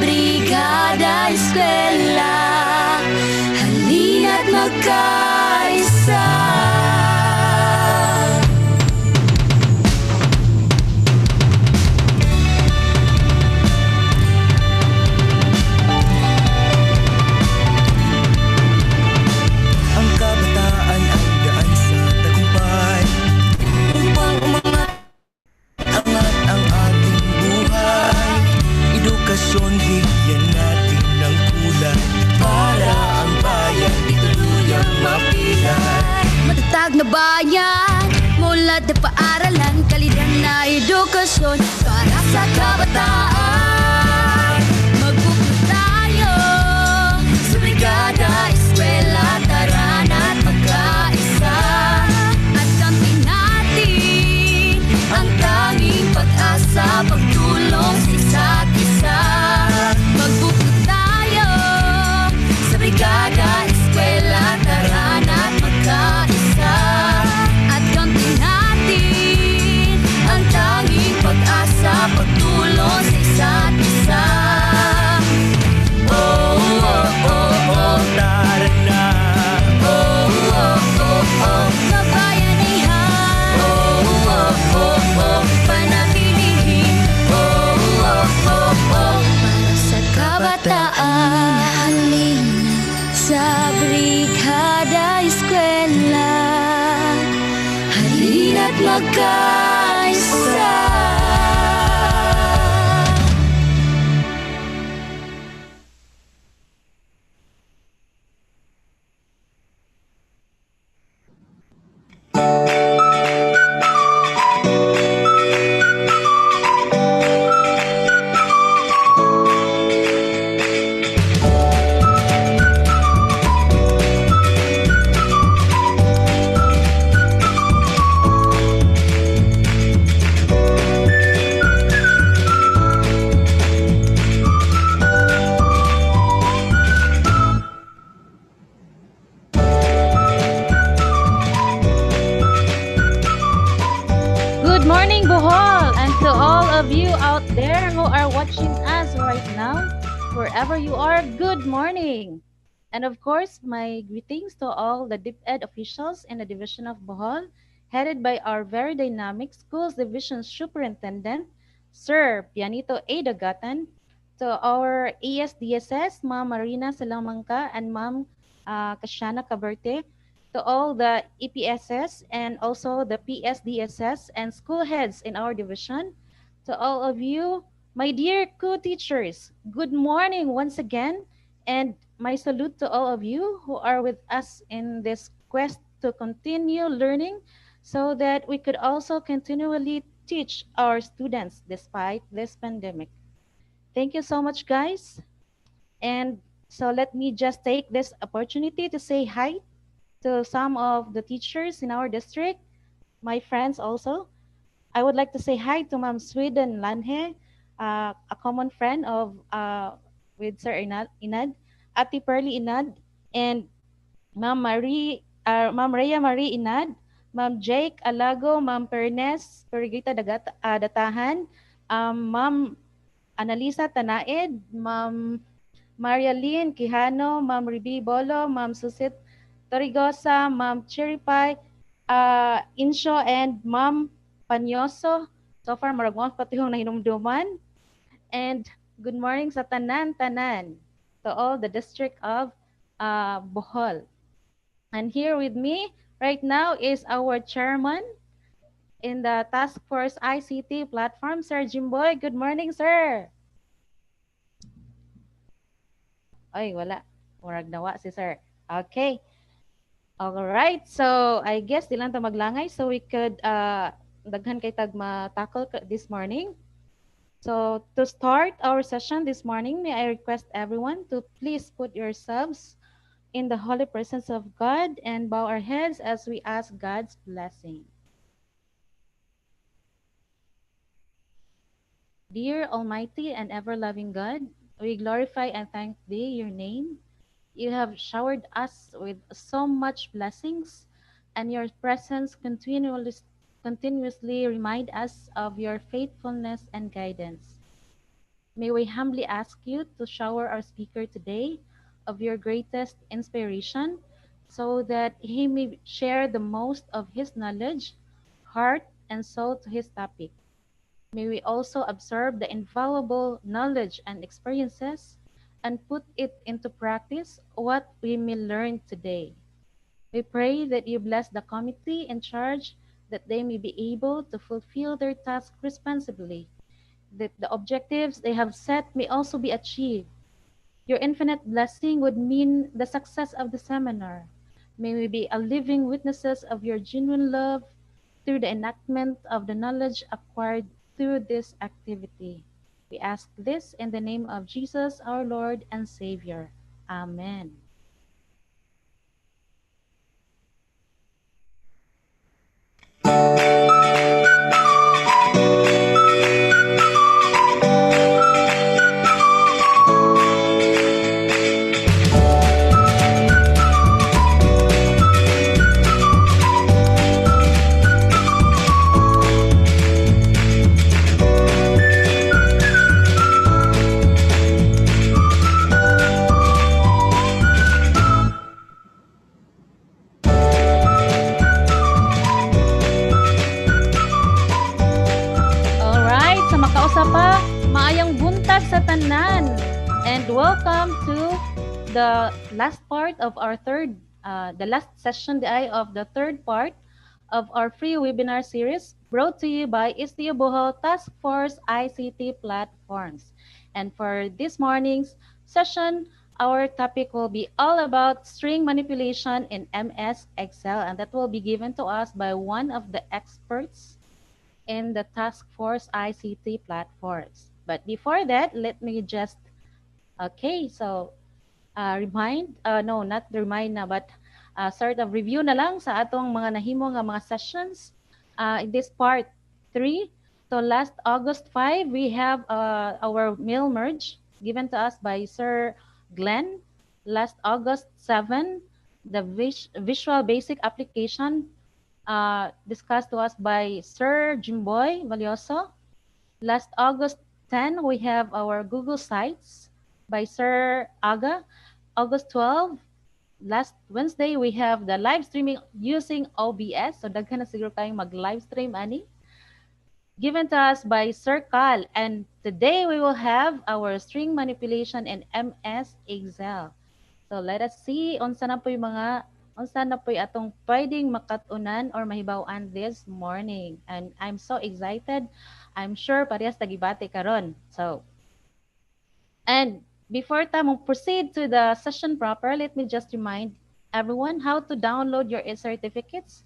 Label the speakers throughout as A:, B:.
A: brigada eskwela, halina't magkaisa.
B: Bigyan natin ng kulay para ang bayan di tuluyang mapilay.
A: Matatag na bayan, mulat na paaralan, kalidad na edukasyon para sa kabataan. Magbuklod tayo sa brigada eskwela, tara na't magkaisa. At kampihin natin ang tanging pag-asa, pagtulong sa isa't isa. Magbuklod tayo sa brigada eskwela, tara na't magkaisa. At kampihin natin ang tanging pag-asa, pagtulong sa isa't isa. Oh, oh, oh, oh,
B: Tara na.
A: oh, oh, oh, oh, kabayanihan. Oh, oh, oh, oh, panatilihin. Oh, oh, oh, oh, para sa kabataan. Halina sa brigada eskwela, halina't magkaisa.
C: Good morning, Bohol, and to all of you out there who are watching us right now, wherever you are, good morning. And of course, my greetings to all the DepEd officials in the Division of Bohol, headed by our very dynamic Schools Division Superintendent, Sir Pianito A. Dagatan, to our ESDSS, Ma'am Marina Salamangka and Ma'am Kashana Caberte, to all the EPSS and also the PSDSS and school heads in our division, to all of you, my dear co-teachers, good morning once again, and my salute to all of you who are with us in this quest to continue learning so that we could also continually teach our students despite this pandemic. Thank you so much, guys. And so let me just take this opportunity to say hi to some of the teachers in our district, my friends also. I would like to say hi to Ma'am Sweden Lanhe, a common friend of with Sir Inad, Ati Pearly Inad, and Ma'am Rhea Marie Inad, Ma'am Jake Alago, Ma'am Pernes Perigita Datahan, Ma'am Analisa Tanaed, Ma'am Maria Lynn Quijano, Ma'am Ribi Bolo, Ma'am Susit Torigosa, Ma'am Cherry Pie, Insho, and Ma'am Panyoso. So far, maragwang pati yung nahinumduman. And good morning sa tanan-tanan to all the district of Bohol. And here with me right now is our chairman in the Task Force ICT platform, Sir Jimboy. Good morning, sir. Ay, wala. Murag nawa si sir. Okay. All right. So I guess di lang ta maglangay so we could daghan kay tag ma-tackle this morning. So to start our session this morning, may I request everyone to please put yourselves in the holy presence of God and bow our heads as we ask God's blessing. Dear Almighty and ever-loving God, we glorify and thank Thee, your name. You have showered us with so much blessings, and your presence continuously remind us of your faithfulness and guidance. May we humbly ask you to shower our speaker today of your greatest inspiration so that he may share the most of his knowledge, heart, and soul to his topic. May we also observe the invaluable knowledge and experiences and put it into practice what we may learn today. We pray that you bless the committee in charge that they may be able to fulfill their task responsibly, that the objectives they have set may also be achieved. Your infinite blessing would mean the success of the seminar. May we be a living witnesses of your genuine love through the enactment of the knowledge acquired through this activity. We ask this in the name of Jesus, our Lord and Savior. Amen. Alright, sa makausa pa, maayong buntag sa tanan. And welcome to the last part of our the last session of the third part of our free webinar series brought to you by STU Bohol Task Force ICT Platforms. And for this morning's session, our topic will be all about string manipulation in MS Excel, and that will be given to us by one of the experts in the Task Force ICT platforms. But before that, let me just, okay, so no, not remind na, but sort of review na lang sa atong mga nahimo nga mga sessions. In this part 3, so last August 5, we have our mail merge given to us by Sir Glenn. Last August 7, the Visual Basic Application discussed to us by Sir Jimboy Valioso. Last August 10, we have our Google Sites by Sir Aga. August 12, last Wednesday, we have the live streaming using OBS. So daghan na siguro kayong mag-live stream, ani? Given to us by Sir Cal. And today we will have our string manipulation in MS Excel. So let us see unsa na po atong pwedeng makatunan or mahibaw-an this morning. And I'm so excited. I'm sure parehas tagibati karon. So, and before mo proceed to the session proper, let me just remind everyone how to download your e-certificates.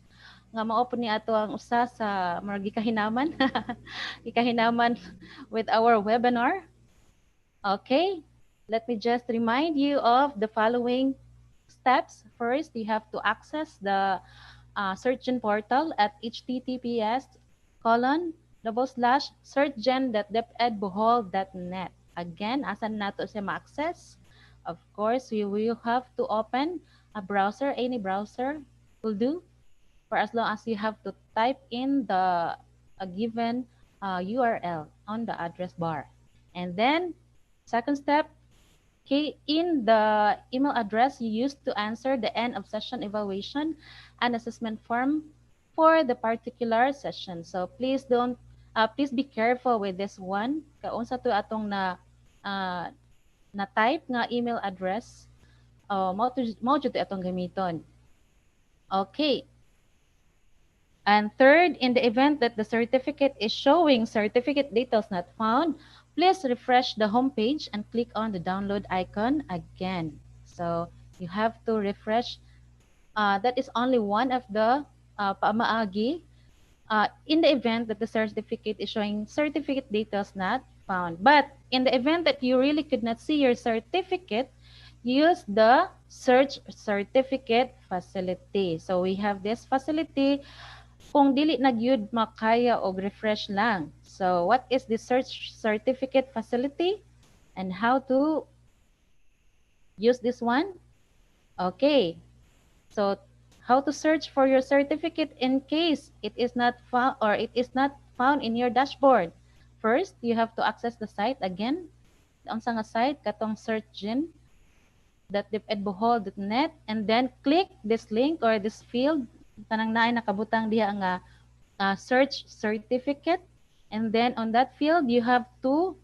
C: Nga mao po ni ato ang usa sa mga gikahinaman gikahinaman with our webinar. Okay, let me just remind you of the following steps. First, you have to access the search engine portal at https://searchgen.depedbohol.net. Again, asan nato siya ma-access? Of course, we will have to open a browser, any browser will do, for as long as you have to type in the a given URL on the address bar. And then, second step, key in the email address you used to answer the end of session evaluation and assessment form for the particular session. So please please be careful with this one. Kaunsa to atong na type nga email address, mao jud atong gamiton. Okay. And third, in the event that the certificate is showing certificate details not found, please refresh the home page and click on the download icon again. So you have to refresh. That is only one of the pamaagi in the event that the certificate is showing certificate details not found. But in the event that you really could not see your certificate, use the search certificate facility. So we have this facility kung dili na gyud makaya og refresh lang. So what is the search certificate facility and how to use this one? Okay. So how to search for your certificate in case it is not found or it is not found in your dashboard. First, you have to access the site again. unsa nga site katong search engine .dipedbohol.net, and then click this link or this field tanang naay nakabutang diha nga search certificate, and then on that field you have to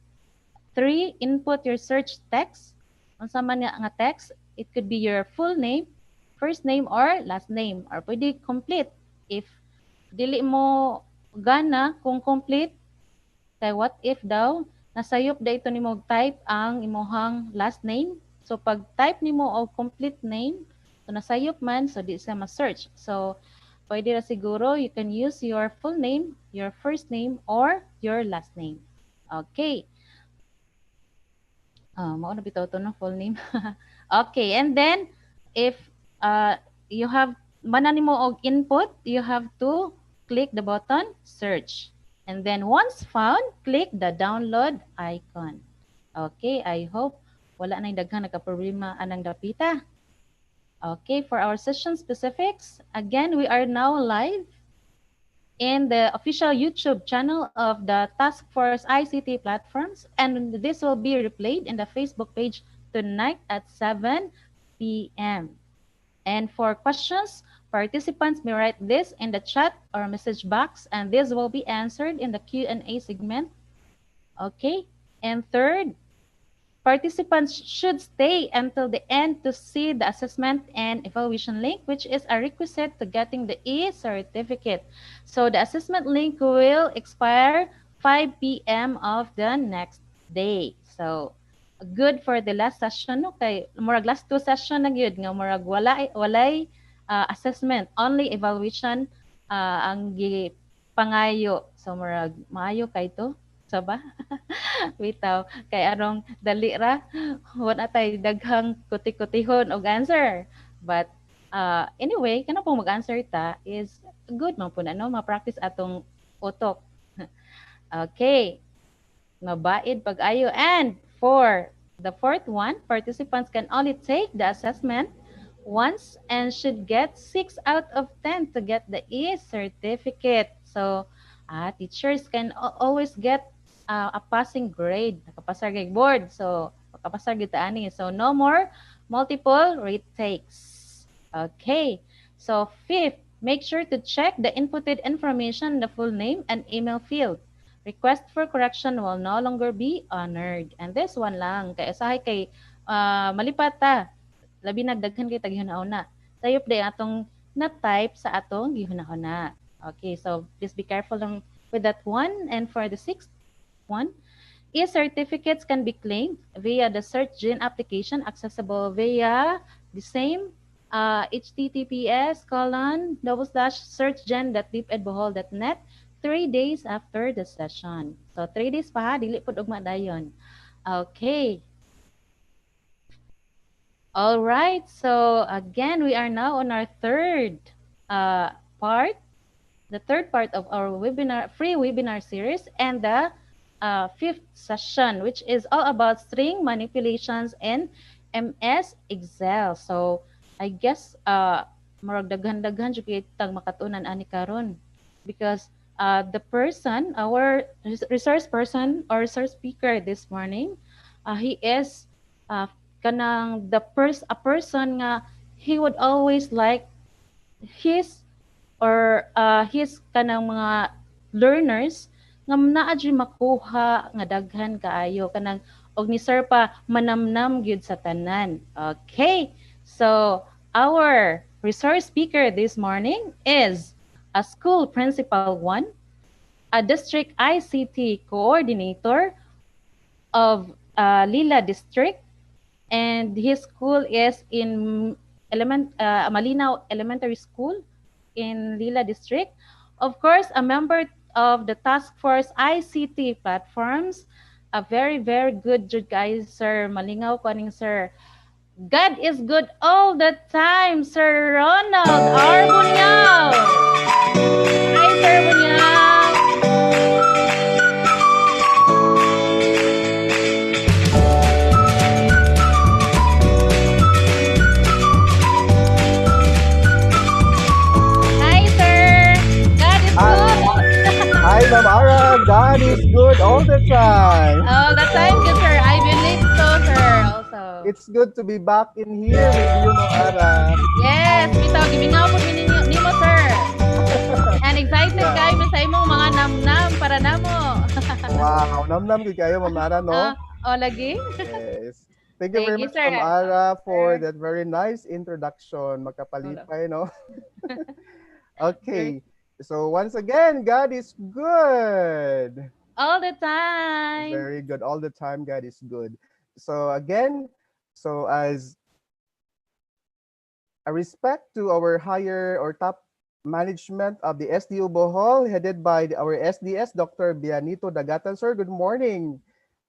C: three input your search text. Unsa man nga text, it could be your full name, first name or last name, or pwede complete if dili mo gana kung complete. Kay what if daw nasayop da ito nimo type ang imohang last name. So pag type nimo og complete name, so nasayop man, so di siya ma-search. So pwede ra siguro you can use your full name, your first name or your last name. Okay. Mao na bitaw to no full name. Okay, and then if you have mana nimo og input, you have to click the button search. And then once found, click the download icon. Okay, I hope wala na daghan nagka-problema anang dapita. Okay, for our session specifics, again, we are now live in the official YouTube channel of the Task Force ICT platforms, and this will be replayed in the Facebook page tonight at 7 p.m. And for questions, participants may write this in the chat or message box, and this will be answered in the Q&A segment. Okay, and third, participants should stay until the end to see the assessment and evaluation link, which is a requisite to getting the e-certificate. So the assessment link will expire 5 p.m. of the next day. So good for the last session, no? Kay murag last two session na gyud nga murag walay assessment, only evaluation ang pangayo. So murag maayo kay to. So ba? Bitaw kay arong dali ra wala tay daghang kuti-kutihon og answer, but anyway kana pong mag-answer ta is good man po na no, ma-practice atong utok. Okay, mabait pag-ayo. And for the fourth one, participants can only take the assessment once and should get 6 out of 10 to get the e-certificate. So teachers can always get a passing grade, nakapasar kay board. So, makapasar gyud ta ani. So, no more multiple retakes. Okay. So, fifth, make sure to check the inputted information, the full name and email field. Request for correction will no longer be honored. And this one lang, kay usahay kay malipat ta. Labi nagdaghan kay taghinauna. Sayop day atong na-type sa atong gihunahuna. Okay, so please be careful lang with that one. And for the sixth one, e-certificates can be claimed via the search engine application accessible via the same https://searchgen.dipedbohol.net 3 days after the session. So 3 days pa ha, dili pod ugma dayon. Okay. All right. So again, we are now on our third part, the third part of our webinar, free webinar series, and the fifth session, which is all about string manipulations in MS Excel. So I guess murag daghan-daghan jud kay tag makatunan ani karon, because the person, our resource person or resource speaker this morning, he is kanang a person nga he would always like his or his kanang mga learners nga naa gyud makuha nga daghan kaayo kanang og ni sir pa manamnam gyud sa tanan. Okay, so our resource speaker this morning is a school principal 1, a district ICT coordinator of Lila district, and his school is in Malinaw Elementary School in Lila district. Of course, a member of the Task Force ICT platforms, a very, very good guys, sir. Malingaw ko aning sir. God is good all the time, Sir Ronald R. Bunyao. Hi, Sir Bunyao. Hi, sir. God is good.
D: Hi, Ma'am Ara. God is good all the time.
C: All the time, good sir. I believe
D: It's good to be back in here with you, Ma'am Ara.
C: Yes, bitaw gimingaw pud nimo sir. And excited
D: Yeah.
C: kayo sa imong mga namnam para namo.
D: Wow, namnam gid kayo, Ma'am Ara, no?
C: O lagi?
D: Yes. Thank you very
C: Thank you
D: much,
C: sir.
D: Ma'am Ara, for
C: Sir.
D: that very nice introduction.
C: Hold up.
D: Makapalipay, no?
C: Very-
D: Okay. So once again, God is good.
C: All the time.
D: Very good. All the time, God is good. So again, so as a respect to our higher or top management of the SDO Bohol, headed by our SDS, Dr. Bianito Dagatan. Sir, good morning.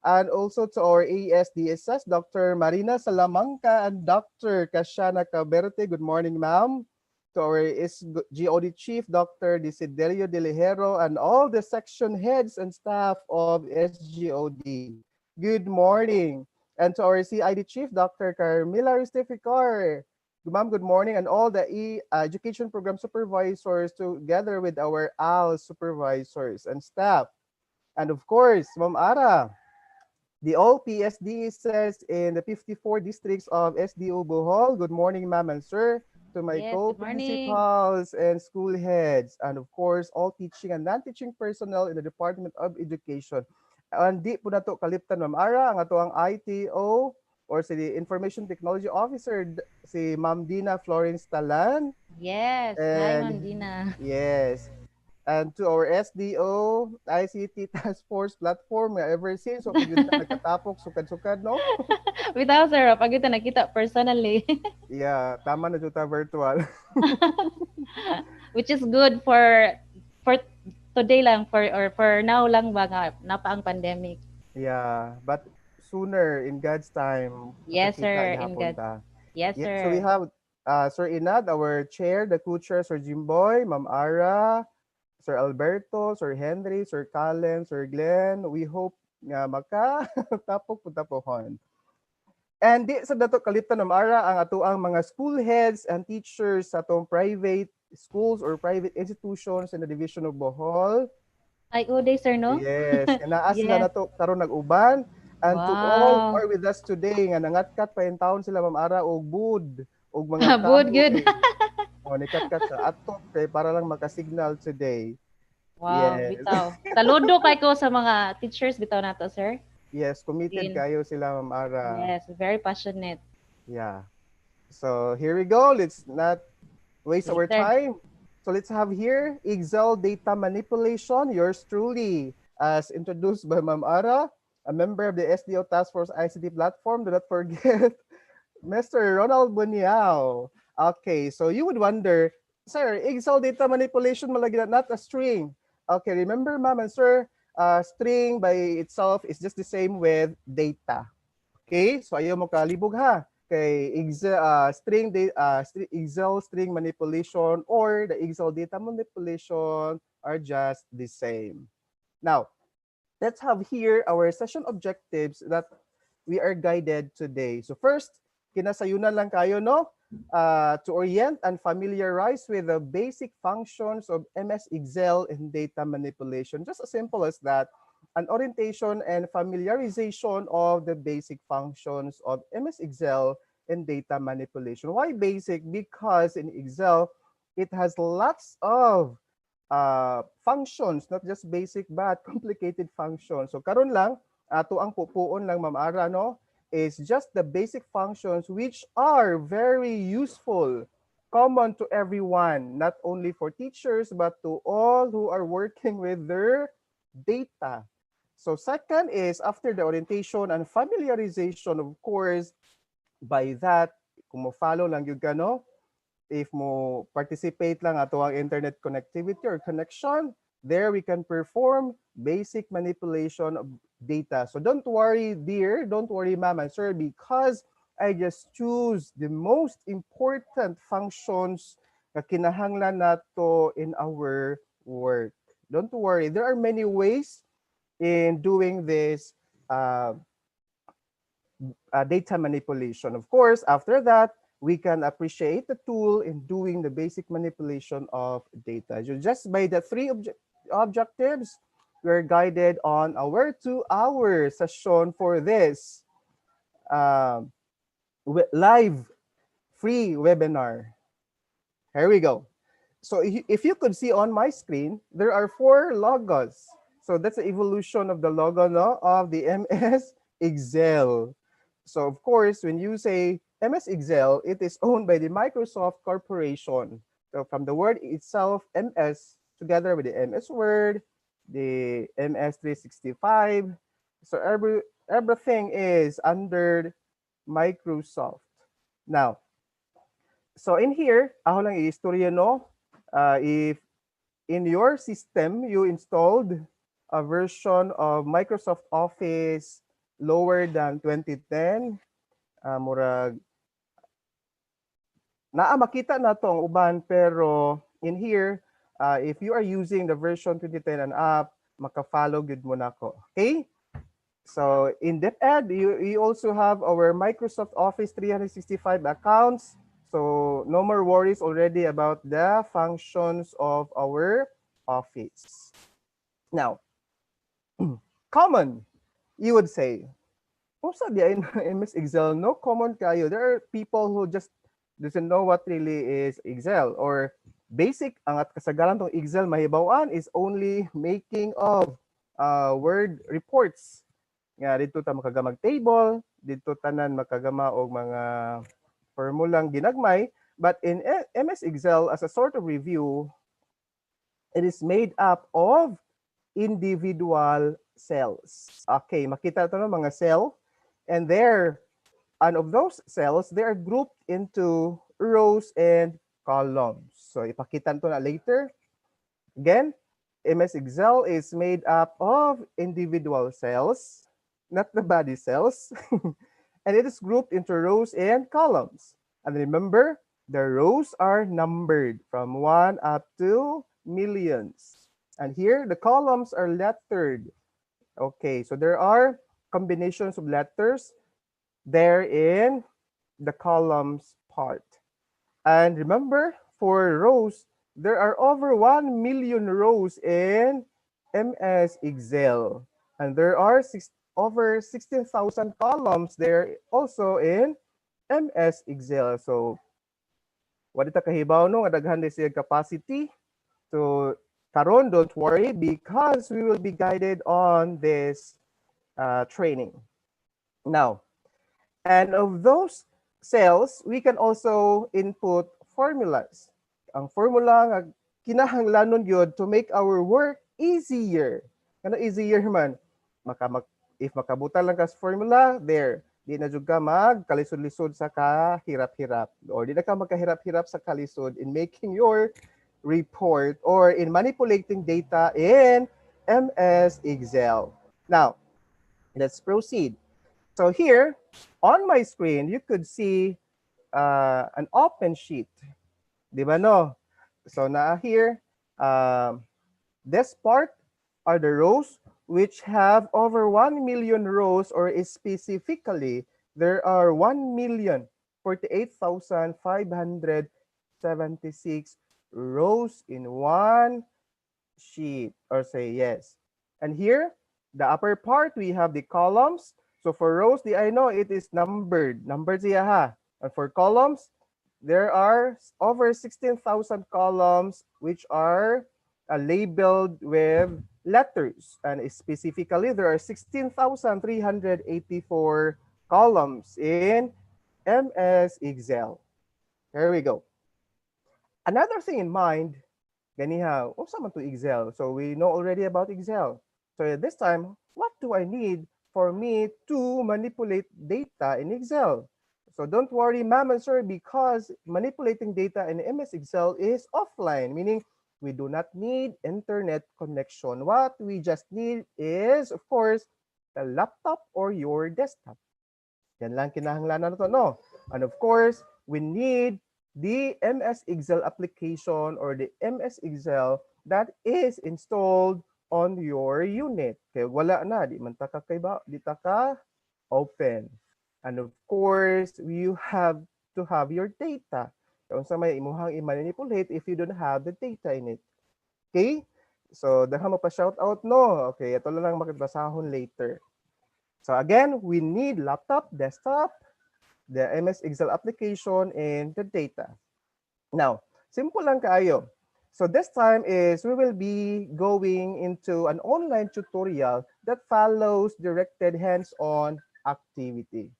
D: And also to our ASDSS, Dr. Marina Salamanca and Dr. Kashana Caberte. Good morning, ma'am. To our SGOD Chief, Dr. Desiderio De Lejero, and all the section heads and staff of SGOD. Good morning. And to our CID Chief, Dr. Carmila Ristificar. Ma'am, good morning. And all the education program supervisors together with our AL supervisors and staff. And of course, Ma'am Ara, the all PSD says in the 54 districts of SDO Bohol. Good morning, ma'am and sir, to my
C: Yes, good morning.
D: co-principals and school heads, and of course, all teaching and non-teaching personnel in the Department of Education. And di po na to kaliptan, ma'am Ara, ang ato ang ITO or si Information Technology Officer, si Ma'am Dina Florence Talan.
C: Yes. Hi, Ma'am
D: And
C: Dina.
D: yes, and to our SDO, ICT Task Force platform nga ever since so pag nagkatapok sukad-sukad no.
C: Bitaw sir, pag ito nakita personally.
D: Yeah, tama na juta virtual.
C: Which is good for today lang for now lang ba nga napa ang pandemic.
D: Yeah, but sooner in God's time
C: Yes
D: makakita
C: sir, in
D: gihapon
C: God.
D: ta.
C: Yes
D: Yeah, so we
C: sir.
D: have Sir Inad, our chair, the co-chair, Sir Jimboy, Ma'am Ara, Sir Alberto, Sir Henry, Sir Calen, Sir Glenn. We hope nga maka tapok punta pohon. And di sa dato kaliptan ng ara ang atuang mga school heads and teachers sa atong private schools or private institutions in the division of Bohol.
C: Ay, good day sir no?
D: Yes, naa sila
C: Yes.
D: na to karon nag-uban, and to all who
C: Wow.
D: are with us today nga nangatkat pa in town sila Ma'am Ara og bud og mga
C: Good, good.
D: kahoy. O nikatkat sa atok kay para lang makasignal today.
C: Wow,
D: Yes.
C: bitaw. Saludo kay ko sa mga teachers bitaw nato sir.
D: Yes, committed
C: In,
D: kayo sila Ma'am Ara.
C: yes, very passionate.
D: Yeah. So here we go. Let's not waste
C: Yes
D: our
C: sir.
D: time. So let's have here Excel data manipulation. Yours truly, as introduced by Ma'am Ara, a member of the SDO Task Force ICT platform. Do not forget Mr. Ronald Buniao. Okay, so you would wonder, sir, Excel data manipulation malagi na not a string. Okay, remember, ma'am and sir, string by itself is just the same with data. Okay, so ayaw mo kalibog ha. Kay Excel, Excel string manipulation or the Excel data manipulation are just the same. Now, let's have here our session objectives that we are guided today. So first, kinasayunan lang kayo, no? To orient and familiarize with the basic functions of MS Excel and data manipulation. Just as simple as that. An orientation and familiarization of the basic functions of MS Excel and data manipulation. Why basic? Because in Excel, it has lots of functions, not just basic but complicated functions. So karon lang, ato ang pupuon lang Ma'am Ara, no, is just the basic functions which are very useful, common to everyone, not only for teachers but to all who are working with their data. So second is after the orientation and familiarization, of course, by that, kung mo follow lang yung gano, if mo participate lang ato ang internet connectivity or connection, there we can perform basic manipulation of data. So don't worry, dear, don't worry, ma'am and sir, because I just choose the most important functions na kinahanglan nato in our work. Don't worry, there are many ways in doing this data manipulation. Of course, after that, we can appreciate the tool in doing the basic manipulation of data. So just by the three objectives, we're guided on our 2-hour session for this live free webinar. Here we go. So if you could see on my screen, there are 4 logos. So that's the evolution of the logo, no, of the MS Excel. So of course, when you say MS Excel, it is owned by the Microsoft Corporation. So from the word itself, MS, together with the MS Word, the MS 365. So everything is under Microsoft. Now, so in here, ako lang i-istorya, no? If in your system you installed a version of Microsoft Office lower than 2010, murag naa makita na tong uban, pero in here, if you are using the version 2010 and up, maka-follow gud mo nako. Okay? So in DepEd, you also have our Microsoft Office 365 accounts. So no more worries already about the functions of our Office. Now, common, you would say, most of the MS Excel, no common kayo. There are people who just doesn't know what really is Excel, or basic, ang at kasagaran tong Excel mahibawan is only making of word reports. Nga dito ta makagamag table, dito tanan makagama og mga formulang ginagmay, but in MS Excel, as a sort of review, it is made up of individual cells. Okay, makita ito ng mga cell, and of those cells, they are grouped into rows and columns. So ipakita ito na later. Again, MS Excel is made up of individual cells, not the body cells, and it is grouped into rows and columns. And remember, the rows are numbered from 1 up to millions. And here, the columns are lettered. Okay, so there are combinations of letters there in the columns part. And remember, for rows, there are over 1 million rows in MS Excel. And there are over 16,000 columns there also in MS Excel. So, what ita kahibaw no nga daghan siya capacity. So, karon, don't worry, because we will be guided on this training. Now, and of those cells, we can also input formulas. Ang formula nga kinahanglanon yun to make our work easier. Ano easier man? If makabutan lang ka sa formula, there. Di na jud ka magkalisod-lisod sa kahirap-hirap. Or di na ka magkahirap-hirap sa kalisod in making your report or in manipulating data in MS Excel. Now, let's proceed. So here, on my screen, you could see an open sheet. Di ba no? So na here, this part are the rows which have over 1 million rows, or specifically, there are 1,048,576 rows in one sheet, or say yes. And here, the upper part, we have the columns. So for rows, I know it is numbered. Numbered siya ha. And for columns, there are over 16,000 columns which are labeled with letters. And specifically, there are 16,384 columns in MS Excel. Here we go. Another thing in mind, ganiha, unsa man to Excel? So we know already about Excel. So at this time, what do I need for me to manipulate data in Excel? So don't worry, ma'am and sir, because manipulating data in MS Excel is offline, meaning we do not need internet connection. What we just need is, of course, a laptop or your desktop. Yan lang kinahanglanan nato, no? And of course, we need the MS Excel application or the MS Excel that is installed on your unit. Kaya wala na, di man taka kay ba, di taka open. And of course, you have to have your data. Kung sa may imuhang i-manipulate if you don't have the data in it. Okay? So, dahil mo pa shout out, no? Okay, ito lang makibasahon later. So again, we need laptop, desktop, the MS Excel application and the data. Now, simple lang kaayo. So this time is we will be going into an online tutorial that follows directed hands-on activity.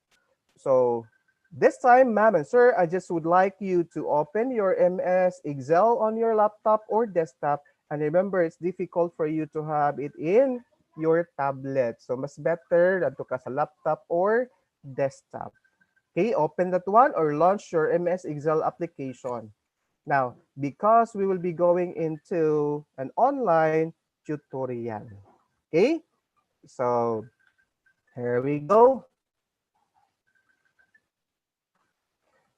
D: So this time, ma'am and sir, I just would like you to open your MS Excel on your laptop or desktop. And remember, it's difficult for you to have it in your tablet. So mas better that to ka sa laptop or desktop. Okay, open that one or launch your MS Excel application. Now, because we will be going into an online tutorial. Okay, so here we go.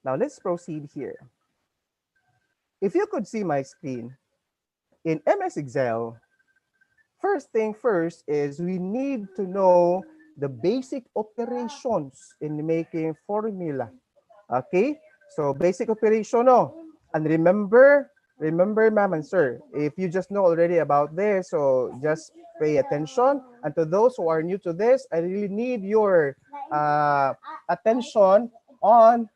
D: Now let's proceed here. If you could see my screen, in MS Excel, first thing first is we need to know the basic operations in making formula. Okay? So basic operation, no? And remember, ma'am and sir, if you just know already about this, so just pay attention. And to those who are new to this, I really need your attention on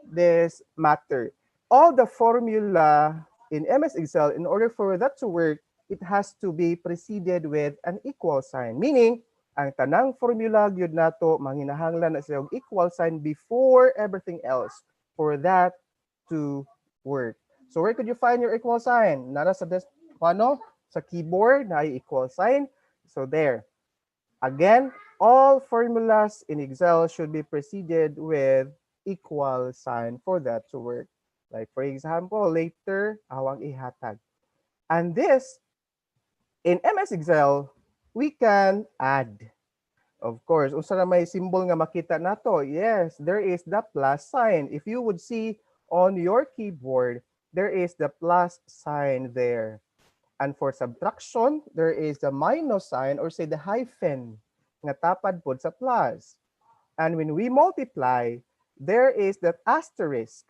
D: this matter. All the formula in MS Excel, in order for that to work, it has to be preceded with an equal sign. Meaning, ang tanang formula gyud nato manginahanglan na siya og equal sign before everything else for that to work. So where could you find your equal sign? Nara sa sa keyboard na equal sign. So there. Again, all formulas in Excel should be preceded with equal sign for that to work. Like for example, later, awang ihatag. And this, in MS Excel, we can add. Of course, unsa na may symbol nga makita nato? Yes, there is the plus sign. If you would see on your keyboard, there is the plus sign there. And for subtraction, there is the minus sign or say the hyphen nga tapad pod sa plus. And when we multiply, there is that asterisk.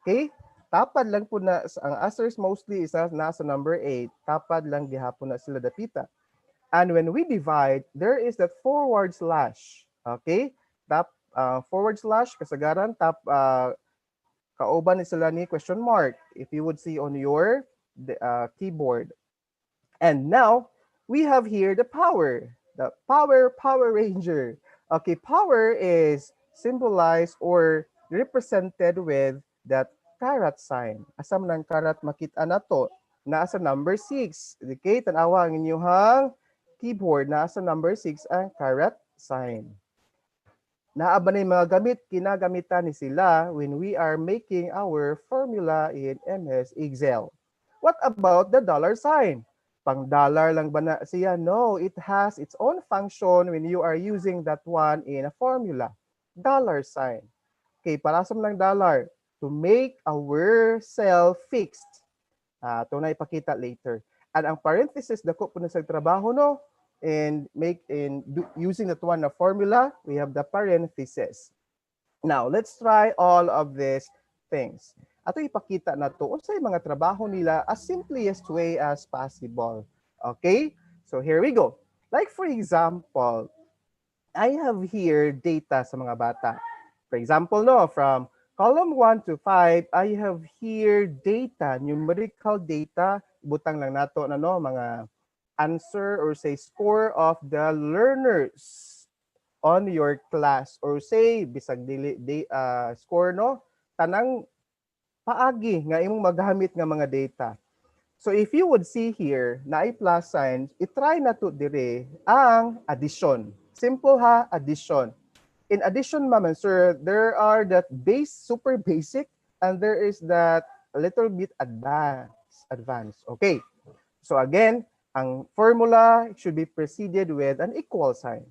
D: Okay? Tapad lang po na, ang asterisk mostly is nasa number 8. Tapad lang gihapon na sila dapita. And when we divide, there is that forward slash. Okay? Forward slash, kasagaran, kauban ni sila ni question mark. If you would see on your keyboard. And now, we have here the power. The Power Ranger. Okay, power is symbolized or represented with that carat sign. Asam ng carat makita na to? Nasa number 6. Okay, tanawa ang inyong keyboard. Nasa number 6 ang carat sign. Naaba na yung mga gamit, kinagamitan ni sila when we are making our formula in MS Excel. What about the dollar sign? Pang dollar lang ba na siya? No, it has its own function when you are using that one in a formula. Dollar sign. Okay, parasam ng dollar to make our cell fixed. Ito na ipakita later. And ang parenthesis, dako po na sa trabaho, no? And using that one na formula, we have the parenthesis. Now, let's try all of these things. Ato ipakita na to unsay mga trabaho nila as simplest way as possible. Okay? So here we go. Like for example, I have here data sa mga bata. For example, no, from column 1 to 5, I have here data, numerical data. Butang lang nato na no, mga answer or say score of the learners on your class or say bisag score no tanang paagi nga imong magamit nga mga data. So if you would see here na plus sign, i-try na to dire ang addition. Simple ha, addition. In addition, ma'am and sir, there are that super basic and there is that a little bit advanced. Okay. So again, ang formula should be preceded with an equal sign.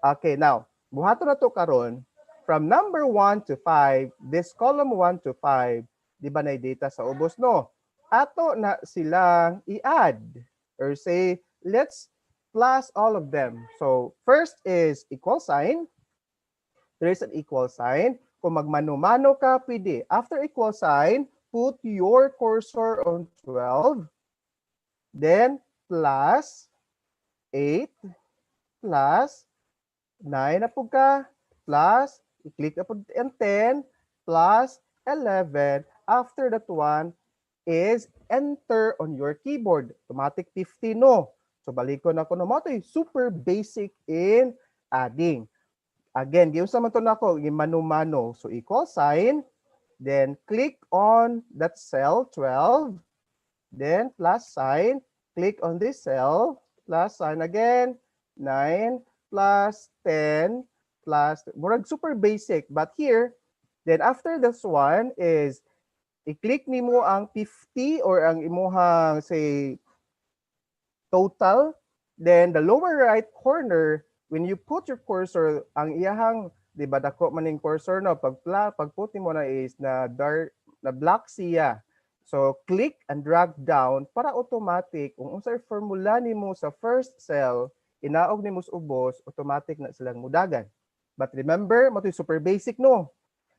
D: Okay, now, buhato na to karon from number 1 to 5, this column 1 to 5, di ba na data sa ubos, no? Ato na silang i-add or say, let's plus all of them. So, first is equal sign. There is an equal sign. Kung magmano-mano ka, pwede. After equal sign, put your cursor on 12. Then, plus 8, plus 9 na po ka, plus I-click na po and 10 plus 11. After that one is enter on your keyboard. Automatic 50, no? So, balikon ako na mo. Ito super basic in adding. Again, giyon sa man to nako, mano-mano. So, equal sign, then click on that cell 12, then plus sign, click on this cell, plus sign again, 9 plus 10 plus, murag super basic. But here, then after this one is, i-click nimo ang 50 or ang imuhang, say, total. Then the lower right corner, when you put your cursor, ang iyahang, di ba dako maning cursor no, pagputi mo na is na dark, na black siya. So click and drag down para automatic kung unsay formula nimo sa first cell, inaog nimo sa ubos, automatic na silang mudagan. But remember, mo super basic no.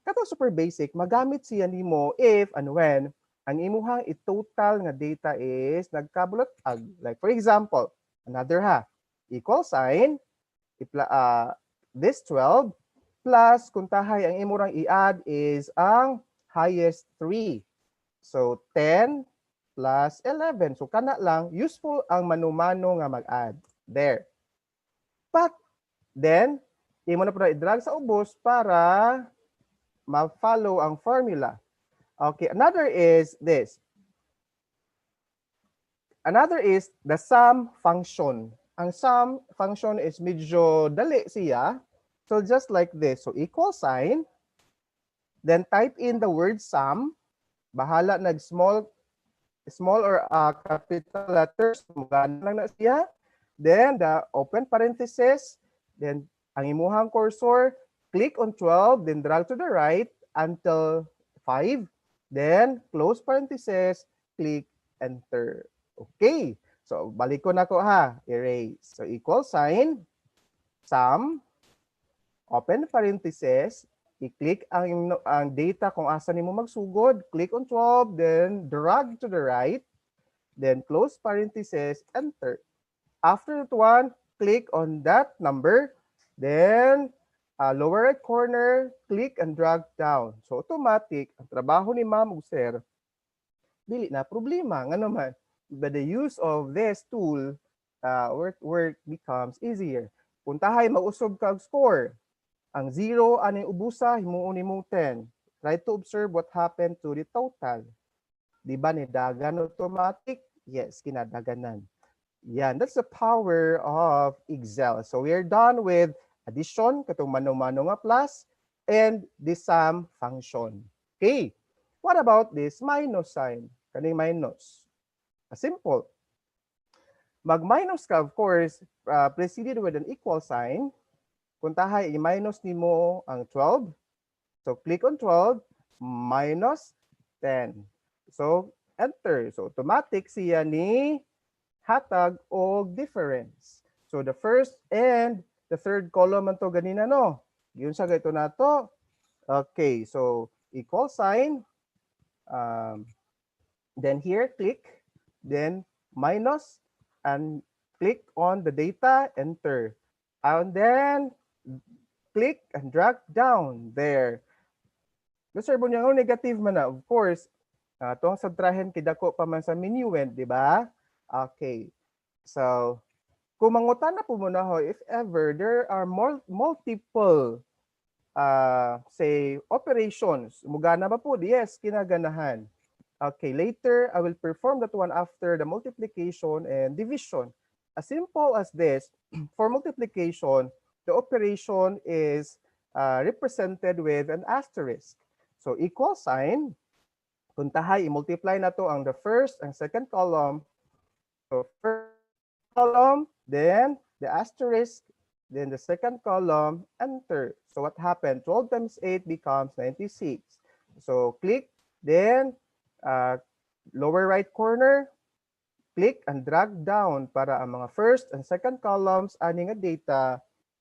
D: Kato super basic, magamit siya nimo if and when ang imuhang i-total nga data is nagkabulat-ag. Like for example, another equal sign, this 12 plus kung tahay ang imurang i-add is ang highest 3. So 10 plus 11. So kana lang, useful ang mano-mano nga mag-add. There. But then, imo na po na i-drag sa ubos para ma-follow ang formula. Okay, another is this. Another is the sum function. Ang sum function is medyo dali siya. So just like this. So equal sign. Then type in the word sum. Bahala nag-small or capital letters. Mugana lang na siya. Then the open parenthesis. Then ang imuhang cursor. Click on 12. Then drag to the right until 5. Then, close parenthesis, click, enter. Okay. So, balik ko na ko erase. So, equal sign, sum, open parenthesis, i-click ang data kung asa nimo magsugod, click on 12, then drag to the right, then close parenthesis, enter. After that one, click on that number, then lower right corner, click and drag down. So automatic, ang trabaho ni ma'am ug sir, dili na problema. Nga naman, but the use of this tool, work becomes easier. Kung tahay mausob kag score, ang 0 aning ubusa, himuon nimo 10. Try to observe what happened to the total. Di ba ni dagan automatic? Yes, kinadaganan. Yan, that's the power of Excel. So we're done with addition, katong mano-mano nga plus, and the sum function. Okay, what about this minus sign? Kaning minus. Simple. Mag-minus ka, of course, preceded with an equal sign. Kung tahay, i-minus nimo ang 12. So click on 12, minus 10. So enter. So automatic siya ni hatag o difference. So the first and the third column man to ganina no. Yun sa gayto nato. Okay, so equal sign. Then here click, then minus and click on the data, enter. And then click and drag down there. Mr. Bunyang, negative man na, of course. Itong subtrahen kidako pa man sa minuend, di ba? Okay. So, kung mangutan na po muna ho, if ever there are multiple, say, operations, mugana ba po? Yes, kinaganahan. Okay, later, I will perform that one after the multiplication and division. As simple as this, for multiplication, the operation is represented with an asterisk. So, equal sign, kung tahay, i-multiply na to ang the first and second column. So, first column, then the asterisk, then the second column, enter. So what happened? 12 times 8 becomes 96. So click, then lower right corner, click and drag down para ang mga first and second columns ani nga data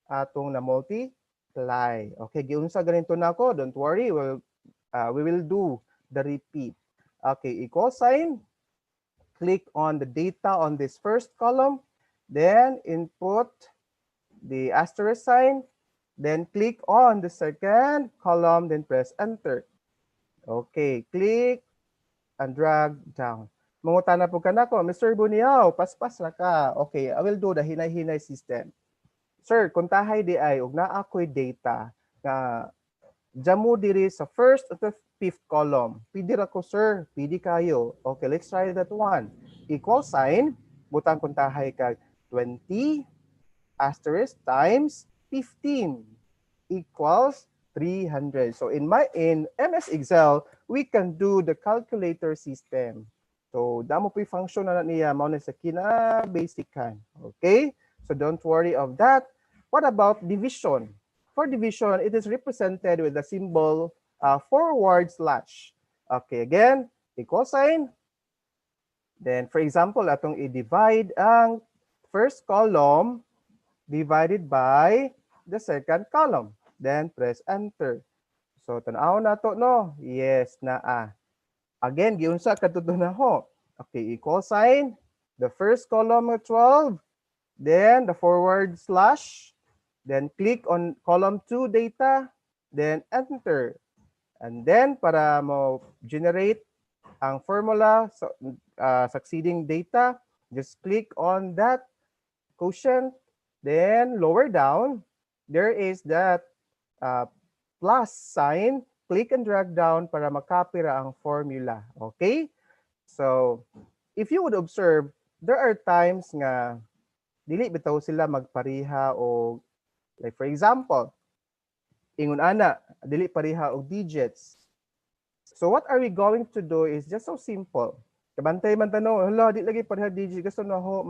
D: atong na multiply. Okay, giunsa ganito na ako, don't worry, we will do the repeat. Okay, equal sign. Click on the data on this first column, then input the asterisk sign, Then click on the second column, then press enter. Okay, click and drag down. Mangutan na po ka na ko, Mr. Buniaw, paspas na ka. Okay, I will do the hinay-hinay system. Sir, kung tahay di ay, ug naa ako'y data nga jamo diri sa first at the fifth column. Pidi ra ko, sir. Pidi kayo. Okay, let's try that one. Equal sign, butang kung tahay kag 20 asterisk times 15 equals 300. So in MS Excel, we can do the calculator system. So damo po function na niya mao na sa kina-basican. Okay? So don't worry of that. What about division? For division, it is represented with the symbol forward slash. Okay, again, equal sign. Then for example, atong i-divide ang first column divided by the second column. Then press enter. So tanaw na to no. Yes naa. Again, giunsa kadto na ho. Okay, equal sign. The first column of 12, then the forward slash, then click on column 2 data, then enter. And then para mo generate ang formula succeeding data, just click on that quotient. Then lower down, there is that plus sign. Click and drag down para makopy ra ang formula. Okay? So, if you would observe, there are times nga dili bitaw sila magpariha o like for example, ingon ana, dili pariha og digits. So what are we going to do is just so simple. Kabantay man tanong, hala, di lagi pariha digits. Gusto na ho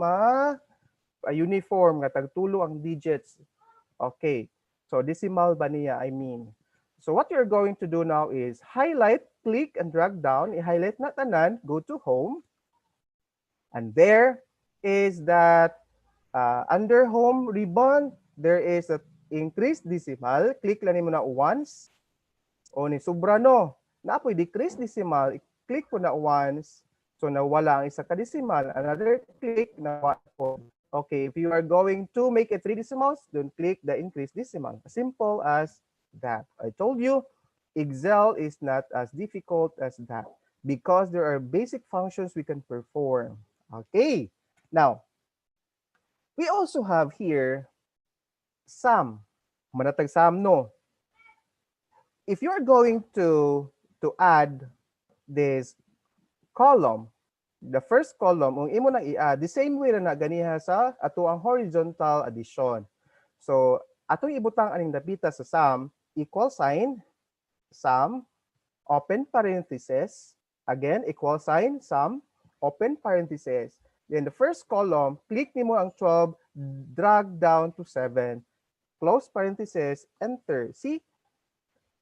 D: uniform nga tagtulo ang digits. Okay. So decimal ba niya, I mean. So what you're going to do now is highlight, click and drag down. I-highlight na tanan, go to home. And there is that under home ribbon, there is a increase decimal. Click lang mo na once. O ni sobra no. Naapoy decrease decimal. Click po na once. So nawala ang isa ka decimal. Another click na po. Okay, if you are going to make it 3 decimals, don't click the increase decimal. As simple as that. I told you, Excel is not as difficult as that because there are basic functions we can perform. Okay, now, we also have here sum. Manatag sum, no? If you're going to add this column, the first column, kung imo nang i-add, the same way na ganiha sa ato ang horizontal addition. So, atong ibutang aning dapita sa sum, equal sign, sum, open parenthesis, again, equal sign, sum, open parenthesis. Then the first column, click nimo ang 12, drag down to 7, close parenthesis, enter. See?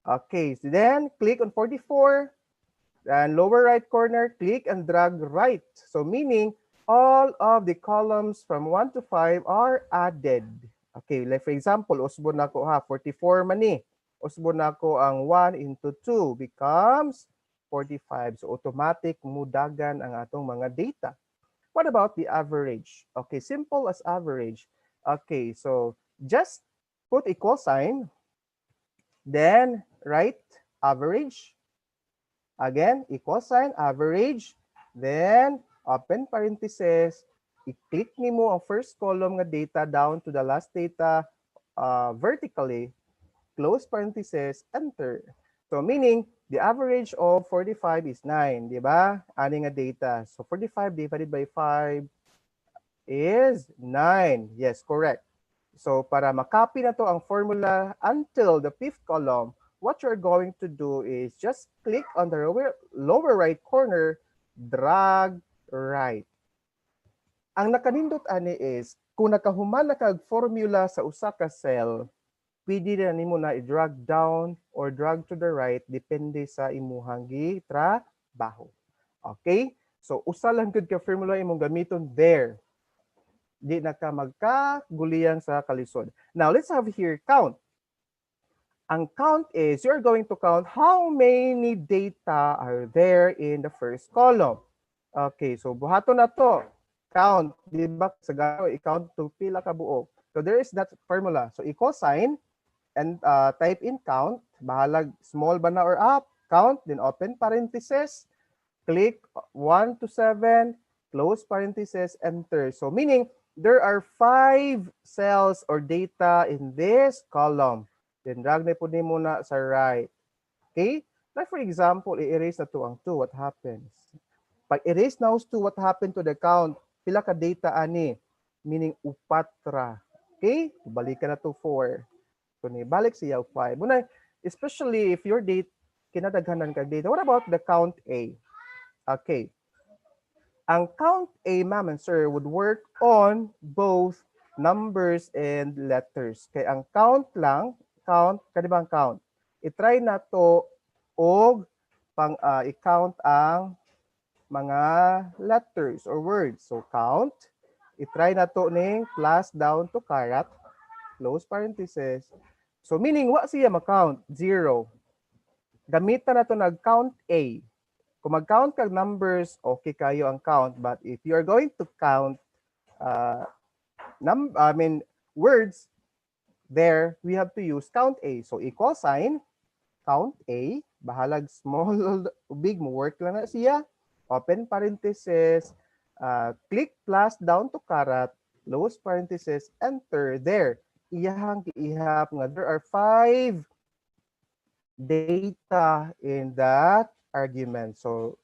D: Okay, so then click on 44, and lower right corner, click and drag right. So meaning, all of the columns from 1 to 5 are added. Okay, like for example, usbon nako 44 man ni. Usbon nako ang 1 into 2 becomes 45. So automatic mudagan ang atong mga data. What about the average? Okay, simple as average. Okay, so just put equal sign, then write average. Again, equal sign, average, then open parenthesis, i-click nimo ang first column nga data down to the last data vertically, close parenthesis, enter. So meaning, the average of 45 is 9, di ba? Ani nga data. So 45 divided by 5 is 9. Yes, correct. So para makopy na to ang formula until the fifth column, what you're going to do is just click on the lower right corner, drag right. Ang nakanindot ani is, kung nakahuman na kag formula sa usa ka cell, pwede na nimo na i-drag down or drag to the right, depende sa imuhang gitrabaho. Okay? So usa lang gud ka formula imong gamiton there. Di na ka magkaguliyang sa kalisod. Now, let's have here count. Ang count is, you're going to count how many data are there in the first column. Okay, so buhato na to. Count, di ba? Sa gano, i-count to pila ka buok. So there is that formula. So equal sign, and type in count, bahalag small ba na or up, count, then open parenthesis, click 1 to 7, close parenthesis, enter. So meaning there are 5 cells or data in this column. Then drag na po ni muna sa right. Okay? Like for example, i-erase na to ang 2, what happens? Pag erase na 2, what happened to the count? Pila ka data ani? Meaning upatra. Okay? Balik ka na to 4. So ni balik siya 5. Muna, especially if your date kinadaghanan kag data. What about the count A? Okay. Ang count A, ma'am and sir, would work on both numbers and letters. Kaya ang count lang, count, kanibang count. I-try na to og i-count ang mga letters or words. So count, i-try na to ning plus down to carat, close parenthesis. So meaning, wa siya ma-count, 0. Gamitan na to nag-count A. Kung mag-count kag numbers, okay kayo ang count. But if you are going to count words, there we have to use count A. So equal sign, count A, bahalag small o big mo work lang na siya. Open parenthesis, click plus down to carat, close parenthesis, enter. There, iyahang giihap nga there are 5 data in that argument. So,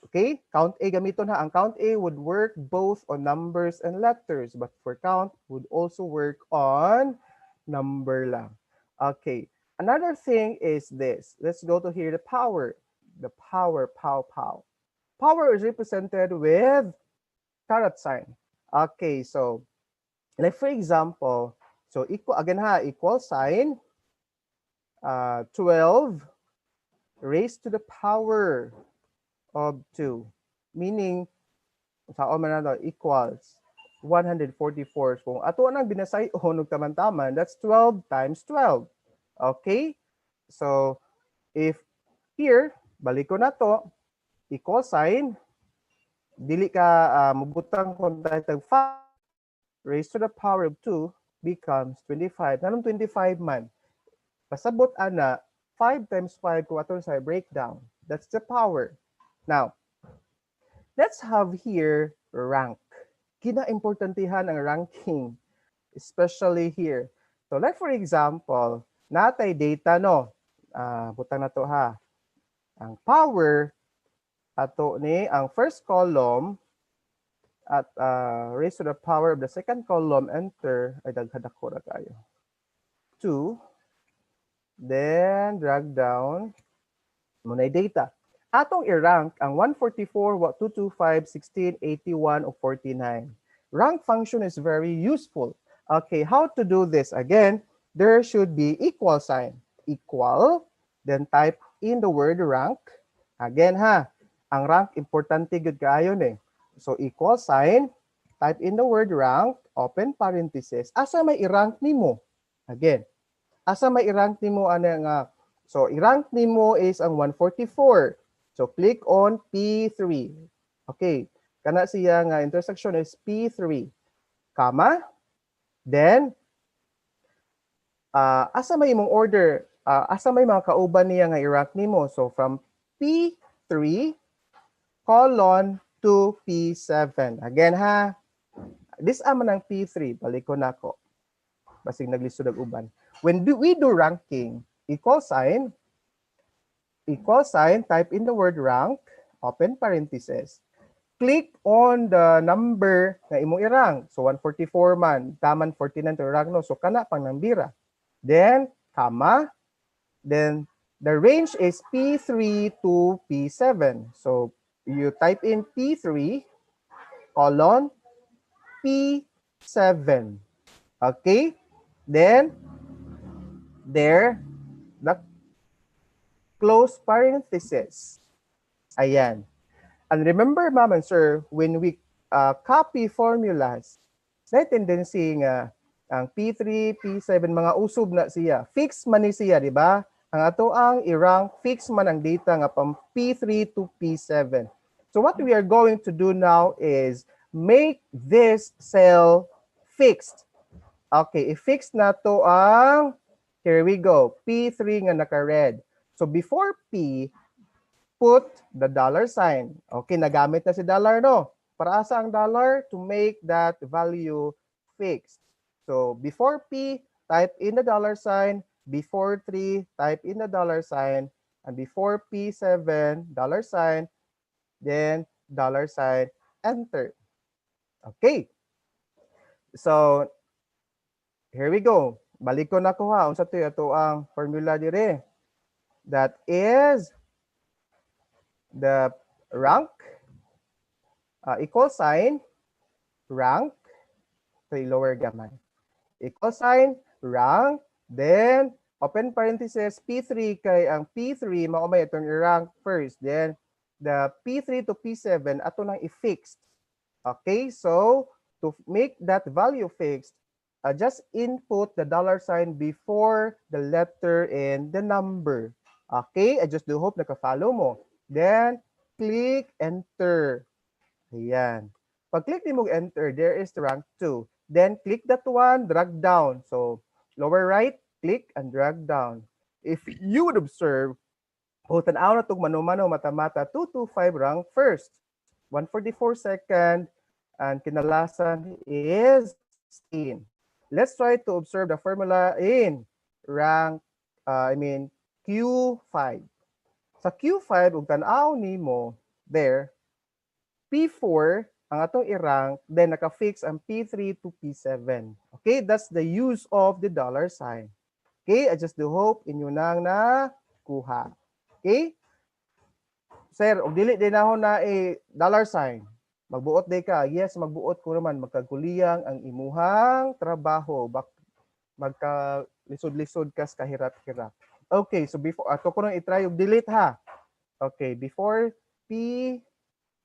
D: okay, count A gamiton ha. Ang count A would work both on numbers and letters, but for count would also work on number lang. Okay, another thing is this. Let's go to here, the power. The power, pow, pow. Power is represented with carat sign. Okay, so, like for example, so equal, again ha, equal sign, 12 raised to the power of 2, meaning sa man na equals 144. Kung ato nang binasay og taman-taman, that's 12 times 12. Okay? So if here, balik ko na to, equal sign, dili ka mubutang kung tag 5 raised to the power of 2 becomes 25. Nanong 25 man? Pasabot ana 5 times 5 kung ato sa breakdown. That's the power. Now, let's have here rank. Kina-importantihan ang ranking, especially here. So like for example, natay data no. Butang na to ha. Ang power ato ni ang first column at raised to the power of the second column, enter, ay daghadako ra kayo. 2. Then, drag down. Muna'y data. Atong i-rank ang 144, 225, 16, 81, o 49. Rank function is very useful. Okay, how to do this? Again, there should be equal sign. Equal, then type in the word rank. Again ha, ang rank importante gud kaayon eh. So equal sign, type in the word rank, open parenthesis. Asa may i-rank nimo? Again, asa may i-rank nimo ana nga? So i-rank nimo is ang 144. So click on P3. Okay, kana siya nga intersection is P3. Comma. Then asa may imong order? Asa may mga kauban niya nga i-rank nimo? So from P3 colon to P7. Again ha. This aman ang P3, balik ko nako. Basig naglisod og uban. When we do ranking, equal sign, type in the word rank, open parenthesis. Click on the number na imong i-rank. So 144 man, taman 49 to rank no. So kana pang nambira. Then comma, then the range is P3 to P7. So you type in P3 colon P7. Okay? Then there, the close parenthesis. Ayan. And remember, ma'am and sir, when we copy formulas, may tendency nga ang P3, P7, mga usub na siya. Fix man ni siya, di ba? Ang ato ang i-rank, fix man ang data nga pang P3 to P7. So what we are going to do now is make this cell fixed. Okay, i-fix na to ang Here we go. P3 nga naka-red. So before P, put the dollar sign. Okay, nagamit na si dollar, no? Para asa ang dollar? To make that value fixed. So before P, type in the dollar sign. Before 3, type in the dollar sign. And before P7, dollar sign. Then dollar sign, enter. Okay. So here we go. Balik ko na ko ha. Unsa to ito ang formula dire. That is the rank equal sign rank to lower gamay. Equal sign rank, then open parenthesis P3 kay ang P3 mao may itong i-rank first, then the P3 to P7 ato nang i-fixed. Okay, so to make that value fixed, just input the dollar sign before the letter and the number. Okay, I just do hope naka-follow mo. Then click enter. Ayan. Pag-click ni mo enter, there is the rank 2. Then click that one, drag down. So lower right, click and drag down. If you would observe, tanaw na itong mano-mano mata-mata 225 rank first. 144 second, and kinalasan is 16. Let's try to observe the formula in rank, Q5. Sa Q5, ug tanaw nimo there, P4 ang atong i-rank, then naka-fix ang P3 to P7. Okay, that's the use of the dollar sign. Okay, I just do hope inyo nang na kuha. Okay? Sir, og dili din ako na dollar sign. Magbuot day ka. Yes, magbuot ko naman. Magkaguliyang ang imuhang trabaho. Magka lisod-lisod kas kahirap-hirap. Okay, so before, ato ko nang i-try og delete ha. Okay, before P,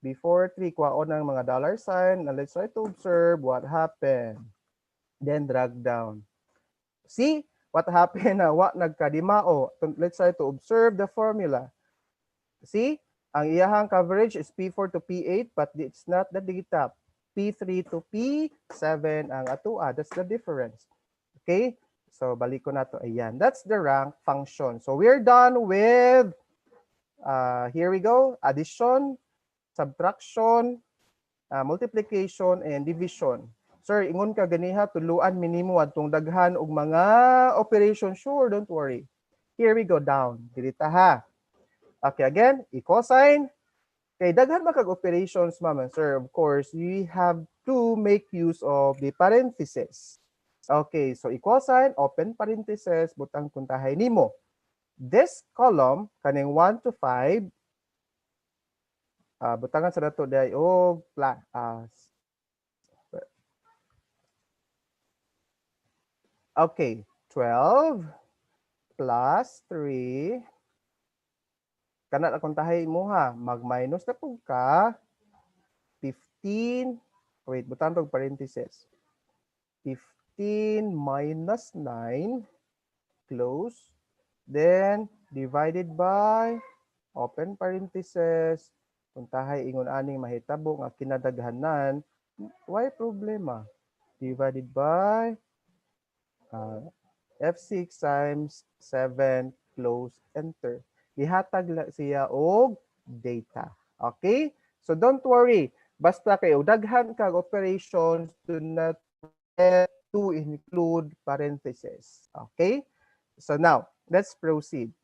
D: before 3, kuhaon ng mga dollar sign. And let's try to observe what happened. Then drag down. See what happened na what nagkadimao. Let's try to observe the formula. See, ang iyahang coverage is P4 to P8, but it's not the data. P3 to P7 ang atua. That's the difference. Okay? So, balik ko na to. Ayan. That's the rank function. So, we're done with, here we go, addition, subtraction, multiplication, and division. Sir, ingon ka ganiha, tuluan minimo atong daghan og mga operation. Sure, don't worry. Here we go down. Dilita ha. Okay, again, equal sign. Kay daghan makag operations, ma'am and sir. Of course, you have to make use of the parentheses. Okay, so equal sign, open parentheses, butang puntahay nimo. This column, kaning 1 to 5, butangan sa dato day o okay, 12 plus 3, kana na kung tahay mo ha, mag-minus na po ka, 15, wait, butang tog parentheses, 15 minus 9, close, then divided by, open parentheses, kung tahay ingon aning mahitabo nga kinadaghanan, why problema? Divided by F6 times 7, close, enter. Ihatag siya og data. Okay? So don't worry. Basta kayo daghan kag operations, do not forget to include parentheses. Okay? So now, let's proceed.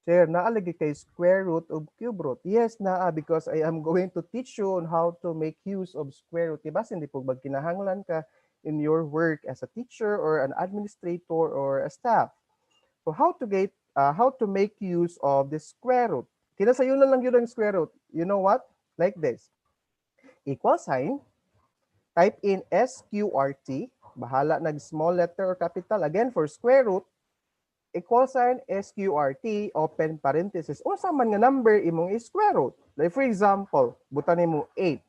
D: Sir, naalagi kay square root of cube root. Yes, naa, because I am going to teach you on how to make use of square root. Diba, hindi po magkinahanglan ka in your work as a teacher or an administrator or a staff. So how to make use of the square root. Kinasayunan lang yun ang square root. You know what? Like this. Equal sign. Type in SQRT. Bahala nag small letter or capital. Again, for square root, equal sign SQRT, open parenthesis. O sa man nga number imong square root. Like for example, butan mo 8,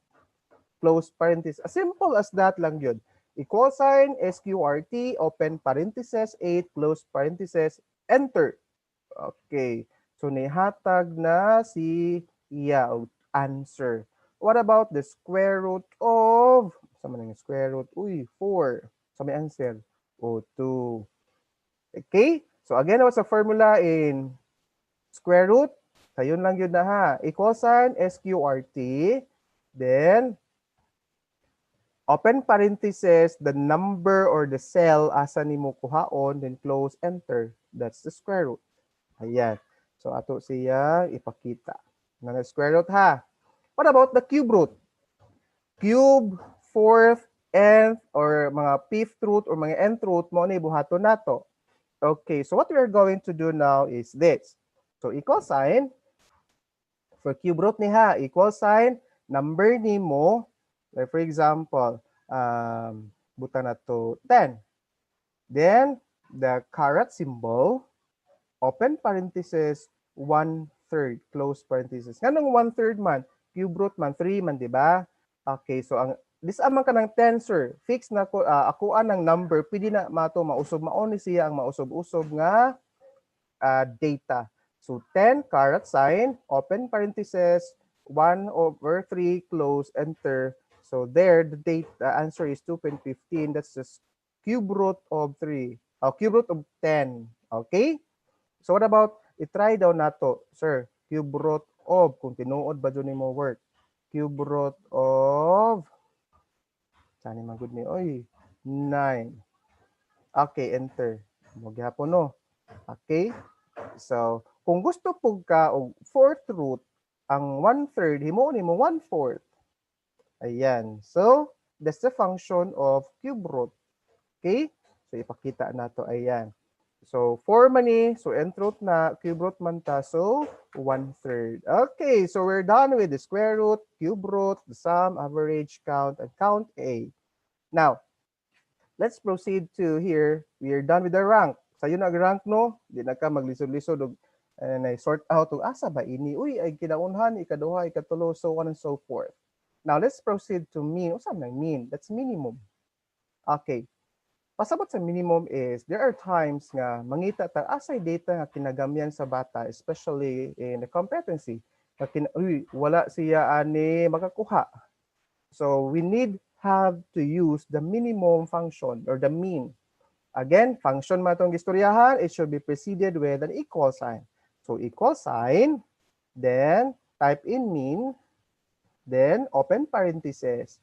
D: close parenthesis. As simple as that lang yun. Equal sign SQRT, open parenthesis, 8, close parenthesis, enter. Okay. So nihatag na si iya answer. What about the square root of, sa man nga square root? 4. Sa may answer. 2. Okay? So again, what's the formula in square root? Sayun lang yun na ha. Equal sign, SQRT. Then, open parenthesis, the number or the cell asa nimo kuhaon, then close, enter. That's the square root. Ayan. So ato siya ipakita. Na square root ha. What about the cube root? Cube, fourth, nth, or mga fifth root or mga nth root mo ni buhaton nato. Okay, so what we are going to do now is this. So equal sign, for cube root ni ha, equal sign, number ni mo, like for example, buta na to 10. Then, the caret symbol, open parenthesis, 1/3, close parenthesis. Nganong 1/3 man? Cube root man, 3 man, di ba? Okay, so ang this amang ka ng tensor, fix na ko, akuan ng number, pwede na mato mausob, maoni siya ang mausob-usob nga data. So 10 caret sign, open parenthesis, 1/3, close, enter. So there, the answer is 2.15. That's the cube root of 3. Cube root of 10. Okay? So what about, i-try daw nato, sir, cube root of, kung tinuod ba dyan mo work, cube root of, saan man good ni, oy, 9. Okay, enter. Magyapon no. Okay? So, kung gusto po ka og fourth root, ang 1/3, himo ni mo 1/4. Ayan. So, that's the function of cube root. Okay? So, ipakita na to. Ayan. So, 4 man ni. So, nth root na. Cube root man ta. So, 1/3. Okay. So, we're done with the square root, cube root, the sum, average, count, and count A. Now, let's proceed to here. We are done with the rank. Sayo nag-rank no, di na ka maglisod-lisod og sort out og asa ba ini? Uy, ay kinaunhan, ikaduha, ikatulo, so on and so forth. Now, let's proceed to mean. Usa man mean? That's minimum. Okay. Pasabot sa minimum is, there are times nga mangita ta asay data nga kinagamyan sa bata, especially in the competency. Uy, wala siya ani makakuha. So, we need have to use the minimum function or the mean. Again, function matong gistoryahan, it should be preceded with an equal sign. So, equal sign, then type in mean, then open parenthesis.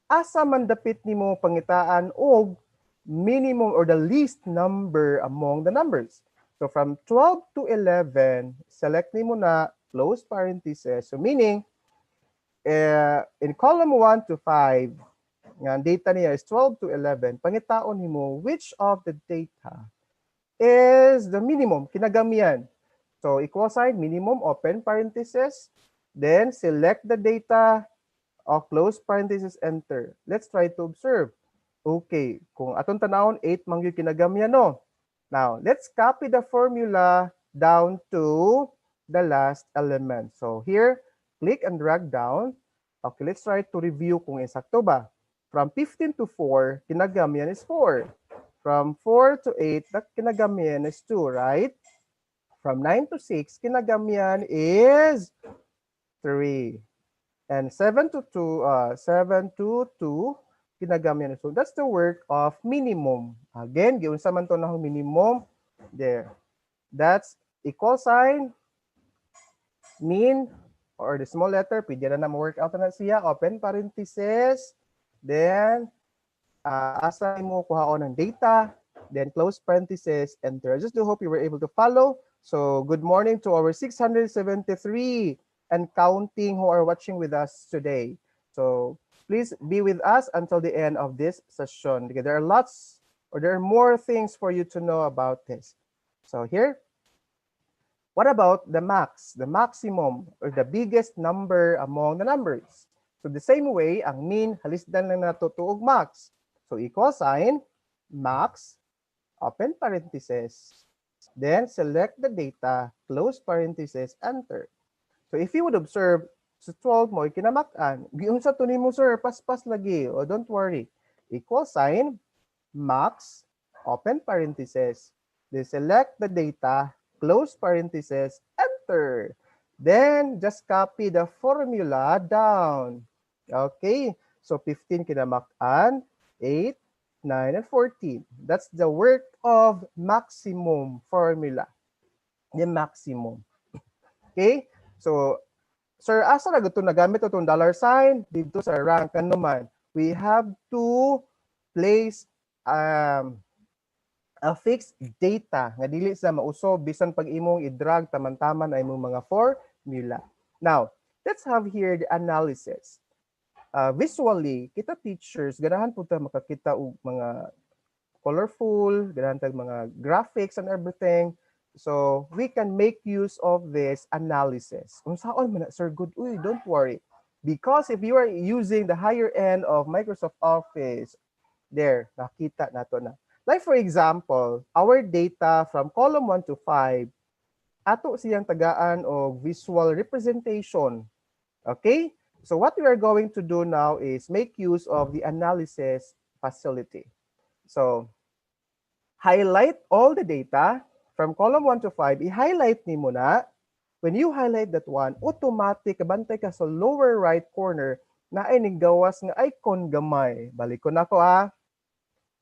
D: Asa man dapit nimo pangitaan og minimum or the least number among the numbers. So, from 12 to 11, select nimo na close parenthesis. So, meaning, in column 1 to 5, nga data niya is 12 to 11, pangitaon nimo which of the data is the minimum, kinagamian. So, equal sign, minimum, open parenthesis, then select the data, close parenthesis, enter. Let's try to observe. Okay, kung atong tanawon, 8 man yung kinagamian, no? Now, let's copy the formula down to the last element. So, here, click and drag down. Okay, let's try to review kung insakto ba. From 15 to 4, kinagamian is 4. From 4 to 8, kinagamian is 2, right? From 9 to 6, kinagamian is 3. And 7 to 2, kinagamian is 2. That's the work of minimum. Again, giunsa man to na minimum. There. That's equal sign, mean, or the small letter, pwede na ma-work out na siya, open parenthesis, then, asa mo kuhaon ng data, then close parenthesis, enter. I just do hope you were able to follow. So, good morning to our 673 and counting who are watching with us today. So, please be with us until the end of this session. Because there are lots, or there are more things for you to know about this. So, here, what about the max, the maximum, or the biggest number among the numbers? So the same way, ang mean, halisdan lang nato tuog max. So equal sign, max, open parenthesis, then select the data, close parenthesis, enter. So if you would observe, sa 12 mo, kinamakan, giunsa to nimo sir, paspas lagi, o don't worry. Equal sign, max, open parenthesis, then select the data, close parenthesis, enter. Then, just copy the formula down. Okay, so 15 kinamakan, 8, 9, and 14. That's the work of maximum formula. The maximum. Okay? So, sir, asa na ito nagamit itong dollar sign dito sa rank naman. We have to place a fixed data nga dili sa mausob bisan pag imong i-drag taman-taman ay imong mga formula. Now, let's have here the analysis. Visually, kita teachers, ganahan po ta makakita og mga colorful, ganahan tag mga graphics and everything. So, we can make use of this analysis. Kung saan man, sir, good, uy, don't worry. Because if you are using the higher end of Microsoft Office, there, nakita nato na. Like for example, our data from column 1 to 5, ato siyang tagaan o visual representation. Okay? So what we are going to do now is make use of the analysis facility. So, highlight all the data from column 1 to 5. I-highlight ni mo na. When you highlight that one, automatic, bantay ka sa lower right corner na ay gawas nga icon gamay. Balik ko na ko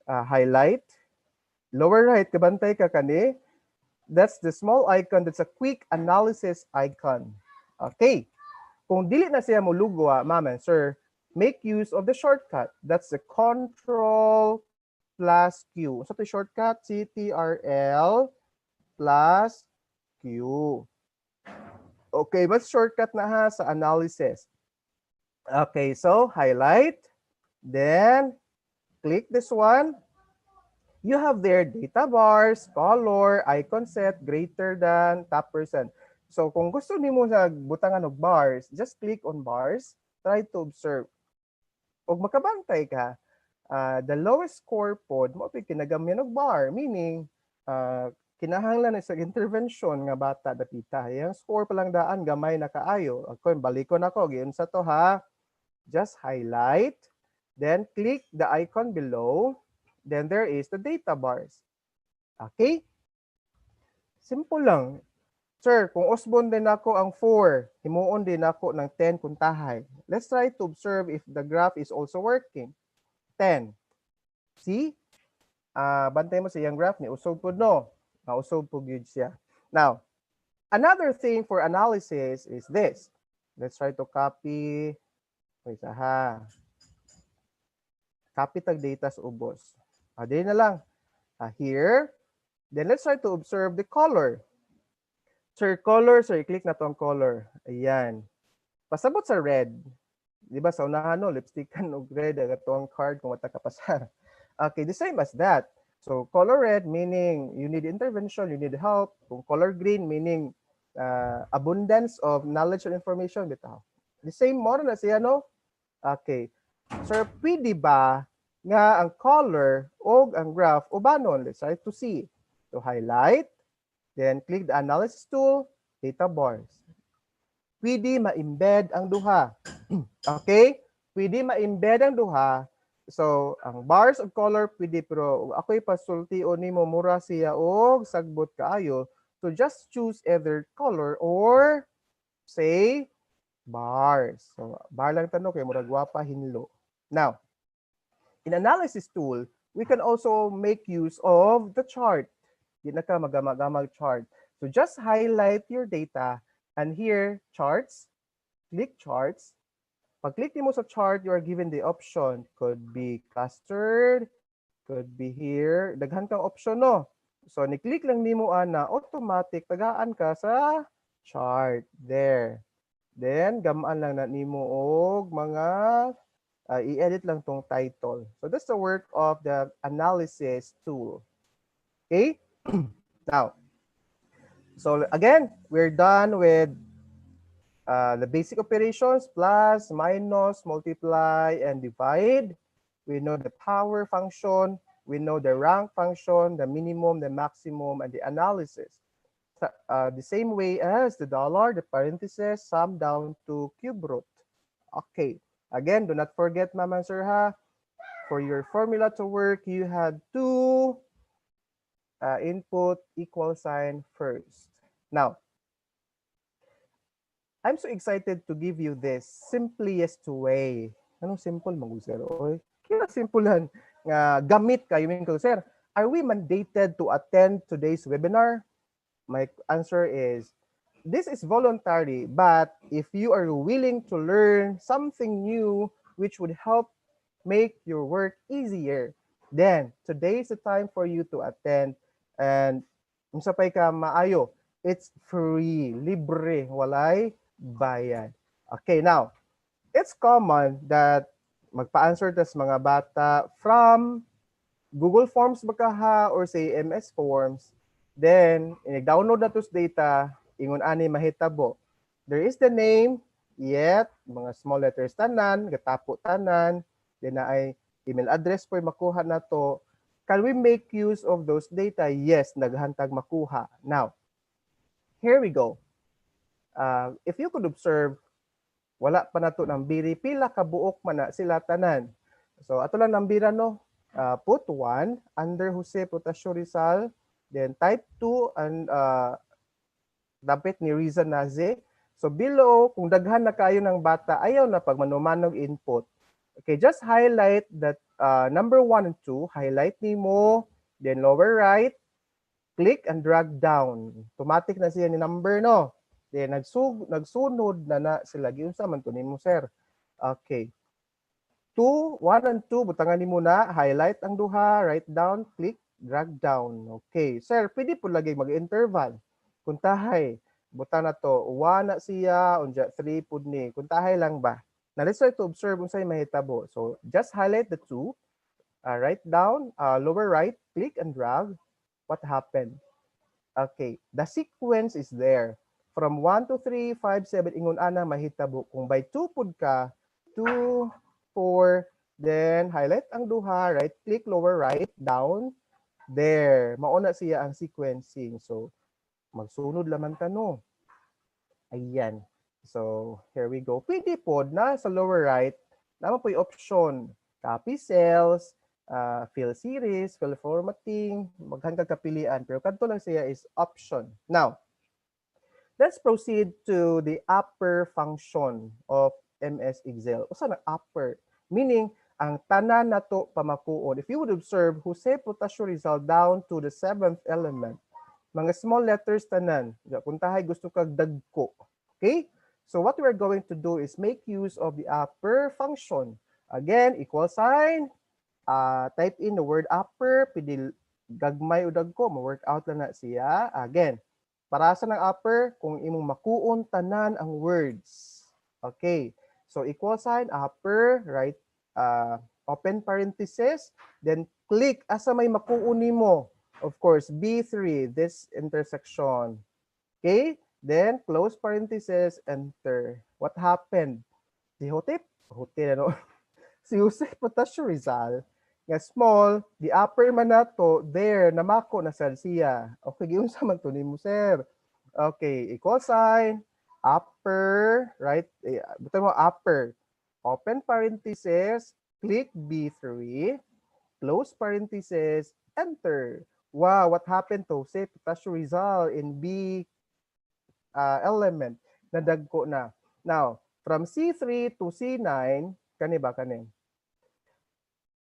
D: highlight. Lower right, kabantay ka kani. That's the small icon. That's a quick analysis icon. Okay. Kung dili na siya mulugo, ma'am and sir, make use of the shortcut. That's the Control plus Q. So the shortcut, CTRL plus Q. Okay, mas shortcut na ha sa analysis. Okay, so highlight, then click this one. You have there data bars, color, icon set, greater than, top percent. So kung gusto nimo sa butangan og bars, just click on bars, try to observe. Og makabantay ka, the lowest score pod mo kinagamyan og bar, meaning kinahanglan sa intervention nga bata dapita. Yang score pa lang daan gamay na kaayo. Ako balikon ako giun sa to ha. Just highlight, then click the icon below, then there is the data bars. Okay? Simple lang. Sir, kung usbon din ako ang 4, himuon din ako ng 10 kuntahay. Let's try to observe if the graph is also working. 10. See? Bantay mo sa iyang graph ni usog po no. Usog po yun siya. Now, another thing for analysis is this. Let's try to copy. Wait, copy tag data sa ubos. Di na lang. Here. Then let's try to observe the color. Sir, color. Sir, i-click na to ang color. Ayan. Pasabot sa red. Di ba sa unahan no, lipstickan og red. Ito ang card kung wata kapasa. Okay, the same as that. So, color red meaning you need intervention, you need help. Kung color green meaning abundance of knowledge and information. Bitaw. The same more na siya, no? Okay. Sir, pwede ba nga ang color o ang graph ubanon? Let's try to see. So, highlight. Then, click the analysis tool, data bars. Pwede ma-embed ang duha. Okay? Pwede ma-embed ang duha. So, ang bars of color pwede, pero ako'y pasulti o nimo mura siya o sagbot kaayo. So, just choose either color or say bars. So, bar lang tanong kay murag wapa hinlo. Now, in analysis tool, we can also make use of the chart. Di na ka magamag chart. So just highlight your data and here, charts, click charts. Pag-click mo sa chart, you are given the option. Could be clustered, could be here. Daghan kang option, no? So ni-click lang nimo ana, automatic tagaan ka sa chart. There. Then, gamaan lang na nimo og mga i-edit lang tong title. So that's the work of the analysis tool. Okay? Now, so again, we're done with the basic operations, plus, minus, multiply, and divide. We know the power function. We know the rank function, the minimum, the maximum, and the analysis. The same way as the dollar, the parentheses, sum down to cube root. Okay. Again, do not forget, ma'am and sir, ha? For your formula to work, you had to input equal sign first. Now, I'm so excited to give you this simplest way. Anong simple, Magusero? Kaya simpulan. nga gamit kayo ko, sir, are we mandated to attend today's webinar? My answer is this is voluntary, but if you are willing to learn something new which would help make your work easier, then today is the time for you to attend. And unsa pay ka maayo, it's free, libre, walay bayad. Okay, now, it's common that magpa-answer tas mga bata from Google Forms baka ha or say MS Forms. Then, i-download na tos data, ingon ani mahitabo. There is the name, yet, mga small letters tanan, gatapo tanan, then na ay email address po makuha na to. Can we make use of those data? Yes, naghantag makuha. Now, here we go. If you could observe, wala pa na to ng biri, pila kabuok man na sila tanan. So, ato lang nambira no, put 1 under Jose Potasio Rizal, then type 2 and dapat ni Riza Naze. So below, kung daghan na kayo ng bata, ayaw na pag manumanog input. Okay, just highlight that number 1 and 2, highlight nimo, then lower right, click and drag down. Automatic na siya ni number, no? Then nagsunod na sila. Giunsa man to nimo, sir. Okay. 2, 1 and 2, butangan nimo na, highlight ang duha, write down, click, drag down. Okay, sir, pwede po lagi mag-interval. Kuntahay, butang na to, 1 na siya, unja 3 pud ni. Kuntahay lang ba? Now, let's try to observe unsay mahitabo. So, just highlight the 2, write down, lower right, click and drag. What happened? Okay, the sequence is there. From 1 to 3, 5, 7, ingon ana mahitabo. Kung by 2 pud ka, 2, 4, then highlight ang duha, right click, lower right, down, there. Mauna siya ang sequencing. So, magsunod laman ta no. Ayan. So, here we go. Pwede po na sa lower right, naman po yung option, copy cells, fill series, fill formatting, maghanggang kapilian. Pero kanto lang siya is option. Now, let's proceed to the upper function of MS Excel. Usa na upper? Meaning, ang tanan na to pamakuon. If you would observe, Jose Potasio Rizal down to the 7th element. Mga small letters tanan. Kuntahay gusto kag dagko. Okay? So what we're going to do is make use of the upper function. Again, equal sign. Type in the word upper. Pwede gagmay o dagko. Ma-work out lang na siya. Again, para sa ng upper, kung imong makuon tanan ang words. Okay. So equal sign, upper, right, open parenthesis, then click asa may makuon nimo. Of course, B3, this intersection. Okay, then close parenthesis, enter. What happened? Si ano? Si Jose Potasio Rizal, nga small, the upper man na to, there, namako na sad siya. Okay, giunsa man to nimo, sir. Okay, equal sign, upper, right? Buta mo upper. Open parenthesis, click B3, close parenthesis, enter. Wow, what happened to Jose Potasio Rizal in B element? Nadagko na. Now, from C3 to C9, kani ba kani?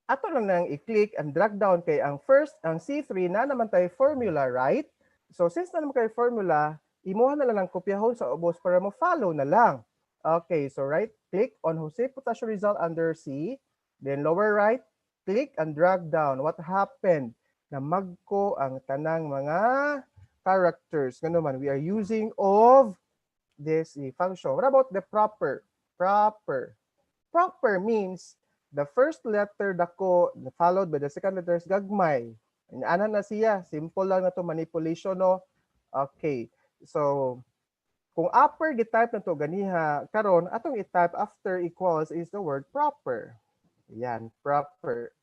D: Ato lang nang i-click and drag down kay ang first, ang C3 na naman tayo formula, right? So since na naman kayo formula, imuha na lang kopyahon sa ubos para mo follow na lang. Okay, so right click on Jose Potasio Rizal under C, then lower right, click and drag down. What happened? Namagko ang tanang mga characters. Nga naman, we are using of this function. What about the proper? Proper. Proper means the first letter dako followed by the second letters gagmay. Ana na siya, simple lang na to manipulation no. Okay. So kung upper gi-type na to ganiha karon atong i-type after equals is the word proper. Yan, proper.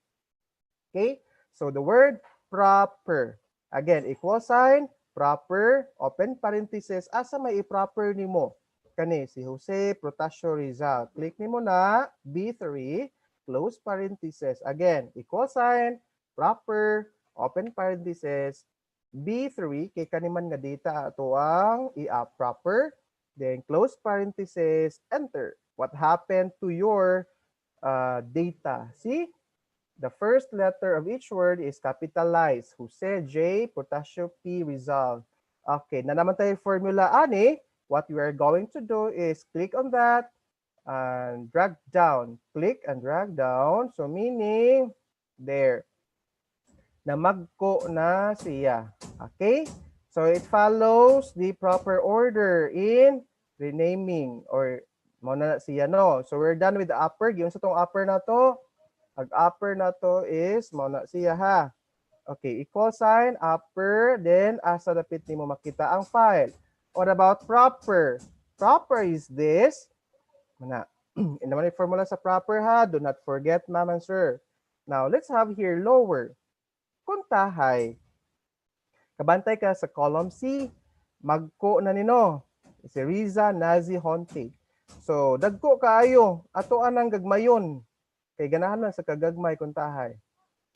D: Okay? So the word proper. Again, equal sign, proper, open parenthesis, asa may i-proper nimo? Kani si Jose Potasio Rizal. Click nimo na B3, close parenthesis. Again, equal sign, proper, open parenthesis, B3, kay kaniman nga data ato ang i-up proper, then close parenthesis, enter. What happened to your data? See? The first letter of each word is capitalized. Jose, J, Potasio, P, Rizal. Okay, na naman tayo formula, ani. What we are going to do is click on that and drag down. Click and drag down. So meaning, there. Na magko na siya. Okay? So it follows the proper order in renaming or mo na siya no. So we're done with the upper. Yung sa tong upper na to, ang upper na to is mo na siya ha. Okay, equal sign, upper, then asa dapit nimo makita ang file. What about proper? Proper is this. Mana, naman yung formula sa proper ha. Do not forget, ma'am and sir. Now, let's have here lower. Kuntahay. Kabantay ka sa column C. Magko na nino. Si Riza, Nazi, Honte. So, dagko kaayo. Ato anang gagmayon. Kay ganahan lang sa kagagmay kuntahay.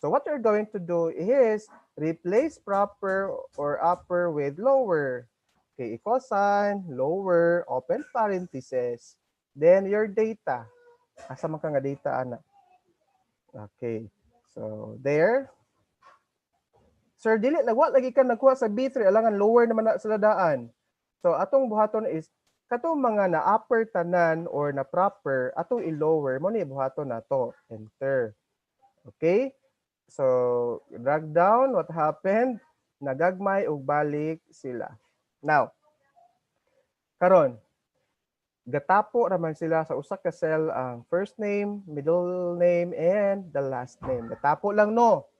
D: So what you're going to do is replace proper or upper with lower. Okay, equal sign, lower, open parentheses. Then your data. Asa man ka nga data, ana? Okay. So there. Sir, dili nagwa lagi ka nagkuha sa B3 alangan lower naman na sa daan. So atong buhaton is katong mga na upper tanan or na proper atong i-lower mo ni buhaton nato. Enter. Okay? So, drag down, what happened? Nagagmay o balik sila. Now, karon gatapo raman sila sa usa ka cell ang first name, middle name, and the last name. Gatapo lang no.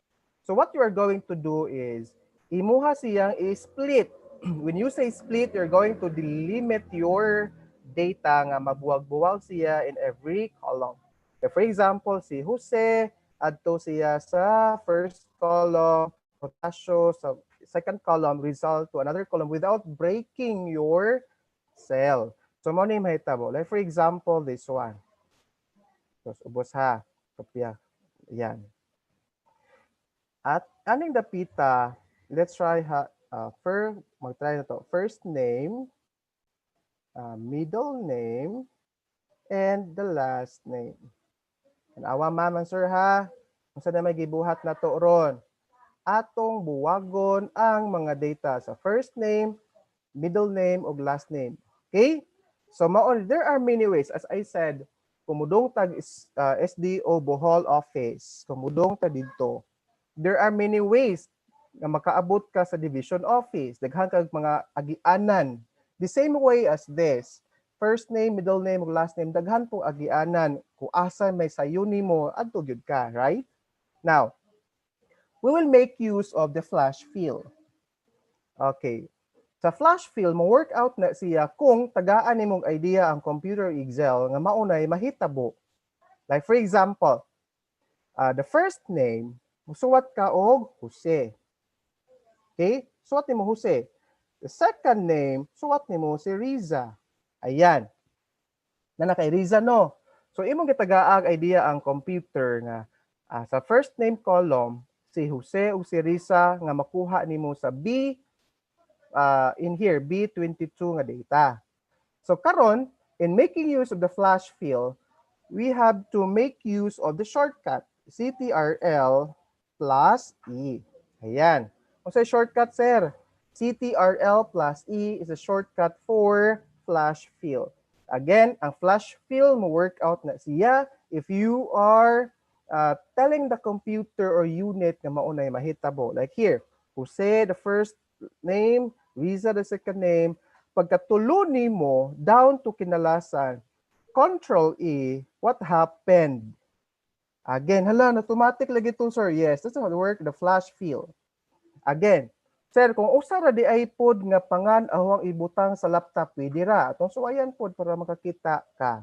D: So what you are going to do is, imuha siyang i-split. When you say split, you're going to delimit your data nga mabuwag-buwag siya in every column. So for example, si Jose, adto siya sa first column, potasio sa second column, result to another column without breaking your cell. So mo ni mahitabo. Like for example, this one. So ubos ha. Kopya. Yan. At aning dapita, let's try mag-try na to. First name, middle name, and the last name. Awa ma'am and sir ha. Kung saan na may gibuhat na to ron. Atong buwagon ang mga data sa first name, middle name, o last name. Okay? So there are many ways. As I said, kumudong tag SDO Bohol office. Kumudong tag dito. There are many ways na makaabot ka sa division office. Daghan kag mga agianan. The same way as this. First name, middle name, last name, daghan po agianan. Kung asa may sayo nimo, adto gyud ka, right? Now, we will make use of the flash fill. Okay. Sa flash fill, mo-work out na siya kung tagaan nimong idea ang computer Excel nga maunay mahitabo. Like for example, the first name, musuwat ka og Jose. Okay? Suwat nimo Jose. The second name, suwat nimo si Riza. Ayan. Na kay Riza no. So imong gitagaag idea ang computer nga sa first name column si Jose o si Riza nga makuha nimo sa B in here B22 nga data. So karon in making use of the flash fill, we have to make use of the shortcut CTRL plus E. Ayan. Kung sa shortcut sir, CTRL plus E is a shortcut for flash fill. Again, ang flash fill mo work out na siya if you are telling the computer or unit na maunay mahitabo. Like here, Jose the first name, Riza the second name. Pagkatulo nimo down to kinalasan, Control E, what happened? Again, hala, automatic lagi to sir. Yes, that's how it work, the flash fill. Again, sir, kung usa ra di iPod nga pangan awang ibutang sa laptop, pwede ra. Atong suwayan pod para makakita ka.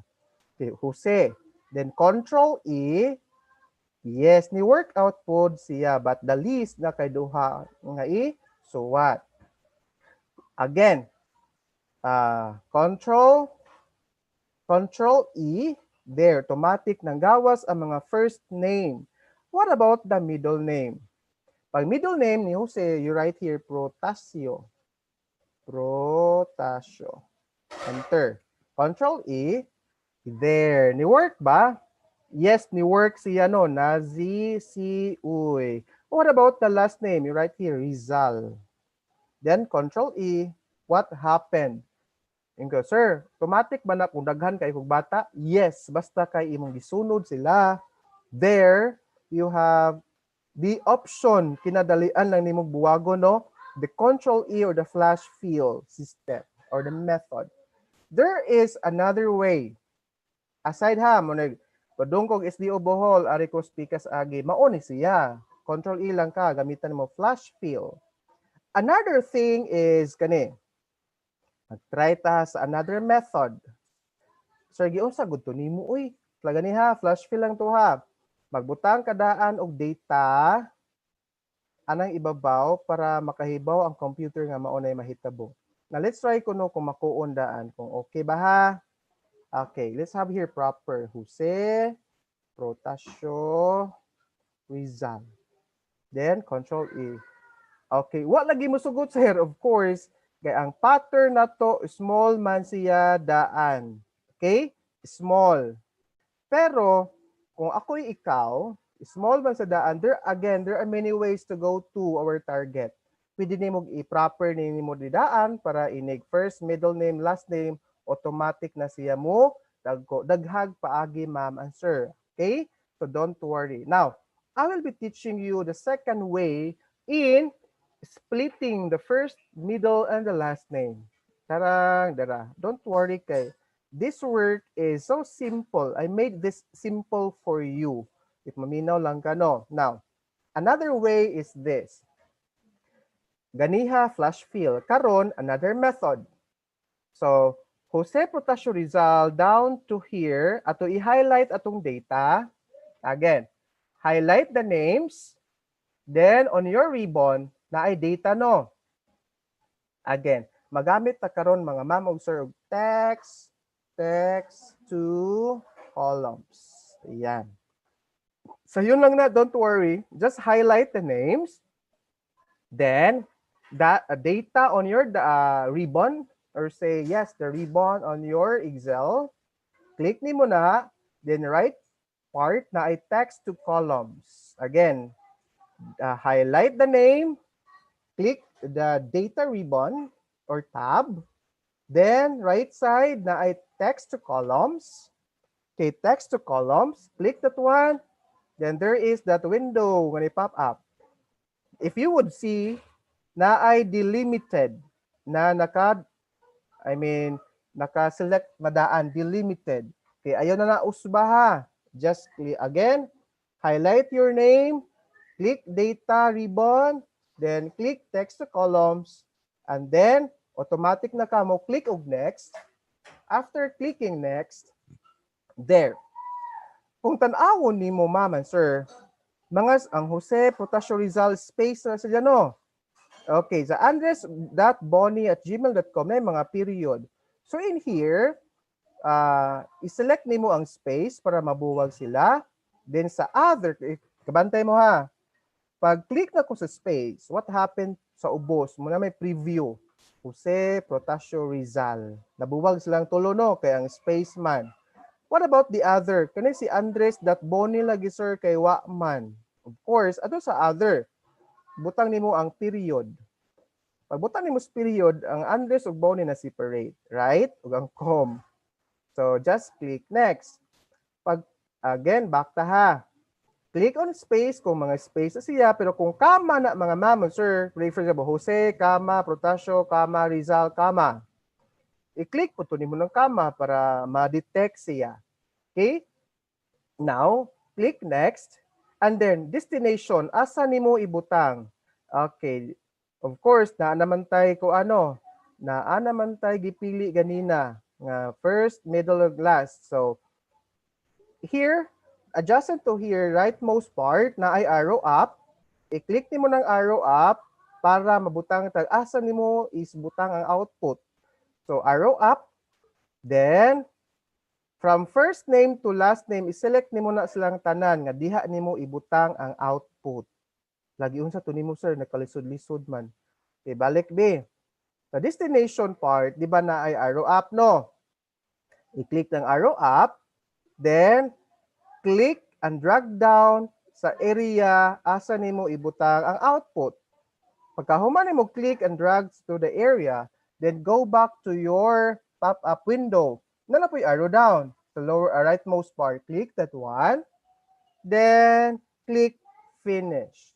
D: Okay, Jose. Then Control E. Yes, ni workout pod siya, but the least na kay duha nga i. So what? Again, Control E. There, automatic nang gawas ang mga first name. What about the middle name? Pag middle name ni Jose, you write here Protasio. Protasio. Enter. Control E. There. Ni work ba? Yes, ni work siya no, Nazi si Uy. What about the last name? You write here, Rizal. Then Control E, what happened? Ingo, sir, automatic ba na kung daghan kay kog bata? Yes, basta kay imong gisunod sila. There, you have the option, kinadalian lang nimong buwago, no? The Control E or the flash fill system or the method. There is another way. Aside ha, mo nag padung kog SDO Bohol, ari ko speakers agi, mauni siya. Control E lang ka, gamitan mo flash fill. Another thing is kani, mag-try ta sa another method. Sir, giunsa gud to nimo uy. Plaga ni ha, flash fill lang to ha. Magbutang kadaan og data anang ibabaw para makahibaw ang computer nga maunay mahitabo. Now let's try kuno kung makuon daan kung okay ba ha. Okay, let's have here proper Jose Protasio Rizal. Then Control E. Okay, what lagi mo sugot sir? Of course, kay ang pattern na to small man siya daan. Okay? Small. Pero kung ako'y ikaw, small man sa daan, there are many ways to go to our target. Pwede nimo i-proper nimo di daan para inig first, middle name, last name, automatic na siya mo daghag paagi ma'am and sir. Okay? So don't worry. Now, I will be teaching you the second way in splitting the first, middle, and the last name. Tarang, dara. Don't worry kay. This work is so simple. I made this simple for you. If maminaw lang ka, no? Now, another way is this. Ganiha flash fill. Karon, another method. So, Jose Protasio Rizal down to here. Ato i-highlight atong data. Again, highlight the names. Then, on your ribbon, na ay data, no? Again, magamit ta karon mga ma'am og sir og text to columns. Ayan. So yun lang na, don't worry. Just highlight the names. Then, that data on your ribbon, or say, yes, the ribbon on your Excel. Click nimo na, then right part na ay text to columns. Again, highlight the name, click the data ribbon or tab. Then, right side na ay text to columns. Okay, text to columns. Click that one. Then there is that window when it pop up. If you would see na ay delimited na naka-select madaan, delimited. Okay, ayaw na usbaha. Just click again, highlight your name, click data ribbon, then click text to columns, and then automatic na ka mo click og next. After clicking next, there. Kung tan-awon nimo ma'am and sir, ang Jose Protasio Rizal space na sila no. Okay, sa andres.bonnie@gmail.com na yung mga period. So in here, i-select nimo ang space para mabuwag sila. Then sa other, kabantay mo ha. Pag click na ko sa space, what happened sa ubos? Muna may preview. Jose Protasio Rizal. Nabuwag silang tulo no, kay ang spaceman. What about the other? Kani si Andres.Bonnie lagi sir kay Waman. Of course, ato sa other. Butang nimo ang period. Pag butang nimo sa period, ang Andres ug Bonnie na separate, right? Ug ang com. So just click next. Pag again, back ta ha. Click on space kung mga space na siya, pero kung kama na mga ma'am, sir, for example, Jose, kama, Protasio, kama, Rizal, kama. I-click po ito nimo ng kama para ma-detect siya. Okay? Now, click next. And then, destination, asa nimo ibutang? Okay. Of course, naanamantay ko naanamantay gipili ganina. Nga first, middle, or last. So, here, adjacent to here, rightmost part, na ay arrow up. I-click nimo ng arrow up para mabutang asa nimo is butang ang output. So, arrow up. Then, from first name to last name, i-select nimo na silang tanan nga diha nimo ibutang ang output. Lagi unsa to nimo sir, nakalisod-lisod man. Okay, balik B. Sa destination part, di ba na ay arrow up, no? I-click ng arrow up. Then, click and drag down sa area asa nimo ibutang ang output. Pagkahuman nimo click and drag to the area, then go back to your pop-up window. Nala po yung arrow down. The lower rightmost part, click that one. Then, click finish.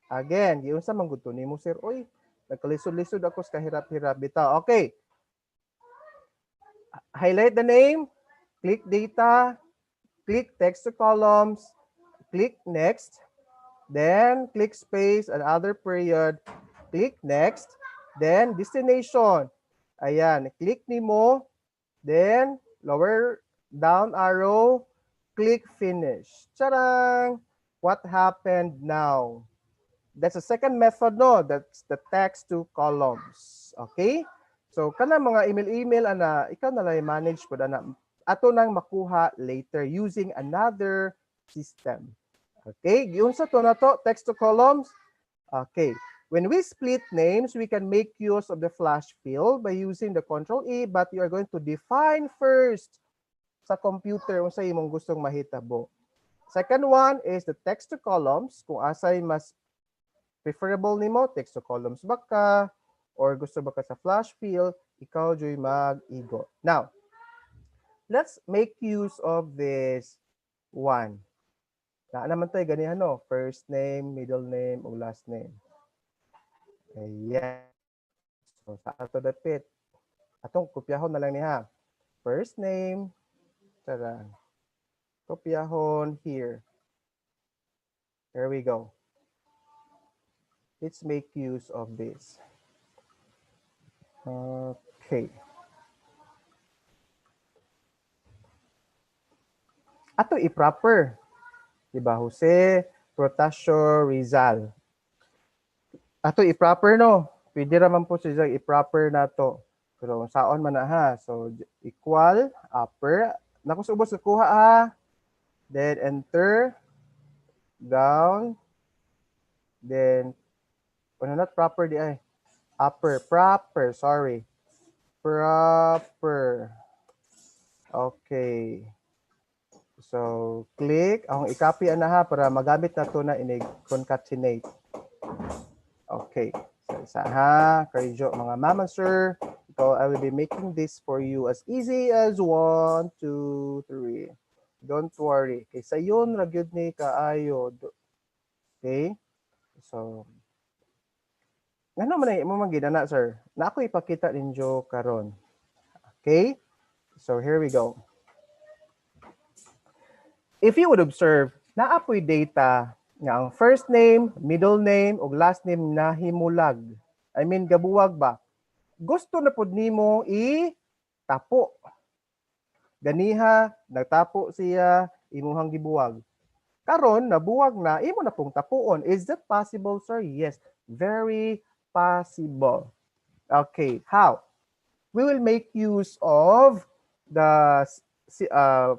D: Again, yun sa mangguto ni mo, sir. Uy, nagkalisod-lisod ako sa kahirap-hirap. Bita. Okay. Highlight the name, click data, click text to columns, click next, then click space and other period, click next, then destination. Ayan, click nimo, then lower down arrow, click finish. Charang! What happened now? That's the second method, no? That's the text to columns. Okay? So, kana mga email ana, ikaw na lang manage po na ato nang makuha later using another system. Okay? Giunsa to na to, text to columns. Okay. When we split names, we can make use of the flash fill by using the Control E, but you are going to define first sa computer kung sa imong gustong mahitabo. Second one is the text to columns. Kung asay mas preferable nimo, text to columns ba ka, or gusto ba ka sa flash fill, ikaw joy mag-igo. Now, let's make use of this one. Na naman tayo ganihan, no? First name, middle name, o last name. Ayan. So, sa ato dapit. Atong kopyahon na lang niya. First name. Tara. Kopyahon here. There we go. Let's make use of this. Okay. Ato i-proper. Diba? Jose Protasio Rizal. Ato i-proper, no? Pwede raman po siya i-proper na to. Pero saon man na ha. So, equal, upper. Naku, subos na kuha ha. Then, enter. Down. Then, not proper di ay. Upper, proper, sorry. Proper. Okay. So, click. Ang i-copy na ha para magamit na to na i-concatenate. Okay. So, isa ha. Kaijo, mga mama, sir. So, I will be making this for you as easy as 1, 2, 3. Don't worry. Okay, sa yun, ragyod ni kaayo. Okay? So, ano man ay mo magidana, sir? Na ako ipakita ninyo karon. Okay? So, here we go. If you would observe, naapoy data nga ang first name, middle name, ug last name na himulag. I mean, gabuwag ba? Gusto na pod nimo i-tapo. Ganiha, nagtapo siya, imuhang gibuwag. Karon, nabuwag na, imo na pong tapuon. Is that possible, sir? Yes, very possible. Okay, how? We will make use of the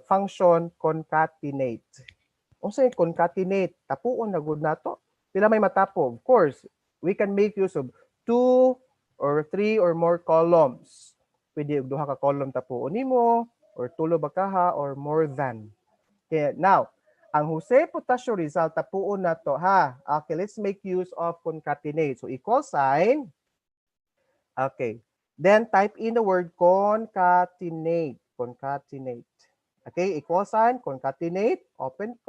D: function concatenate. Unsa yung concatenate? Tapuon na gud nato. Pila may matapo? Of course, we can make use of 2 or 3 or more columns. Pwede og duha ka column tapuon nimo or tulo ba kaha or more than. Okay, now, ang Jose Protasio Rizal tapuon na to ha. Okay, let's make use of concatenate. So equal sign. Okay. Then type in the word concatenate. Concatenate. Okay, equal sign, concatenate, open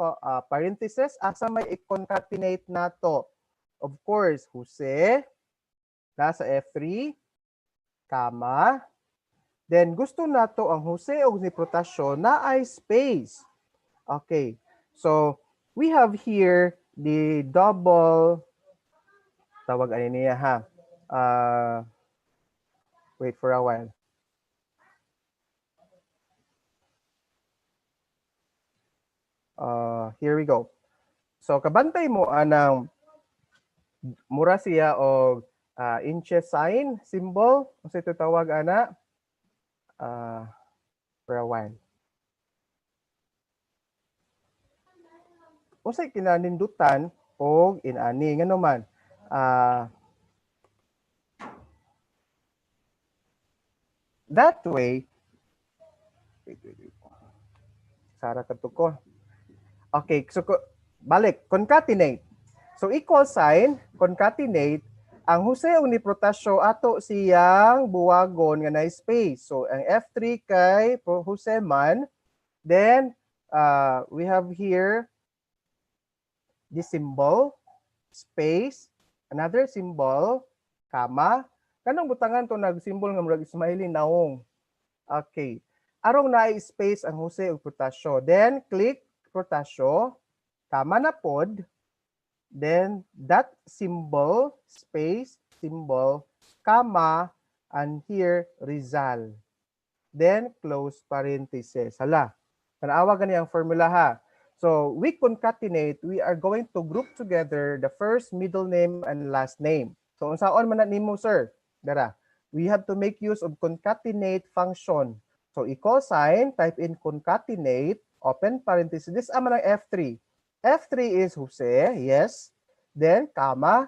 D: parenthesis, asa may i-concatenate na to. Of course, Jose, nasa F3, comma. Then gusto na to ang Jose o ni Protasio na ay space. Okay, so we have here the double, tawag ano niya ha. Wait for a while. Here we go. So kabantay mo anang mura siya o inches sign symbol. Kasi ito tawag ana for a while. Usay kinanindutan o inani nga naman. That way, Sara katuko. Okay, so balik, concatenate. So equal sign, concatenate, ang Jose ug ni Protasio ato siyang buwagon nga na space. So ang F3 kay Jose man, then we have here this symbol, space, another symbol, comma. Kanang butangan to nag-symbol nga murag smiley naong. Okay. Arong na space ang Jose ug Protasio. Then click Protasio, comma na pod. Then that symbol, space, symbol, comma, and here Rizal. Then close parenthesis. Hala, tanawa gani ang formula ha. So we concatenate, we are going to group together the first, middle name, and last name. So unsaon man na nimo, sir? Dara, we have to make use of concatenate function. So equal sign, type in concatenate, open parenthesis. This aman ang F3. F3 is Jose, yes. Then, comma.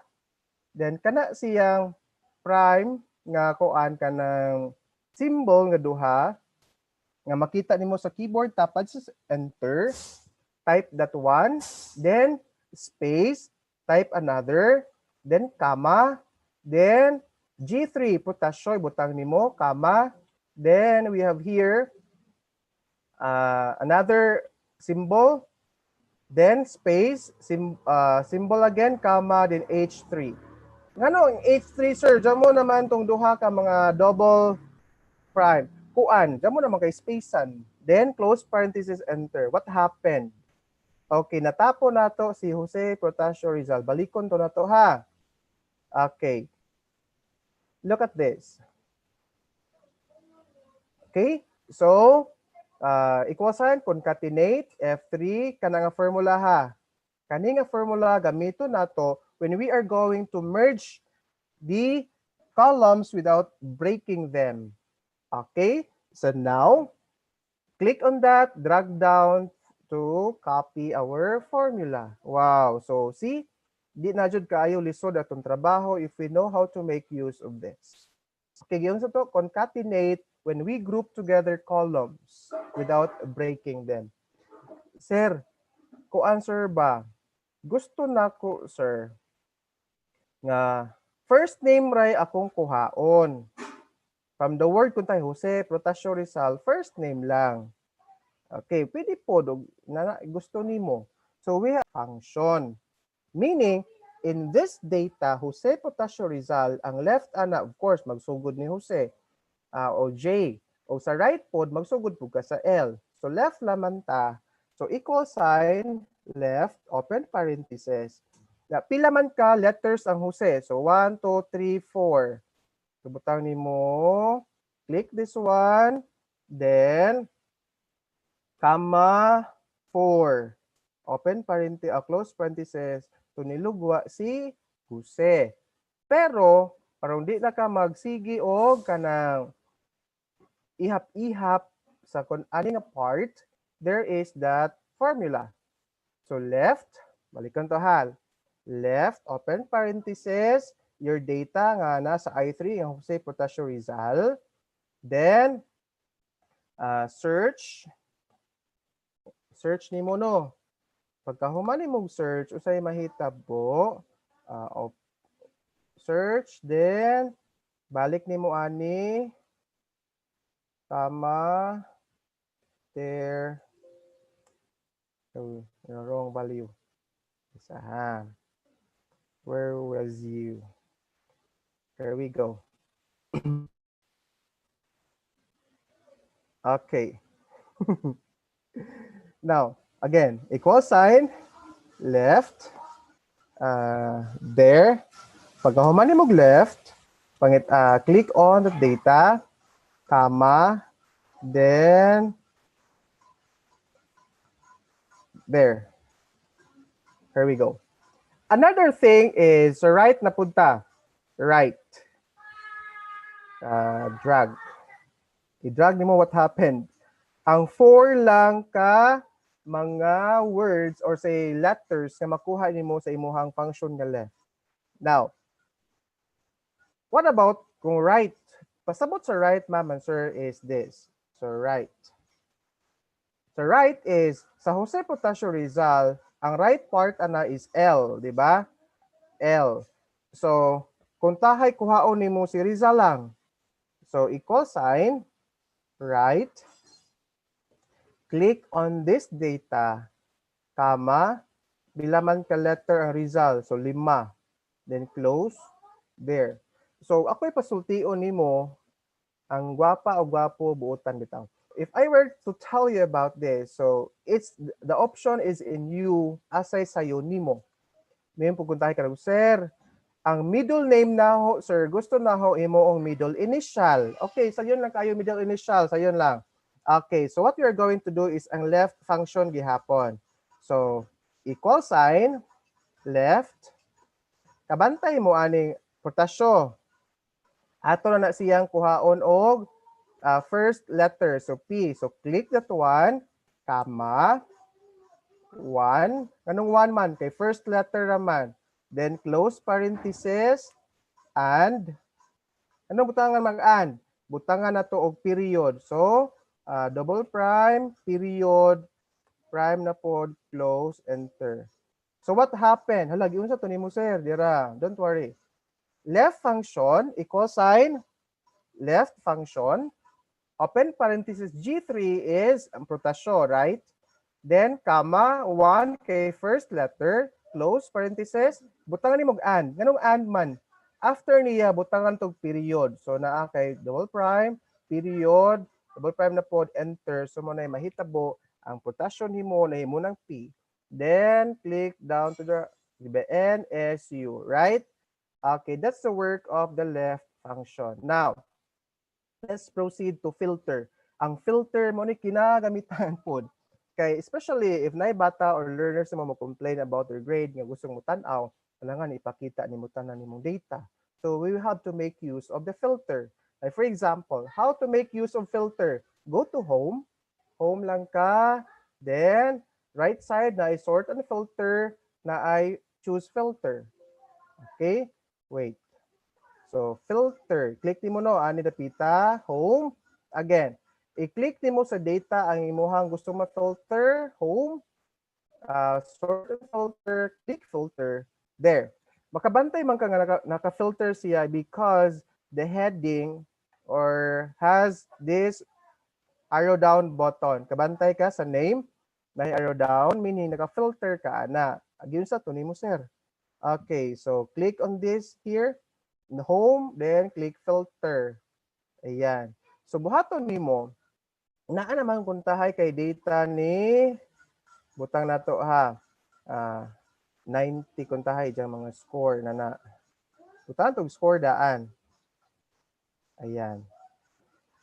D: Then, kana siyang prime nga kuan kanang symbol nga duha nga makita nimo sa keyboard, tapad sa enter. Type that one. Then, space. Type another. Then, comma. Then, G3, potasyo, butang nimo, comma. Then, we have here another symbol. Then space, symbol again, comma, then H3. Ngano, H3, sir, dyan mo naman tong duha ka mga double prime. Kuan, dyan mo naman kay spacean. Then close parenthesis, enter. What happened? Okay, natapo na to si Jose Protasio Rizal. Balikon to na to, ha? Okay. Look at this. Okay, so, equal sign, concatenate, F3, kana nga formula ha. Kani nga formula gamito nato when we are going to merge the columns without breaking them. Okay, so now, click on that, drag down to copy our formula. Wow, so see, di na jud kaayo lisod atong trabaho if we know how to make use of this. Okay, yun sa to, concatenate when we group together columns without breaking them. Sir, ko answer ba? Gusto na ko, sir, nga first name ray akong kuhaon. From the word kung tayo, Jose Protasio Rizal, first name lang. Okay, pwede po, gusto nimo. So we have function. Meaning, in this data, Jose Protasio Rizal, ang left ana, of course, magsugod ni Jose. O J. O sa right pod, magsugod po ka sa L. So left laman ta. So equal sign, left, open parenthesis. Pila man ka letters ang Jose. So 1, 2, 3, 4. So butang nimo, click this one, then comma 4. Open parenthesis, close parenthesis. To nilugwa si Jose. Pero parang di na ka magsigi og kanang ihap-ihap sa kung aning part, there is that formula. So left, balikan to hal. Left, open parenthesis, your data nga nasa I3, ang Jose Protasio Rizal. Then, search. Search ni mo, no? Pagka humani mong search, usay mahitabo. Search, then, balik ni mo ani. Tama. There. So, wrong value. Isa. Where was you? There we go. Okay. Now, again, equal sign, left, there. Pagkahuman ni mong left, click on the data, comma, then, there. Here we go. Another thing is, right na punta. Right. Drag. I-drag ni mo what happened. Ang 4 lang ka mga words or say letters na makuha ni mo sa imuhang function nga left. Now, what about kung right? Pasabot sa right, ma'am and sir, is this. So, right. So right is, sa Jose Potasio Rizal, ang right part ana is L, di ba? L. So, kung tahay kuhaon nimo si Rizal lang. So, equal sign, right, click on this data, comma, bilaman ka letter ang Rizal. So, 5. Then close, there. So, ako'y pasultion nimo, ang gwapa o gwapo buotan bitaw. If I were to tell you about this, so it's the option is in you asay sayo nimo. Ngayon pupuntahin ka lang, sir, ang middle name na ho, sir, gusto na ho imo ang middle initial. Okay, sayon lang kayo middle initial, sayon lang. Okay, so what you're going to do is ang left function gihapon. So, equal sign, left, kabantay mo aning potasyo. Ato na siyang kuhaon og first letter. So, P. So, click that one, comma, 1. Anong 1 man? Kay first letter naman. Then, close parenthesis, and, anong butangan mag-and? Butangan na to og period. So, double prime, period, prime na pod, close, enter. So, what happened? Hala, giun sa to nimo, sir. Dira, don't worry. Left function, equal sign, left function, open parenthesis, G3 is ang protasyo, right? Then, comma, 1 kay first letter, close parenthesis, butangan ni mag-and. Ganong and man. After niya, butangan tog period. So, naa kay double prime, period, double prime na pod, enter. So, mo na mahitabo ang potasyon himo na himo ng P. Then, click down to the NSU, right? Okay, that's the work of the left function. Now, let's proceed to filter. Ang filter mo ni kinagamitan pod. Kay especially if naay bata or learners mo complain about their grade nga gustong mo tan-aw, kailangan ipakita nimo tanan nimong data. So we will have to make use of the filter. Like for example, how to make use of filter? Go to home, home lang ka, then right side na ay sort and filter, na ay choose filter. Okay? Wait. So, filter. Click nimo no, ani dapita, home. Again, i-click nimo sa data ang imuhang gusto ma-filter, home, sort and filter, click filter, there. Makabantay man ka nga naka-filter siya because the heading or has this arrow down button. Kabantay ka sa name, na arrow down, meaning naka-filter ka na. Agyun sa to nimo, sir. Okay, so click on this here, home, then click filter. Ayan. So buhaton nimo, naa naman kung tahay kay data ni butang nato ha. 90 kung tahay dyan mga score na butang tog score daan. Ayan.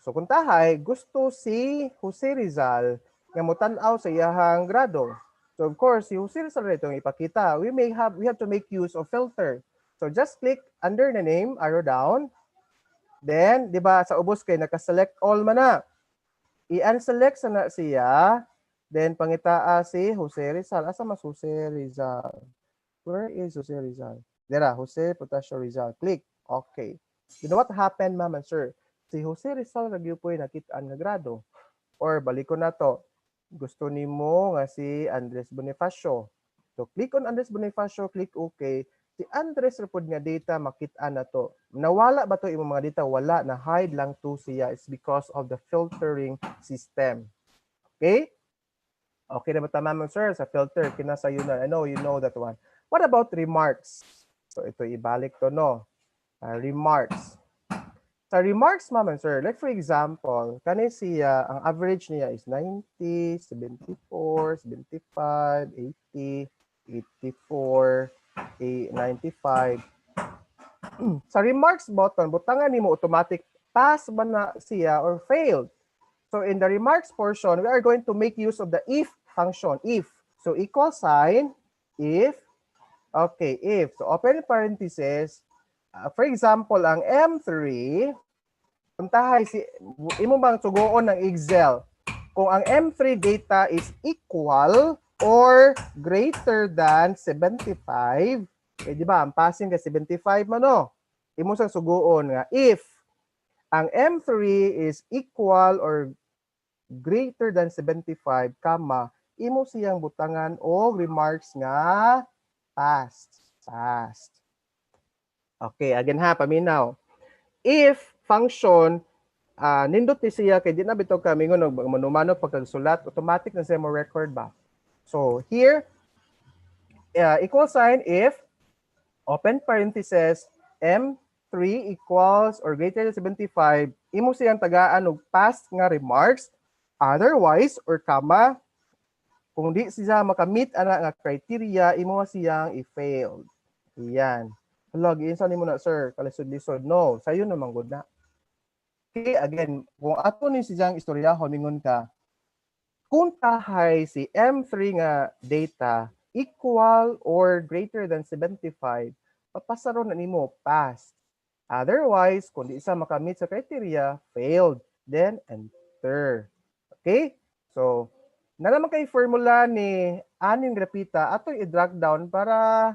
D: So kung tahay gusto si Jose Rizal nga motan-aw sa iyahang grado. So of course, si Jose Rizal itong ipakita. We have to make use of filter. So just click under the name, arrow down. Then, di ba sa ubos kay naka-select all man na. I-unselect sa na siya. Then pangitaa si Jose Rizal. Asa mas Jose Rizal? Where is Jose Rizal? Dira, Jose Potasio Rizal. Click. Okay. You know what happened, ma'am and sir? Si Jose Rizal nagyupoy nakitaan nga grado. Or balik ko na to. Gusto nimo nga si Andres Bonifacio. So click on Andres Bonifacio, click OK. Si Andres repod nga data makita na to. Nawala ba to imong mga data? Wala, na hide lang to siya. It's because of the filtering system. Okay? Okay na ba tama mo, sir? Sa filter, kinasayo na. I know you know that one. What about remarks? So ito ibalik to, no? Remarks. Sa remarks, ma'am and sir, like for example, kani siya, ang average niya is 90, 74, 75, 80, 84, 95. Sa remarks button, butangan nimo automatic pass ba na siya or failed. So in the remarks portion, we are going to make use of the if function, if. So equal sign, if, okay, if. So open parenthesis, for example, ang M3, puntahay si, imo bang sugoon ng Excel, kung ang M3 data is equal or greater than 75, eh, di ba, ang passing ka 75 man, no? Imo sang sugoon nga, if ang M3 is equal or greater than 75, comma, imo siyang butangan og remarks nga past. Past. Okay, again ha, paminaw. If function nindot ni siya kay di na bitaw kami ngon manumano pagkagsulat, automatic na siya mo record ba. So here equal sign if open parenthesis M3 equals or greater than 75, imo siyang tagaan og past nga remarks, otherwise or comma, kung di siya makamit ana nga criteria, imo siyang i-failed. Iyan. Hala, giinsa nimo na sir, kalisod-lisod. No, sayo naman gud na. Okay, again, kung ato ni siyang istoryahon mingon ka, kung tahay si M3 nga data equal or greater than 75, papasaro na nimo pass. Otherwise, kung di isa makamit sa criteria, failed. Then enter. Okay? So, na naman kay formula ni aning grapita, ato i-drag down para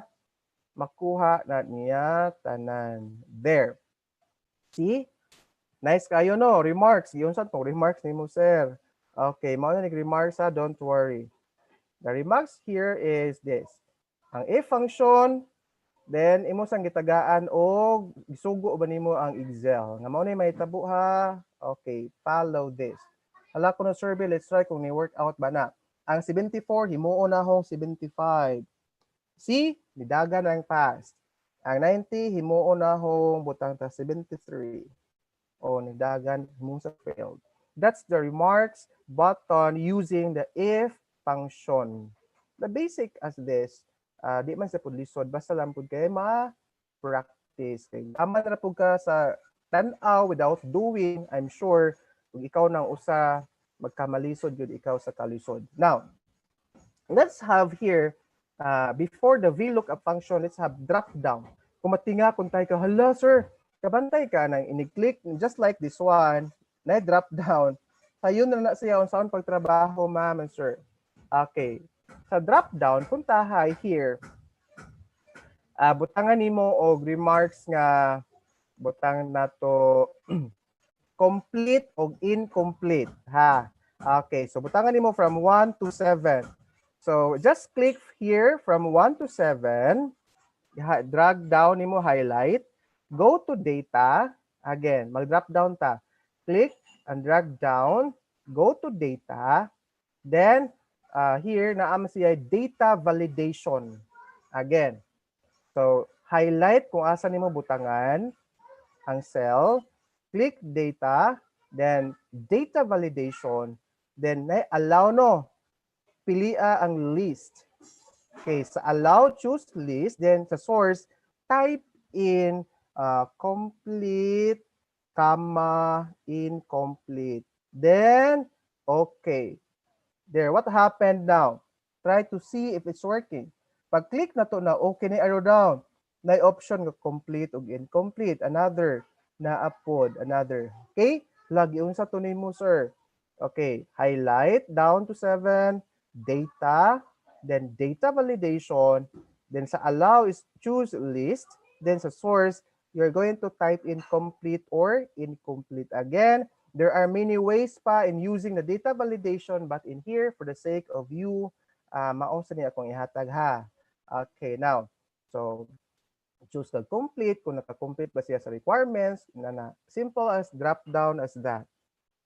D: makuha na niya tanan. There. See? Nice kayo no, remarks. Yun sa tong remarks nimo sir. Okay, mao na remarks ha, don't worry. The remarks here is this. Ang if function, then imo sang gitagaan og gisugo ba nimo ang Excel. Nga mao na mahitabo ha. Okay, follow this. Hala ko na survey, let's try kung ni work out ba na. Ang 74 himuon na hong 75. See, nidagan ang past. Ang 90 himuon na hong butang ta 73. O nidagan mo sa failed. That's the remarks button using the if function. The basic as this, di man sa pudlisod, basta lang pud kay ma-practice. Aman na pud ka sa tan-aw without doing, I'm sure, kung ikaw nang usa, magkamalisod yun ikaw sa kalisod. Now, let's have here, before the Vlookup function, let's have drop down. Kung matinga, kung tayo ka, hala sir, kabantay ka nang ini-click just like this one, na drop down. Sayon na siya on saan pagtrabaho, ma'am and sir. Okay. Sa drop down, punta here. Butangan nimo og remarks nga butang nato complete og incomplete, ha. Okay, so butangan nimo from 1 to 7. So just click here from 1 to 7. Drag down nimo highlight. Go to data, again, mag-drop down ta. Click and drag down, go to data, then here naam siya data validation. Again, so highlight kung asa nimo butangan ang cell, click data, then data validation, then allow no, pilia ang list. Okay, sa allow, choose list, then sa source, type in complete, comma, incomplete. Then, okay. There, what happened now? Try to see if it's working. Pag-click na to na, okay na arrow down. Na option nga complete o incomplete. Another, na-upload, another. Okay? Lagi unsa to nimo, sir. Okay, highlight down to 7, data, then data validation, then sa allow is choose list, then sa source, you're going to type in complete or incomplete. Again, there are many ways pa in using the data validation, but in here, for the sake of you, maunsa niya akong ihatag ha. Okay, now, so, choose the complete, kung naka-complete ba siya sa requirements, simple as drop down as that.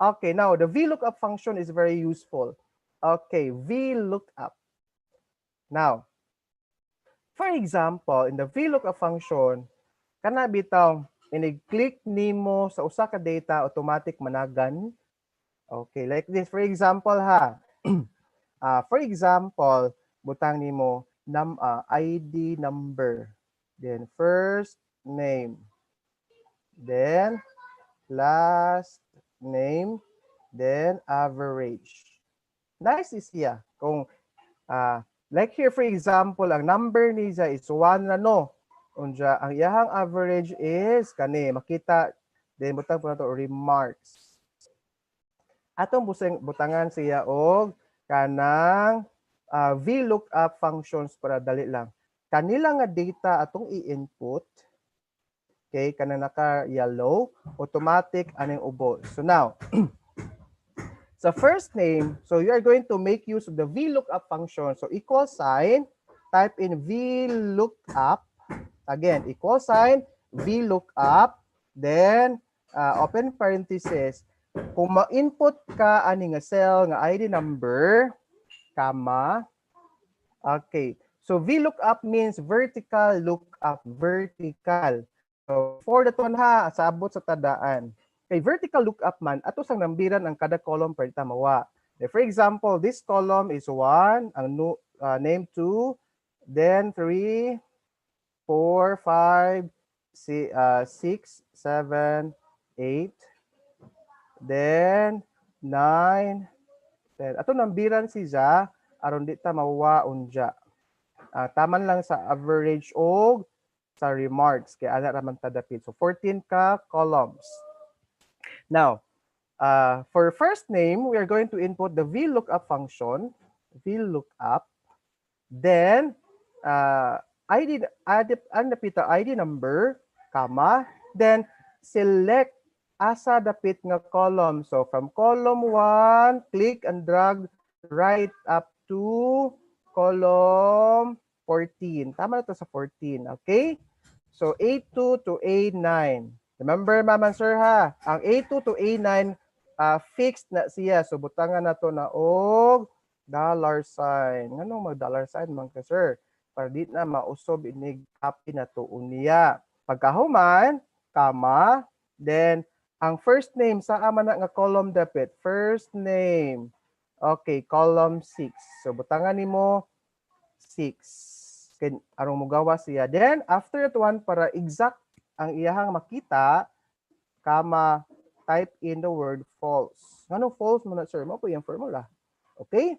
D: Okay, now, the Vlookup function is very useful. Okay, Vlookup. Now, for example, in the Vlookup function, kana bitaw inig-click nimo sa usa ka data, automatic managan. Okay, like this. For example ha. For example, butang nimo ID number. Then first name. Then last name. Then average. Nice is siya. Kung like here for example, ang number niya is 1 na no. Unja, ang iyahang average is kani makita then butang po nato remarks. Atong butangan siya og kanang Vlookup functions para dali lang. Kanila nga data atong i-input. Okay, kanang naka yellow, automatic aning ubos. So now, Sa first name, so you are going to make use of the VLOOKUP function. So equal sign, type in VLOOKUP. Again, equal sign, VLOOKUP. Then, open parenthesis. Kung ma-input ka ani nga cell nga ID number, comma, okay. So VLOOKUP means vertical lookup, vertical. So before that one ha, sa abot sa tadaan. Kay vertical lookup man, ato sang nambiran ang kada column per tamawa. For example, this column is 1, ang name 2, then 3, 4, 5, 6, 7, 8, then 9, 10. Ato nambiran siya, aron di ta mawa unja. Taman lang sa average o sa remarks kaya ana raman tadapit. So 14 ka columns. Now, for first name, we are going to input the VLOOKUP function, VLOOKUP. Then ID number, comma, then select asa dapit nga column. So from column 1, click and drag right up to column 14. Tama na to sa 14, okay? So A2 to A9. Remember, ma'am and sir ha, ang A2 to A9 fixed na siya. So butangan na to na og dollar sign. Anong mag dollar sign man ka sir? Para di na mausob inig copy na to unya. Pagkahuman, comma, then ang first name sa ama na nga column dapit. First name. Okay, column 6. So butangan nimo 6. Arong mugawa siya. Then after that one, para exact ang iyahang makita, comma, type in the word false. Ano false mo na sir? Mo po yung formula. Okay?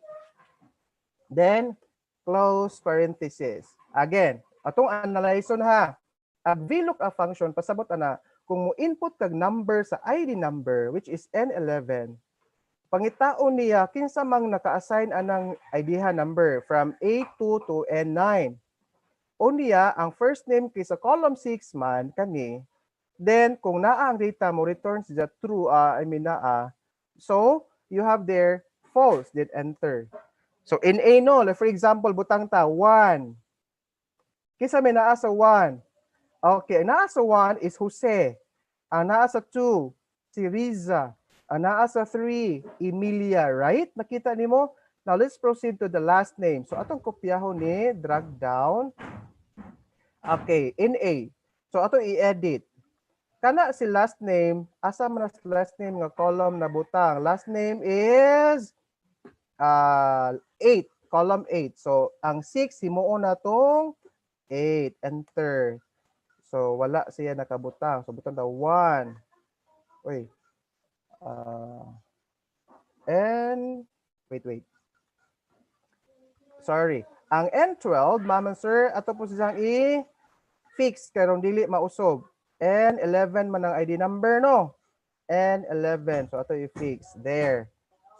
D: Then close parenthesis. Again, atong analyzon ha. Ang VLOOKUP function pasabot ana kung mo input kag number sa ID number which is N11, pangitaon niya kinsa mang naka-assign anang ID number from A2 to N9. O niya ang first name kay sa column 6 man kani. Then kung naa ang data mo returns the true so you have there false did enter. So in A no, like for example butang ta 1. Kinsa may naa sa 1? Okay, ang naa sa 1 is Jose. Ang naa sa 2 si Riza. Ang naa sa 3 Emilia, right? Nakita nimo? Now let's proceed to the last name. So atong kopyahon ni drag down. Okay, in A. So ato i-edit. Kana si last name, asa man as last name nga column na butang. Last name is 8, column 8. So ang 6 himuon na tong 8, enter. So wala siya nakabutang. So butang daw 1. Wait. And wait. Sorry. Ang N12, ma'am and sir, ato po siyang i-fix karong dili mausob. N11 man ang ID number no. N11. So ato i-fix there.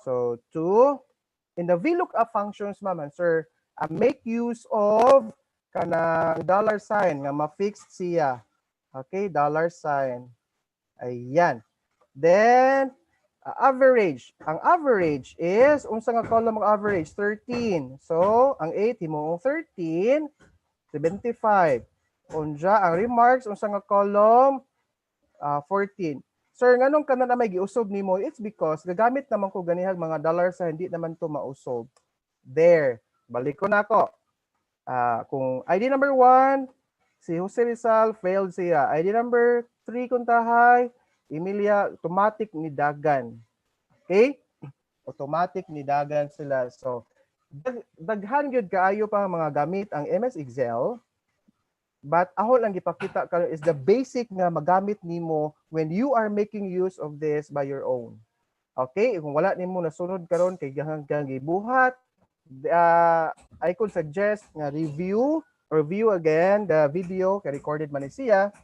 D: So 2 in the VLOOKUP functions, ma'am and sir, make use of kanang dollar sign nga ma-fix siya. Okay, dollar sign. Ayan. Then average. Ang average is, unsa nga column ang average? 13. So, ang 8, himo 13, 75. Unja, ang remarks, unsa nga column? 14. Sir, nganong kana na may giusob nimo? It's because, gagamit naman ko ganihag mga dollar sa hindi naman to mausob. There. Balik ko na ako. Kung ID number 1, si Jose Rizal, failed siya. ID number 3, kuntahay, Emilia, automatic ni dagan. Okay? Automatic ni dagan sila. So, daghan gyud kaayo pa mga gamit ang MS Excel. But ako lang gipakita karon is the basic nga magamit nimo when you are making use of this by your own. Okay? Kung wala nimo nasunod karon kay gahang gibuhat, I could suggest nga review again the video kay recorded man ni siya.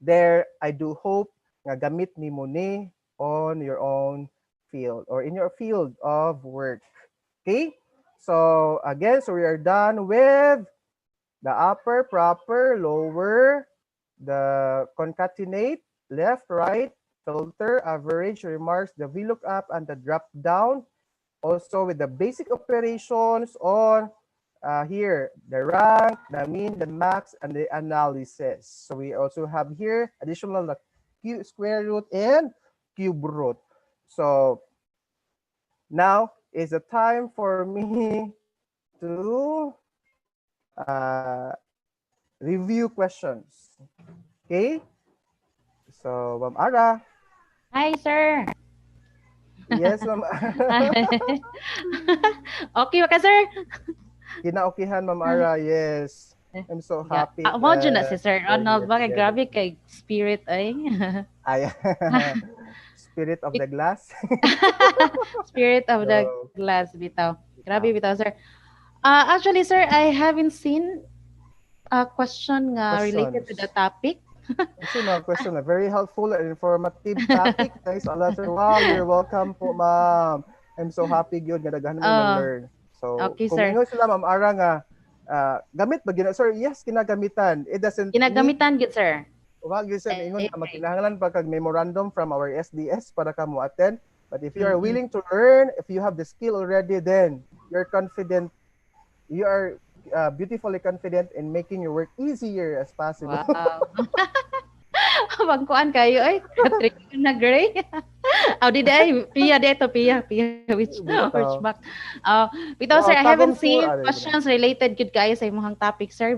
D: There, I do hope nga gamit nimo ni on your own field or in your field of work. Okay? So again, so we are done with the upper, proper, lower, the concatenate, left, right, filter, average, remarks, the VLOOKUP, and the drop down. Also with the basic operations on here, the rank, the mean, the max, and the analysis. So we also have here additional square root and cube root. So now is the time for me to review questions. Okay? So, Ma'am Ara.
C: Hi, sir.
D: Yes, Ma'am Ara.
C: Okay ba ka, sir?
D: Kinaokihan, Ma'am Ara. Yes. I'm so happy
C: Mo dyan na si
D: that
C: Sir
D: we're
C: Ronald.
D: here
C: Bakit
D: together.
C: grabe kay spirit ay.
D: Ay, Spirit of the glass.
C: Spirit of the
D: So,
C: glass, bitaw. Grabe,
D: ikaw.
C: bitaw, sir. Actually, sir, I haven't seen a question nga related to the
D: Questions.
C: topic.
D: Kasi mga question na very helpful and informative topic. Thanks a lot, sir. Wow, you're welcome po, ma'am. I'm so happy yun. Gadaghan mo
C: Oh,
D: na-learn. So,
C: okay,
D: kung
C: sir.
D: ingon sila, ma'am Ara nga, gamit ba gina? Sir, yes, kinagamitan. It doesn't need,
C: Ginagamitan gid, sir.
D: wag yun, sir, ingon
C: I
D: na
C: agree.
D: magkinahanglan pa kag memorandum from our SDS para ka mo attend. But if you are
C: Mm-mm.
D: willing to learn, if you have the skill already, then you're confident, you are beautifully confident in making your work easier as possible.
C: Wow. Magkuan kayo ay. Trick na gray. Oh, di ay Pia dito Pia which
D: Bitaw.
C: back. Bitaw sir,
D: Wow,
C: I
D: tagong
C: haven't
D: tour.
C: seen questions related gud kayo sa imong topic sir.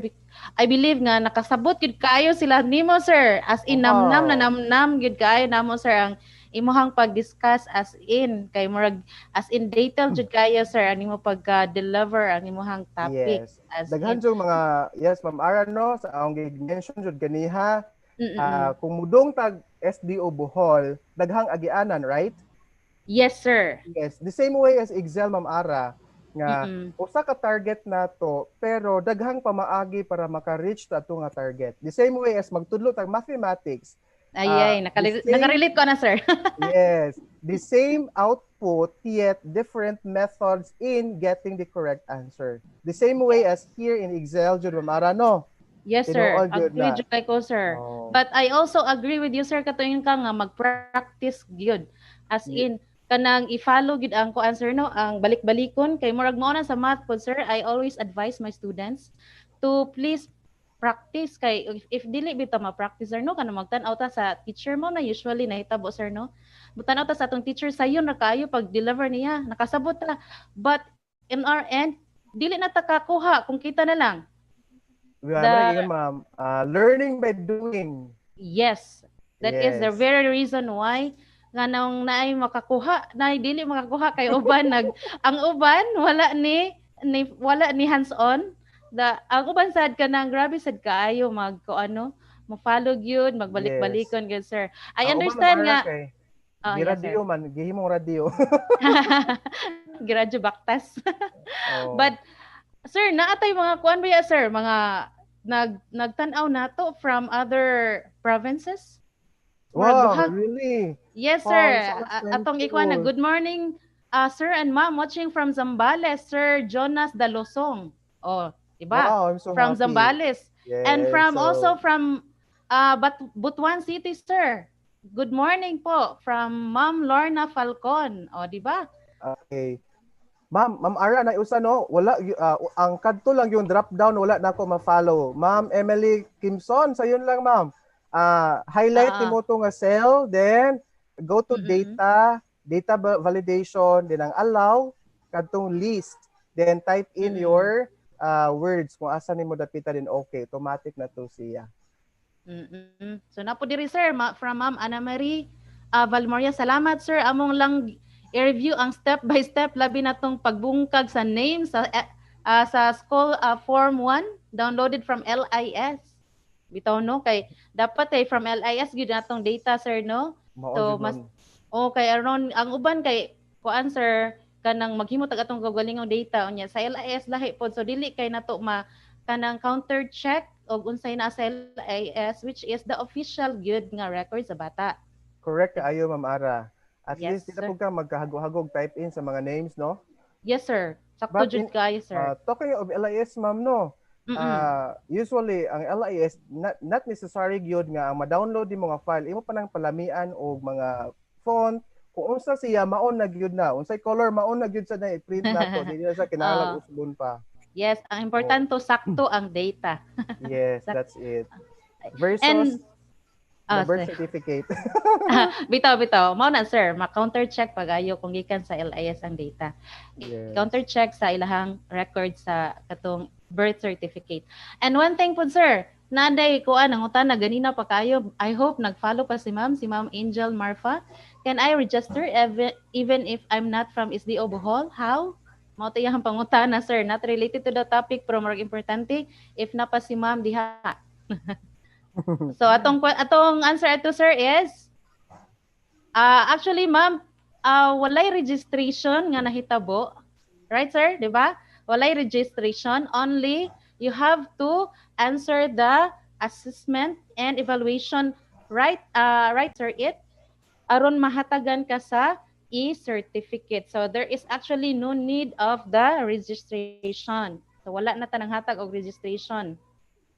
C: I believe nga nakasabot gud kayo sila nimo sir. As in namnam na
D: Wow.
C: namnam gud kayo namo sir ang imong pag-discuss as in kay murag as in detail jud kayo sir ang imo pagka-deliver ang imong topic
D: Yes.
C: as
D: Daghan
C: in.
D: jud mga, yes, Ma'am Ara, no, sa akong mention jud ganiha,
C: Mm-mm.
D: kung mudong tag SDO Bohol, daghang agianan, right?
C: Yes sir.
D: Yes, the same way as Excel, Ma'am Ara, nga
C: Mm-mm.
D: usa ka target nato pero daghang pamaagi para maka-reach ta ato nga target. The same way as magtudlo tag mathematics,
C: Ay,
D: the same,
C: nakarelate ko na sir.
D: yes, the same output yet different methods in getting the correct answer. The same way as here in Excel, jud Ma'am Ara, no?
C: Yes, sir.
D: Tinuod jud
C: Agree
D: na.
C: jud kay ko, sir.
D: Oh,
C: But I also agree with you, sir, katuyon ka nga mag-practice gyud. As
D: ye-
C: in, kanang i-follow gyud ang ko answer no, ang balik-balikon kay murag mao na sa math po, sir. I always advise my students to please practice kay if dili bitaw ma-practice sir no kanang magtan-aw ta sa teacher mo na usually nahitabo sir no. Butan-aw ta sa atong teacher sayon ra kaayo pag deliver niya, nakasabot ta. But in our end, dili na ta kakuha kung kita na lang.
D: we are
C: The
D: ingon ma'am, learning by doing.
C: Yes, that is the
D: Yes.
C: very reason why nga nang naay makakuha, naay dili makakuha kay uban ang uban wala ni hands-on. Ang uban sad kanang grabe sad kaayo ano, mo-follow gyud,
D: Yes.
C: magbalik-balikon gyud sir. I
D: Ang uban Ma'am
C: understand
D: Ara
C: nga.
D: kay
C: Oh, yes sir.
D: giradio man, gihimong radio.
C: Giradyo baktas.
D: Oh.
C: But sir, naatay mga kuan ba ya, sir? Mga nagtan-aw nato from other provinces? Murag
D: Wow,
C: duha.
D: really?
C: Yes,
D: Wow, I'm
C: sir.
D: so much
C: Atong ikuan na
D: thankful.
C: good morning, sir and ma'am watching from Zambales, Sir Jonas Dalosong. Oh, diba?
D: Wow, I'm so
C: From
D: happy.
C: Zambales. And
D: Yes.
C: from also
D: So,
C: from Butuan City, sir. Good morning po from Ma'am Lorna Falcon. Oh, diba?
D: okay. Ma'am Ara na usa no, wala ang kadto lang yung drop down wala na ako ma-follow. Ma'am Emily Kimson, sayon lang ma'am. Highlight
C: Ah,
D: nimo to nga cell, then go to
C: mm.
D: data validation, then ang allow kadtong list. Then type in
C: Mm.
D: your words kung asa nimo dapita din okay, automatic na to siya.
C: Mm. So napo diri sir from Ma'am Ana Marie Valmoria. Salamat sir. Among lang i-review ang step by step labi natong pagbungkag sa name sa school form 1 downloaded from LIS. Bitaw no kay dapat from LIS gyud natong data sir no.
D: Mao
C: So
D: jud
C: mas
D: ma'am.
C: kay aron ang uban kay kuan sir kanang maghimo tag atong kaugalingong data unya sa LIS lahi pod so dili kay nato kanang counter check og unsay na sa LIS which is the official gyud nga record sa bata.
D: Correct kaayo ma'am Ara. At
C: Yes,
D: least dito
C: sir.
D: po ka magkahagog-hagog type in sa mga names no.
C: Yes, sir. Sakto
D: But
C: jud
D: in
C: kayo, sir.
D: talking of LIS, ma'am, no,
C: Mm-mm.
D: Usually ang LIS not necessary gyud nga ang ma-download nimo nga file imo pa nang palamian og mga font kung unsa siya maon na gyud na unsay color maon na gyud sa na i-print nato dili na sa kinahanglan
C: Oh,
D: usbon pa.
C: yes, ang
D: Oh,
C: importante sakto ang data.
D: yes,
C: Sak-
D: that's it. Versus
C: And
D: the
C: oh,
D: birth
C: sir.
D: certificate.
C: Bitaw. Mao na sir, ma-counter check pag-ayo kung gikan sa LIS ang data.
D: Yes.
C: I-counter check sa ilahang record sa katong birth certificate. And one thing po sir, naday ko ang utana ganina pa kayo. I hope nag-follow pa si Ma'am Angel Marfa. Can I register even if I'm not from SDO Bohol? How? Mao tayang pangutana sir, not related to the topic pero more importante if na pa si Ma'am diha. So atong answer ato sir is actually, ma'am, walay registration nga nahitabo. Right, sir? Di ba? Walay registration. Only you have to answer the assessment and evaluation right, sir, aron mahatagan ka sa e-certificate. So there is actually no need of the registration. So wala na tanang hatag og registration.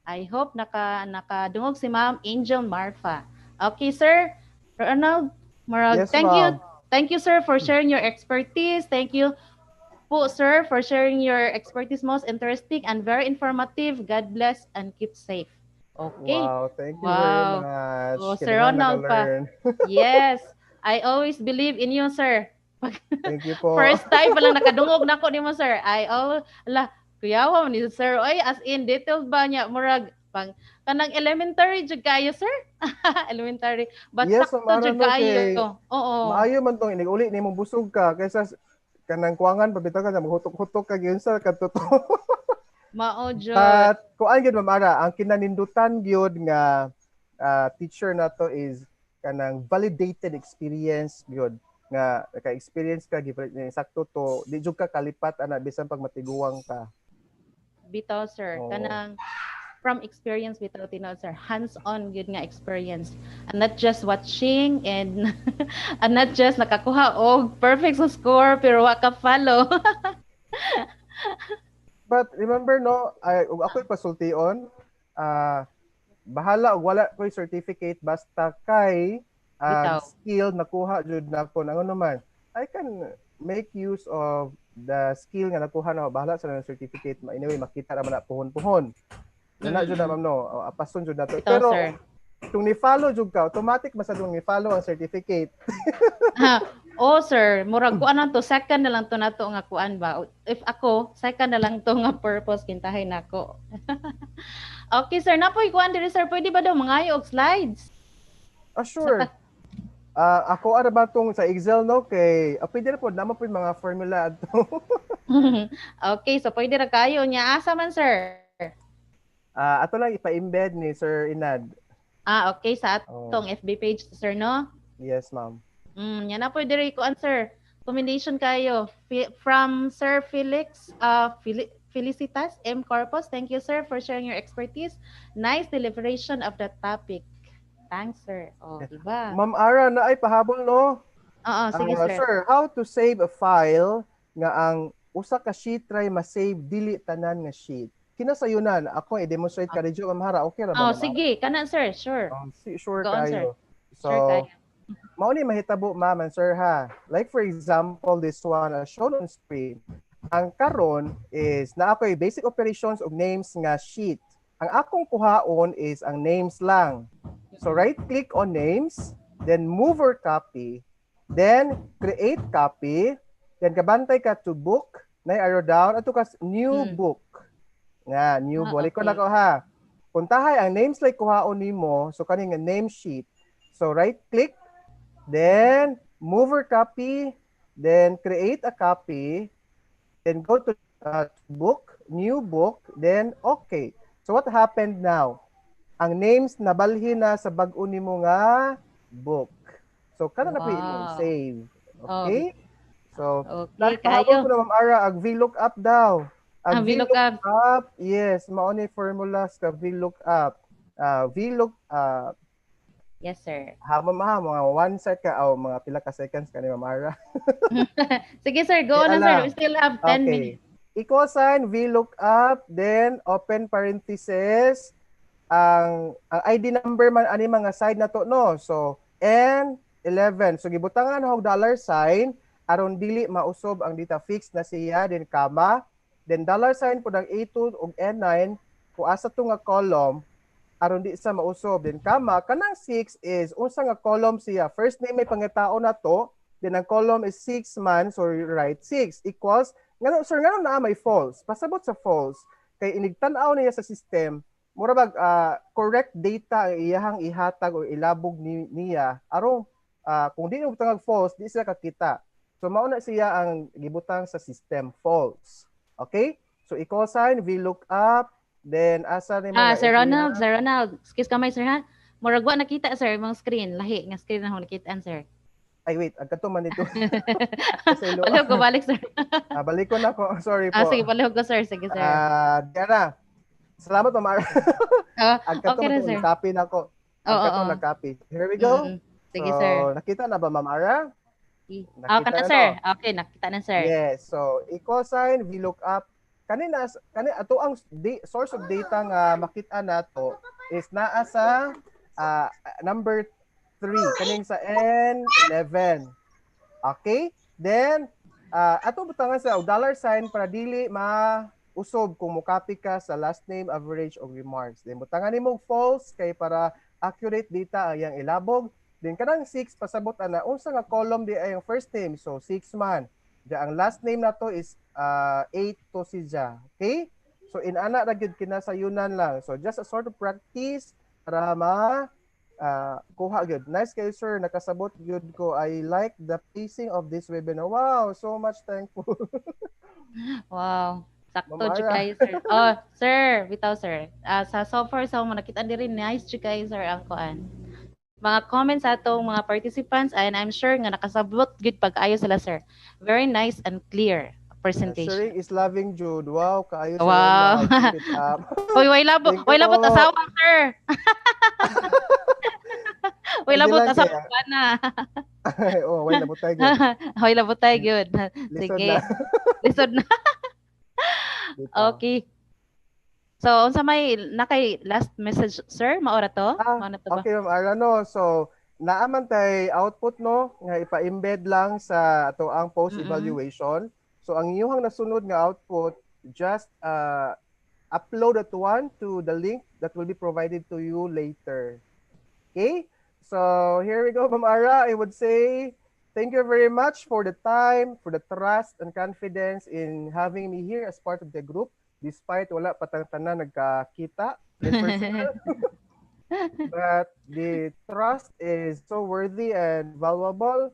C: I hope nakadungog si Ma'am Angel Marfa. Okay, sir. Ronald, Marag,
D: Yes, ma'am.
C: thank you, sir, for sharing your expertise. Thank you po, sir, for sharing your expertise. Most interesting and very informative. God bless and keep safe. Okay.
D: Wow, thank you very
C: Wow. Oh,
D: much.
C: Sir
D: Kailangan
C: Ronald pa.
D: naka-learn.
C: Yes. I always believe in you, sir.
D: Thank you po.
C: First time pa lang nakadungog na ko nimo, sir. Kuyawa man ni sir. Oy, as in detailed ba niya murag pang kanang elementary jud kayo, sir? Elementary. But
D: Yes, ma'am
C: sakto
D: Ara,
C: jud
D: no,
C: kayo.
D: kay
C: Oo.
D: maayo man tong inig uli nimo busog ka kaysa kanang kuangan pabitaw ka na maghutok-hutok ka gyud sa kadto.
C: Mao jud.
D: But kuan gyud ma'am Ara, ang kinanindutan gyud nga teacher nato is kanang validated experience gyud nga naka-experience ka gipalit ni sakto to di jud ka kalipat ana bisan pag matiguang ka.
C: Bitaw, sir.
D: Oo.
C: Kanang from experience bitaw tinod, sir. Hands-on good nga experience. And not just watching and and not just nakakuha og perfect sa score pero wa ka follow.
D: But remember no, ug ako'y pasultion, ah bahala og wala ko'y certificate basta kay ang
C: Bitaw.
D: skill nakuha jud nako ano naman. I can make use of the skill nga nakuha na bahala sa ng certificate anyway makita naman na puhon-puhon. Nana jud na
C: Mm-mm.
D: ma'am no, apason jud nato.
C: Bitaw,
D: Pero
C: sir.
D: kung ni-follow jud ka, automatic masadong ni-follow ang certificate.
C: Ha, oh sir, murag kuan na to second na lang to nato nga kuan ba. If ako, second na lang to nga purpose kintahay nako. Okay, sir, napoy kuan diri sir, pwede ba daw mangayo og slides?
D: Sure. Ako ara ba tong sa Excel no kay pwede na po naman po yung mga formula adto.
C: Okay, so pwede ra kayo nya asa man sir?
D: Ato lang ipa-embed ni Sir Inad.
C: Okay sa
D: Oh,
C: atong FB page sir no?
D: yes, ma'am.
C: Nya na pwede rin ko answer. Commendation kayo from Sir Felix Felicitas M. Corpus. Thank you, sir, for sharing your expertise. Nice deliberation of the topic. Thanks, sir. Oh, diba?
D: Ma'am Ara na ay pahabol no.
C: Oo, sige, sir.
D: Sir, how to save a file nga ang usa ka sheet try ma-save dili tanan nga sheet. Kinasayunan ako i-demonstrate ka dito ma'am Hara. Okay ra ba
C: Oh,
D: ma'am?
C: sige. Kanan, sir. Sure.
D: Sure
C: Go on, sir.
D: kayo. So,
C: Sure kayo.
D: mao ni mahitabo ma'am and sir ha. Like for example, this one as shown on screen. Ang karon is na ako'y basic operations of names nga sheet. Ang akong kuhaon is ang names lang. So right click on names, then move or copy, then create copy, then kabantay ka to book, na arrow down ato ka new book. Nga new book. Liko na ko ha. Puntahay ang names like kuhaon nimo, so kaning name sheet. So right click, then move or copy, then create a copy, then go to book, new book, then okay. So what happened now? Ang names nabalhin na sa bag-o nimo nga book. So kana na po imong save. Okay? So
C: okay,
D: pahabol ko na Ma'am Ara ang VLOOKUP daw.
C: Ang VLOOKUP,
D: yes, mao ni formula sa VLOOKUP. VLOOKUP
C: yes, sir.
D: mga 1 second o mga pila ka seconds kanina Ma'am Ara.
C: Sige, sir. Go on na, sir. We still have 10 minutes.
D: equal sign, VLOOKUP, then open parenthesis, ang ID number man ani mga side na to no. So N11. So gibutangan og dollar sign aron dili mausob ang data fix na siya then comma, then dollar sign pud ang A2 ug N9 kung asa to nga column aron di sa mausob then comma kanang 6 is unsa nga column siya, first name may pangitao na to, then ang column is 6 man, so you write 6 equals ngano sir ngano na may false, pasabot sa false kay inigtan-aw niya sa system mura bag correct data ang iyahang ihatag o ilabog niya aron kung di mo butang false di sila kakita, so mao na siya ang gibutang sa system false. Okay, so equal sign VLOOKUP, then asa ni mga
C: Sir Ronald, excuse kamay sir ha. Murag wa nakita sir imong screen, lahi nga screen na ho nakitaan sir.
D: Ay wait, agkato man dito.
C: Palihog ko balik sir.
D: Balik ko na ko. Sorry po.
C: Sige, palihog ko sir. Sige sir.
D: Diana. Salamat Ma'am Ara. Agkato
C: Okay na
D: man
C: sir.
D: nag-copy na ko. Agkato nag-copy. Here we go.
C: Sige
D: So,
C: sir.
D: nakita na ba Ma'am Ara?
C: Okay na sir. Okay, nakita na sir.
D: Yes. So, equal sign, VLOOKUP. Kanina ato ang source of data nga makita nato is naa sa number 3 kaning sa N11. Okay? Then ato butangan sa dollar sign para dili mausob kung mukopy ka sa last name, average o remarks. Then butangan nimo false kay para accurate data ang iyang ilabog. Then kanang 6 pasabot ana unsa nga column di ay ang first name, so 6 man. Diya ang last name nato is 8 to siya. Okay? So inana ra gyud kinasayunan lang. So just a sort of practice para kuha gyud. Nice kayo sir, nakasabot gyud ko. I like the pacing of this webinar. Wow, so much thankful.
C: Wow. Sakto
D: Ma'am
C: jud
D: Ara.
C: kayo sir. Oh, sir, bitaw sir. Sa so far sa mo nakita diri nice jud kayo sir ang kuan. Mga comments sa atong mga participants and I'm sure nga nakasabot gud pag-ayo sila sir. Very nice and clear presentation.
D: Sharing is loving Jude. Wow, kaayo sa
C: Wow.
D: Keep it up.
C: Hoy, way labot,
D: Thank
C: way
D: you
C: labot
D: po.
C: asawa sir. Way
D: Hindi
C: labot
D: lang
C: asawa
D: kaya.
C: na.
D: Oh, wala na butay gyud.
C: Hoy labot tayo good.
D: Lisod
C: Sige.
D: na.
C: Lisod na.
D: Dito.
C: Okay. So, unsa may nakay last message sir? Maora to? Mao na to ba?
D: Okay, Ma'am Ara, no. So, naaman tay output no nga ipa-embed lang sa ato ang post evaluation. So, ang iyong nasunod nga output just upload that one to the link that will be provided to you later. Okay? So, here we go, Ma'am Ara. I would say thank you very much for the time, for the trust and confidence in having me here as part of the group. Despite wala patang tanan nagkakita in personal. But the trust is so worthy and valuable.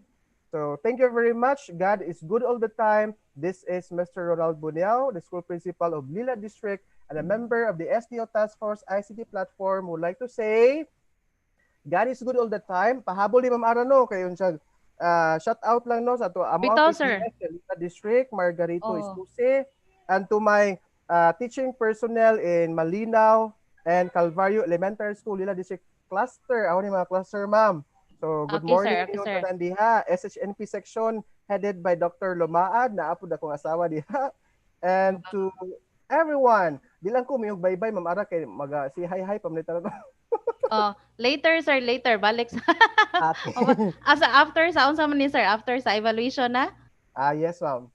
D: So thank you very much. God is good all the time. This is Mr. Ronald Bunyao, the school principal of Lila District and a member of the SDO Task Force ICT platform, would like to say, God is good all the time. Pahabol ni Ma'am Arano kayo siya shout out lang no sa to
C: Bitaw, sir.
D: Lila District, Margarito
C: Oo.
D: Estuse, and to my teaching personnel in Malinaw and Calvario Elementary School, Lila District Cluster. Ako ni mga cluster, ma'am. So, good
C: Okay,
D: morning
C: sir. Okay,
D: to
C: sir.
D: diha. SHNP section headed by Dr. Lomaad, naapod akong asawa diha. And to everyone, di lang ko mayong bye-bye, ma'am Ara, kay si hi-hi, pamilita na to.
C: Oh, later sir, later balik sa
D: Ate.
C: asa after sa unsa man ni sir? After sa evaluation na?
D: Yes, ma'am.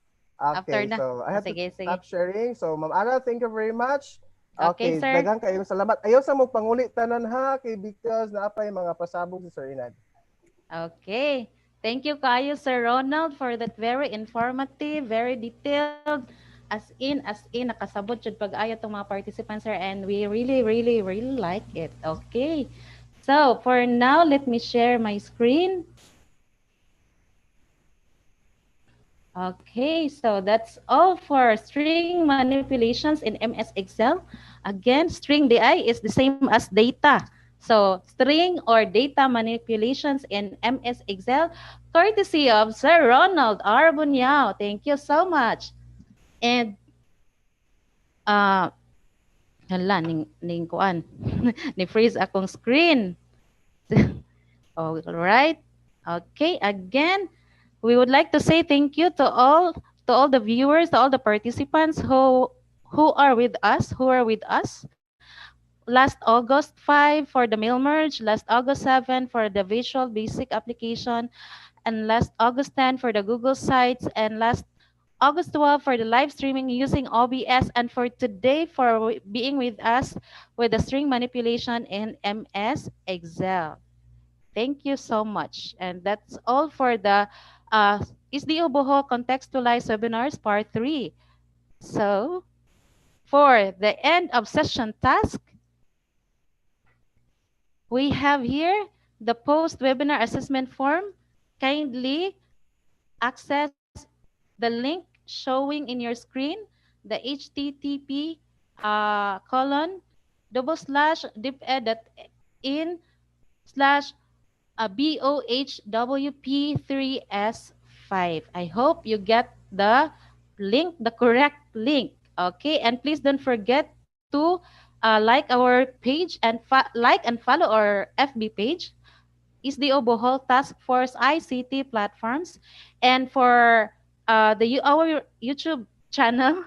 C: After
D: Okay,
C: na.
D: so I have
C: Sige,
D: to
C: sige.
D: stop sharing. So, Ma'am Ara, thank you very much.
C: Okay, sir.
D: daghang kayong salamat. Ayaw sa mo pangulit tanan ha, kay because naapay mga pasabog si Sir Inad.
C: Okay. Thank you kayo Sir Ronald for that very informative, very detailed, as in nakasabot jud pag-ayo tong mga participants sir and we really like it. Okay. So, for now, let me share my screen. Okay, so that's all for string manipulations in MS Excel. Again, string DI is the same as data. So, string or data manipulations in MS Excel, courtesy of Sir Ronald R. Bunyao. Thank you so much. And, hala, ning kuan. Ni-freeze akong screen. All right. Okay, again, we would like to say thank you to to all the viewers, to all the participants who are with us last August 5 for the mail merge, last August 7 for the Visual Basic application, and last August 10 for the Google Sites, and last August 12 for the live streaming using OBS, and for today for being with us with the string manipulation in MS Excel. Thank you so much. And that's all for the SDO Boho Contextualized Webinars Part 3. So for the end of session task, we have here the post-webinar assessment form. Kindly access the link showing in your screen, the http colon double slash diped.in slash BOHWP3S5. I hope you get the link, the correct link. Okay, and please don't forget to like our page and like and follow our FB page is the Bohol Task Force ICT platforms. And for our YouTube channel,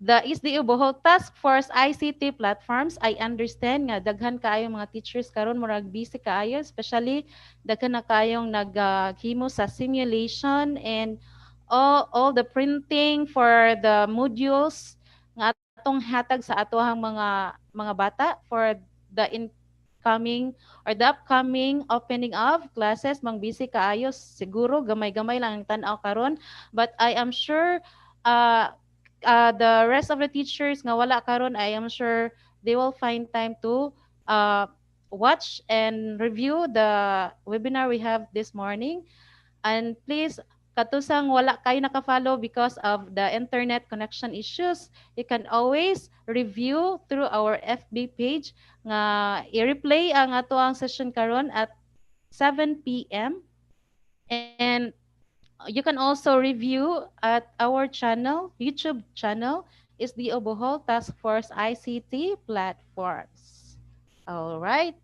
C: the ISDU Bohol Task Force ICT platforms, I understand nga daghan kaayo mga teachers karon murag busy kaayo, especially daghan na kayong naghimo sa simulation and all the printing for the modules nga atong hatag sa atohang mga bata for the incoming or the upcoming opening of classes. Mang busy kaayo, siguro gamay-gamay lang ang tan-aw karon, but I am sure the rest of the teachers nga wala karon, I am sure they will find time to uh, watch and review the webinar we have this morning. And please, katusang wala kayo nakafollow because of the internet connection issues, you can always review through our FB page nga i-replay ang ato ang session karon at 7 p.m. And you can also review at our channel, YouTube channel, is the Bohol Task Force ICT platforms. All right.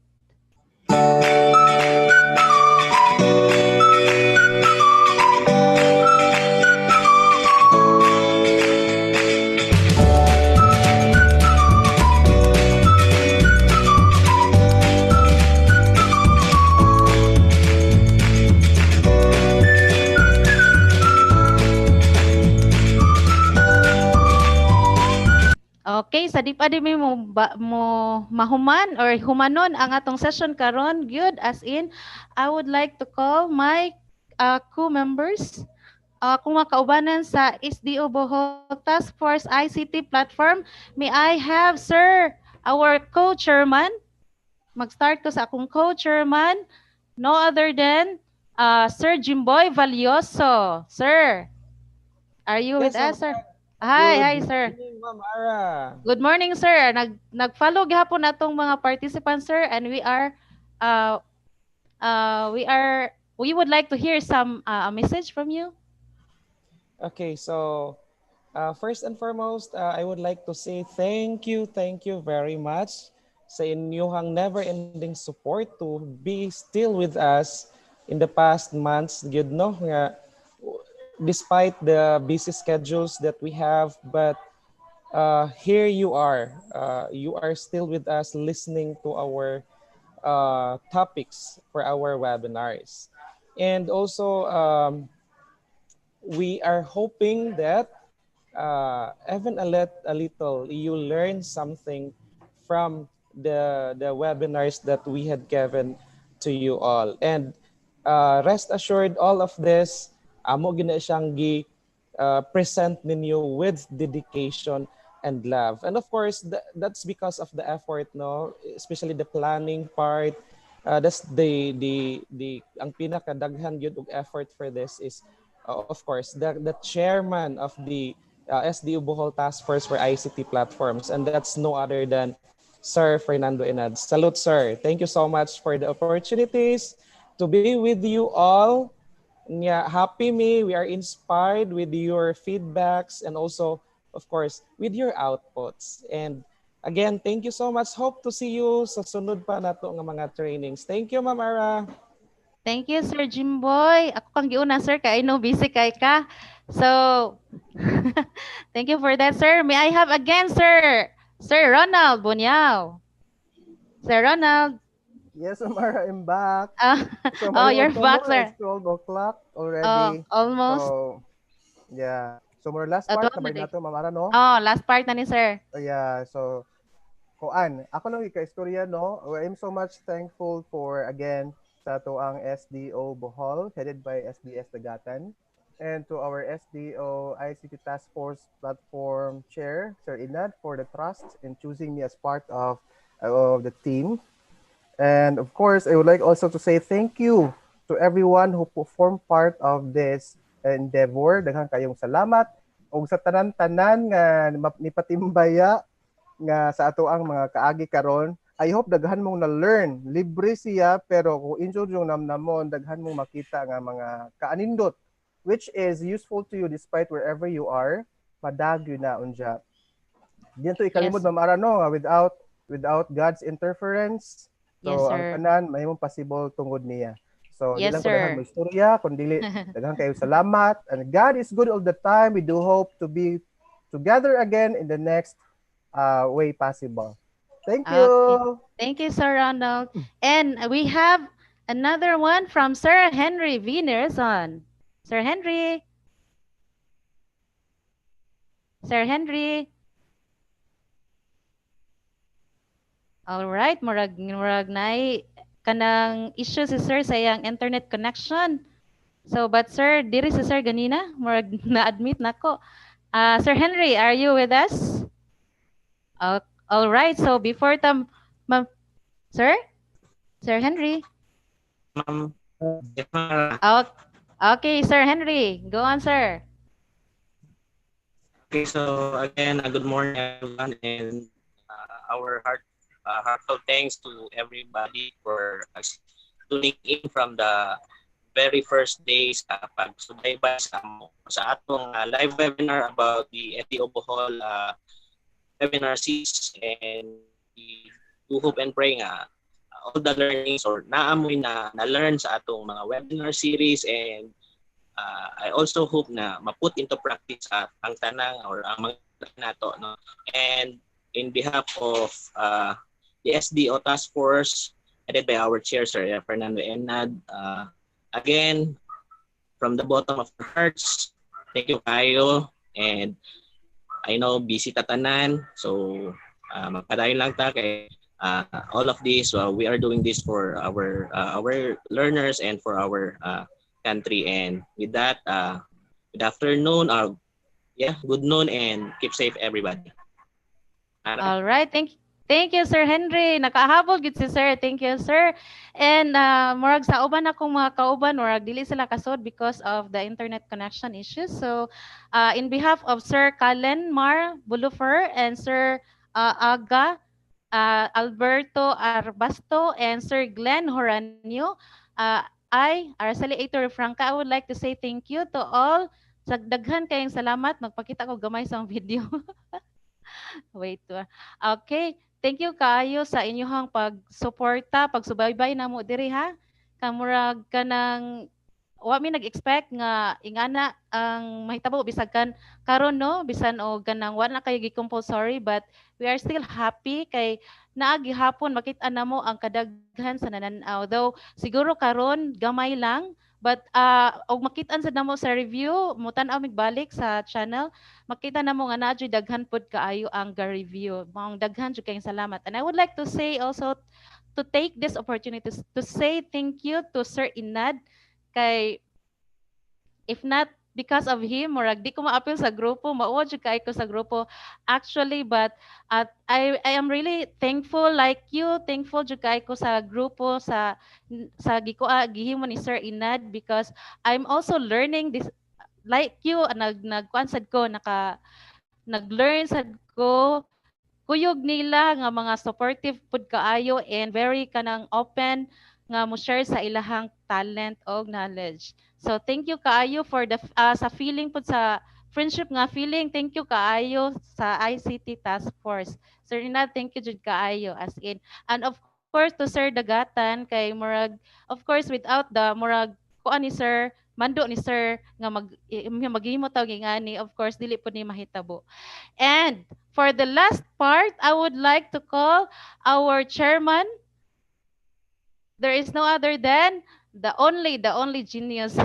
C: Okay, sa di pa di mo mahuman or humanon ang atong session karon, good as in I would like to call my co-members kung makaubanan sa SDO Bohol Task Force ICT platform. May I have sir our co-chairman. Mag-start ko sa akong co-chairman, no other than Sir Jimboy Valioso. Sir, are you with us, sir? Hi, sir.
E: Good morning, Ma'am Ara.
C: Good morning, sir. Nag-follow gihapon natong mga participants, sir, and we would like to hear some a message from you.
E: Okay, so first and foremost, I would like to say thank you very much sa inyong never-ending support to be still with us in the past months. Good no, nga despite the busy schedules that we have, but here you are. You are still with us listening to our topics for our webinars. And also, we are hoping that even a little, you learn something from the webinars that we had given to you all. And rest assured, all of this, amo gina siyang present ninyo with dedication and love. And of course, that's because of the effort, no? Especially the planning part. That's the ang pinakadaghan gyud og effort for this is of course the chairman of the SDU Bohol Task Force for ICT platforms, and that's no other than Sir Fernando Enad. Salute, sir. Thank you so much for the opportunities to be with you all. Yeah, happy me. We are inspired with your feedbacks and also, of course, with your outputs. And again, thank you so much. Hope to see you sa sunod pa nato nga mga trainings. Thank you, Ma'am Ara.
C: Thank you, Sir Jimboy. Ako kang giuna, sir, kay no busy kay ka. So, thank you for that, sir. May I have again, sir? Sir Ronald Bunyao. Sir Ronald.
D: Yes, Amara, I'm back.
C: Uh,
D: So
C: oh, you're
D: marimuot na mo,
C: back,
D: it's
C: sir.
D: 12 o'clock
C: Oh,
D: already.
C: almost.
D: So, yeah. So, more last part,
C: 12 na
D: nabay
C: day.
D: na to, Mamara, no?
C: Oh, last part na ni sir.
D: Yeah, so, kuan, ako lang ika-istorya, no? I'm so much thankful for, again, sa tuang SDO Bohol, headed by SDS Dagatan, and to our SDO ICT Task Force Platform Chair, Sir Inad, for the trust in choosing me as part of the team. And of course, I would like also to say thank you to everyone who formed part of this endeavor. Daghang kayong salamat. Ug sa tanan-tanan nga nipatimbaya nga sa ato ang mga kaagi karon. I hope daghan mong na-learn. Libre siya pero kung injud yung namnamon, daghan mong makita nga mga kaanindot which is useful to you despite wherever you are. Padagyo na unja. Diyan to ikalimod
C: Yes.
D: Ma'am Ara, no, without God's interference.
C: Yes,
D: So ang
C: sir.
D: tanan mahimong possible tungod niya. So di
C: Yes,
D: lang ko daghan mo
C: sir.
D: istorya kundi daghan kayo salamat, and God is good all the time. We do hope to be together again in the next way possible. Thank you.
C: Okay. Thank you, Sir Ronald. And we have another one from Sir Henry V. Nerson. Sir Henry. Sir Henry. All right. Murag na kanang issue si Sir sa iyang internet connection. So, but Sir, diri si Sir ganina. Murag na-admit nako. Sir Henry, are you with us? All right. So, before ma'am, Sir? Sir Henry?
F: Ma'am.
C: Oh, okay, Sir Henry. Go on, sir.
F: Okay, so again, good morning everyone, and our heartfelt thanks to everybody for tuning in from the very first day sa pagsubaybay sa atong live webinar about the SEO Bohol webinar series, and we do hope and pray nga all the learnings or naamoy na learn sa atong mga webinar series, and I also hope na ma-put into practice ang tanang or ang mga nato, no. And in behalf of the SDO Task Force headed by our chair, Sir Fernando Enad, again, from the bottom of our hearts, thank you kayo, and I know busy tatanan, so magpadayon lang ta kay all of this. We are doing this for our learners and for our country. And with that, good afternoon, good noon, and keep safe, everybody.
C: All right, thank you, Sir Henry. Nakahabol gid si Sir. Thank you, Sir. And murag sa uban akong mga kauban, murag dili sila kasod because of the internet connection issues. So, in behalf of Sir Kalen Mar Bulufer and Sir Aga Alberto Arbasto and Sir Glenn Horanio, Araceli Ator Franca, I would like to say thank you to all. Sa daghan kayong salamat. Magpakita ko gamay sa video. Wait. Okay. Thank you kaayo sa inyong pagsuporta, pagsubaybay namo diri ha. Kamurag kanang wa mi nag-expect nga ingana ang mahitabo bisag kan karon no, bisan o ganang wa na kayo gi-compulsory, but we are still happy kay naa gihapon makita namo ang kadaghan sa nananaw. Though siguro karon gamay lang, but og makita sa namo sa review, mo tan-aw migbalik sa channel, makita namo nga naa jud daghan pod kaayo ang ga-review. Maong daghan jud kayong salamat. And I would like to say also to take this opportunity to say thank you to Sir Inad kay if not because of him, murag di ko ma-appeal sa grupo, mauwa jud kay ko sa grupo actually, but I am really thankful like you, thankful jud kay ko sa grupo sa gihimo ni Sir Inad, because I'm also learning this like you, nagkuan sad ko nag-learn sad ko, kuyog nila nga mga supportive pud kaayo and very kanang open nga mo share sa ilahang talent o knowledge. So thank you kaayo for the sa feeling pud sa friendship nga feeling. Thank you kaayo sa ICT Task Force. Sir Rinald, thank you jud kaayo as in. And of course to Sir Dagatan kay murag of course without the murag kuan ni Sir mando ni sir nga maghimo taw ngani, of course dili po ni mahitabo. And for the last part, I would like to call our chairman. There is no other than the only genius,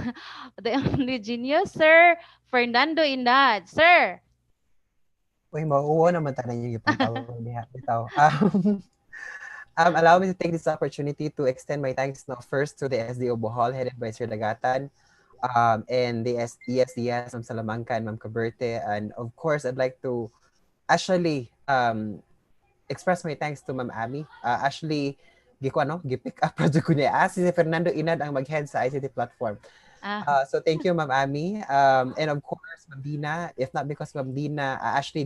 C: the only genius, Sir Fernando Inad. Sir.
G: Uy, mauuwa naman tanan yung ipangtawag niya. Bitaw. Allow me to take this opportunity to extend my thanks now first to the SDO Bohol headed by Sir Dagatan, and the ESDS, Ma'am Salamanca and Ma'am Caberte. And of course, I'd like to actually express my thanks to Ma'am Ami. Actually, gipick up project ko niya. Si Fernando Inad ang mag-head sa ICT platform. So thank you, Ma'am Ami. And of course, Ma'am Dina. If not because Ma'am Dina, actually,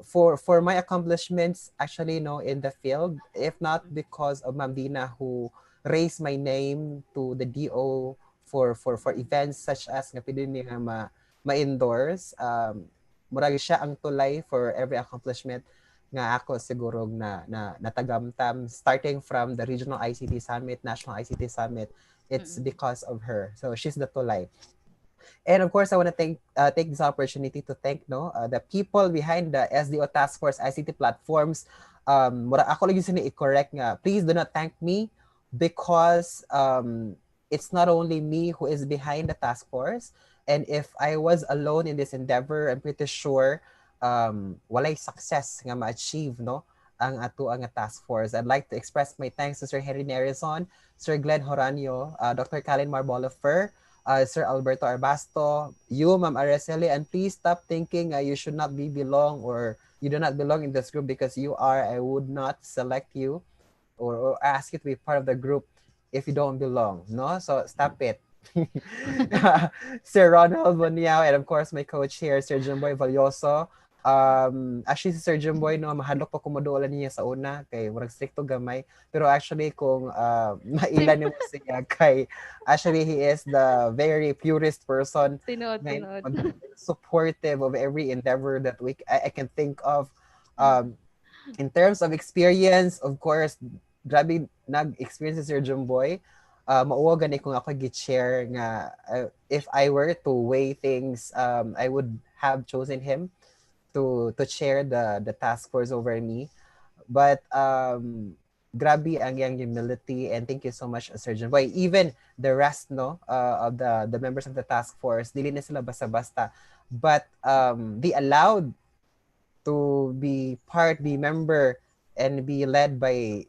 G: for my accomplishments, actually, in the field, if not because of Ma'am Dina who raised my name to the DO for events such as nga pwede niya ma-endorse, murag siya ang tulay for every accomplishment nga ako siguro na natagamtam starting from the regional ICT summit, national ICT summit. It's because of her. So she's the tulay. And of course, I want to take this opportunity to thank the people behind the SDO Task Force ICT platforms. Ako lang yung i-correct nga. Please do not thank me because it's not only me who is behind the task force. And if I was alone in this endeavor, I'm pretty sure walay success nga ma-achieve ang ato ang task force. I'd like to express my thanks to Sir Henry Nerison, Sir Glenn Horanio, Dr. Kalin Marbolifer, Sir Alberto Arbasto, you, Ma'am Araceli, and please stop thinking you should not belong or you do not belong in this group because you are. I would not select you or ask you to be part of the group if you don't belong. No, so stop it. Sir Ronald Boniao, and of course my coach here, Sir Jumboy Valioso. Actually si Sir Jumboy mahadlok pa kumoduolan niya sa una kay murag stricto gamay, pero actually kung mailan mo siya kay actually he is the very purest person,
C: Tinod.
G: supportive of every endeavor that I can think of. In terms of experience, of course, grabe nag-experience si Sir Jumboy. Mauwa gani kung ako gi-share nga if I were to weigh things, I would have chosen him to share the task force over me. But grabe ang yang humility, and thank you so much, Sir Jumboy. Even the rest of the members of the task force, dili na sila basta-basta, but they allowed to be member and be led by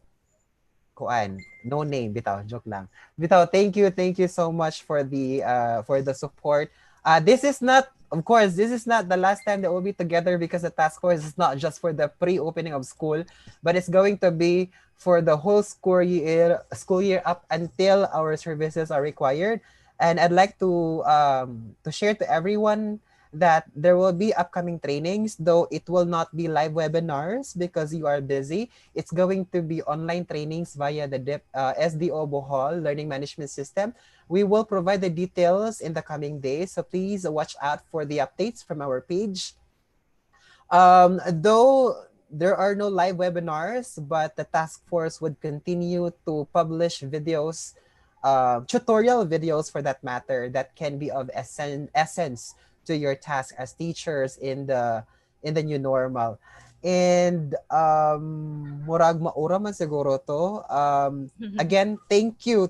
G: no name, bitaw, joke lang. Bitaw, thank you so much for the support. This is not the last time that we'll be together because the task force is not just for the pre-opening of school, but it's going to be for the whole school year up until our services are required. And I'd like to share to everyone that there will be upcoming trainings, though it will not be live webinars because you are busy. It's going to be online trainings via the SDO Bohol Learning Management System. We will provide the details in the coming days, so please watch out for the updates from our page. Though there are no live webinars, but the task force would continue to publish videos, tutorial videos for that matter, that can be of essence to your task as teachers in the new normal. And murag maura man siguro to. Again, thank you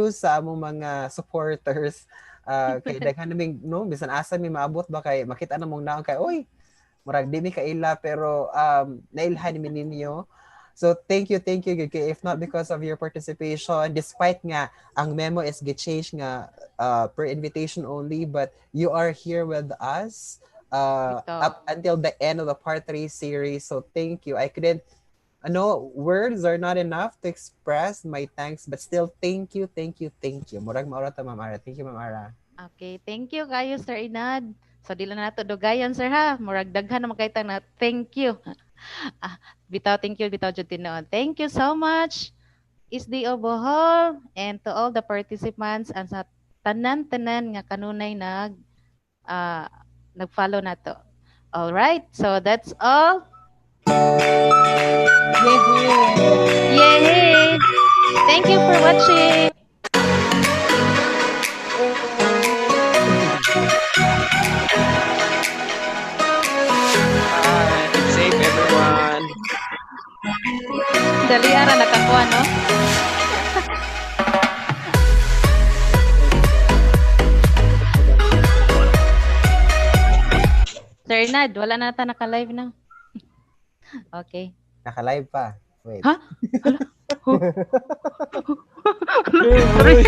G: sa among mga supporters. Kay daghan naming bisan asa mi maabot ba kay makita na mong naon kay oy murag di mi kaila pero nailhan mi ninyo. So thank you if not because of your participation, despite nga ang memo is gi-change nga per invitation only, but you are here with us up until the end of the part 3 series. So thank you. I couldn't words are not enough to express my thanks, but still thank you. Murag maura ta, Ma'am Ara. Thank you, Ma'am Ara.
C: Okay, thank you kayo, Sir Inad. So dila na nato dogayon, sir, ha. Murag daghan na magkaita na thank you. Thank you jud tinuod. Thank you so much, SDO Bohol, and to all the participants and sa tanan-tanan nga kanunay nag-follow na to. All right, so that's all. Yay! Thank you for watching. dali ara nakakuha, no? Sir Nad, wala na ata naka-live na. Okay.
G: Naka-live pa. Wait.
C: Ha? Hala? Sorry.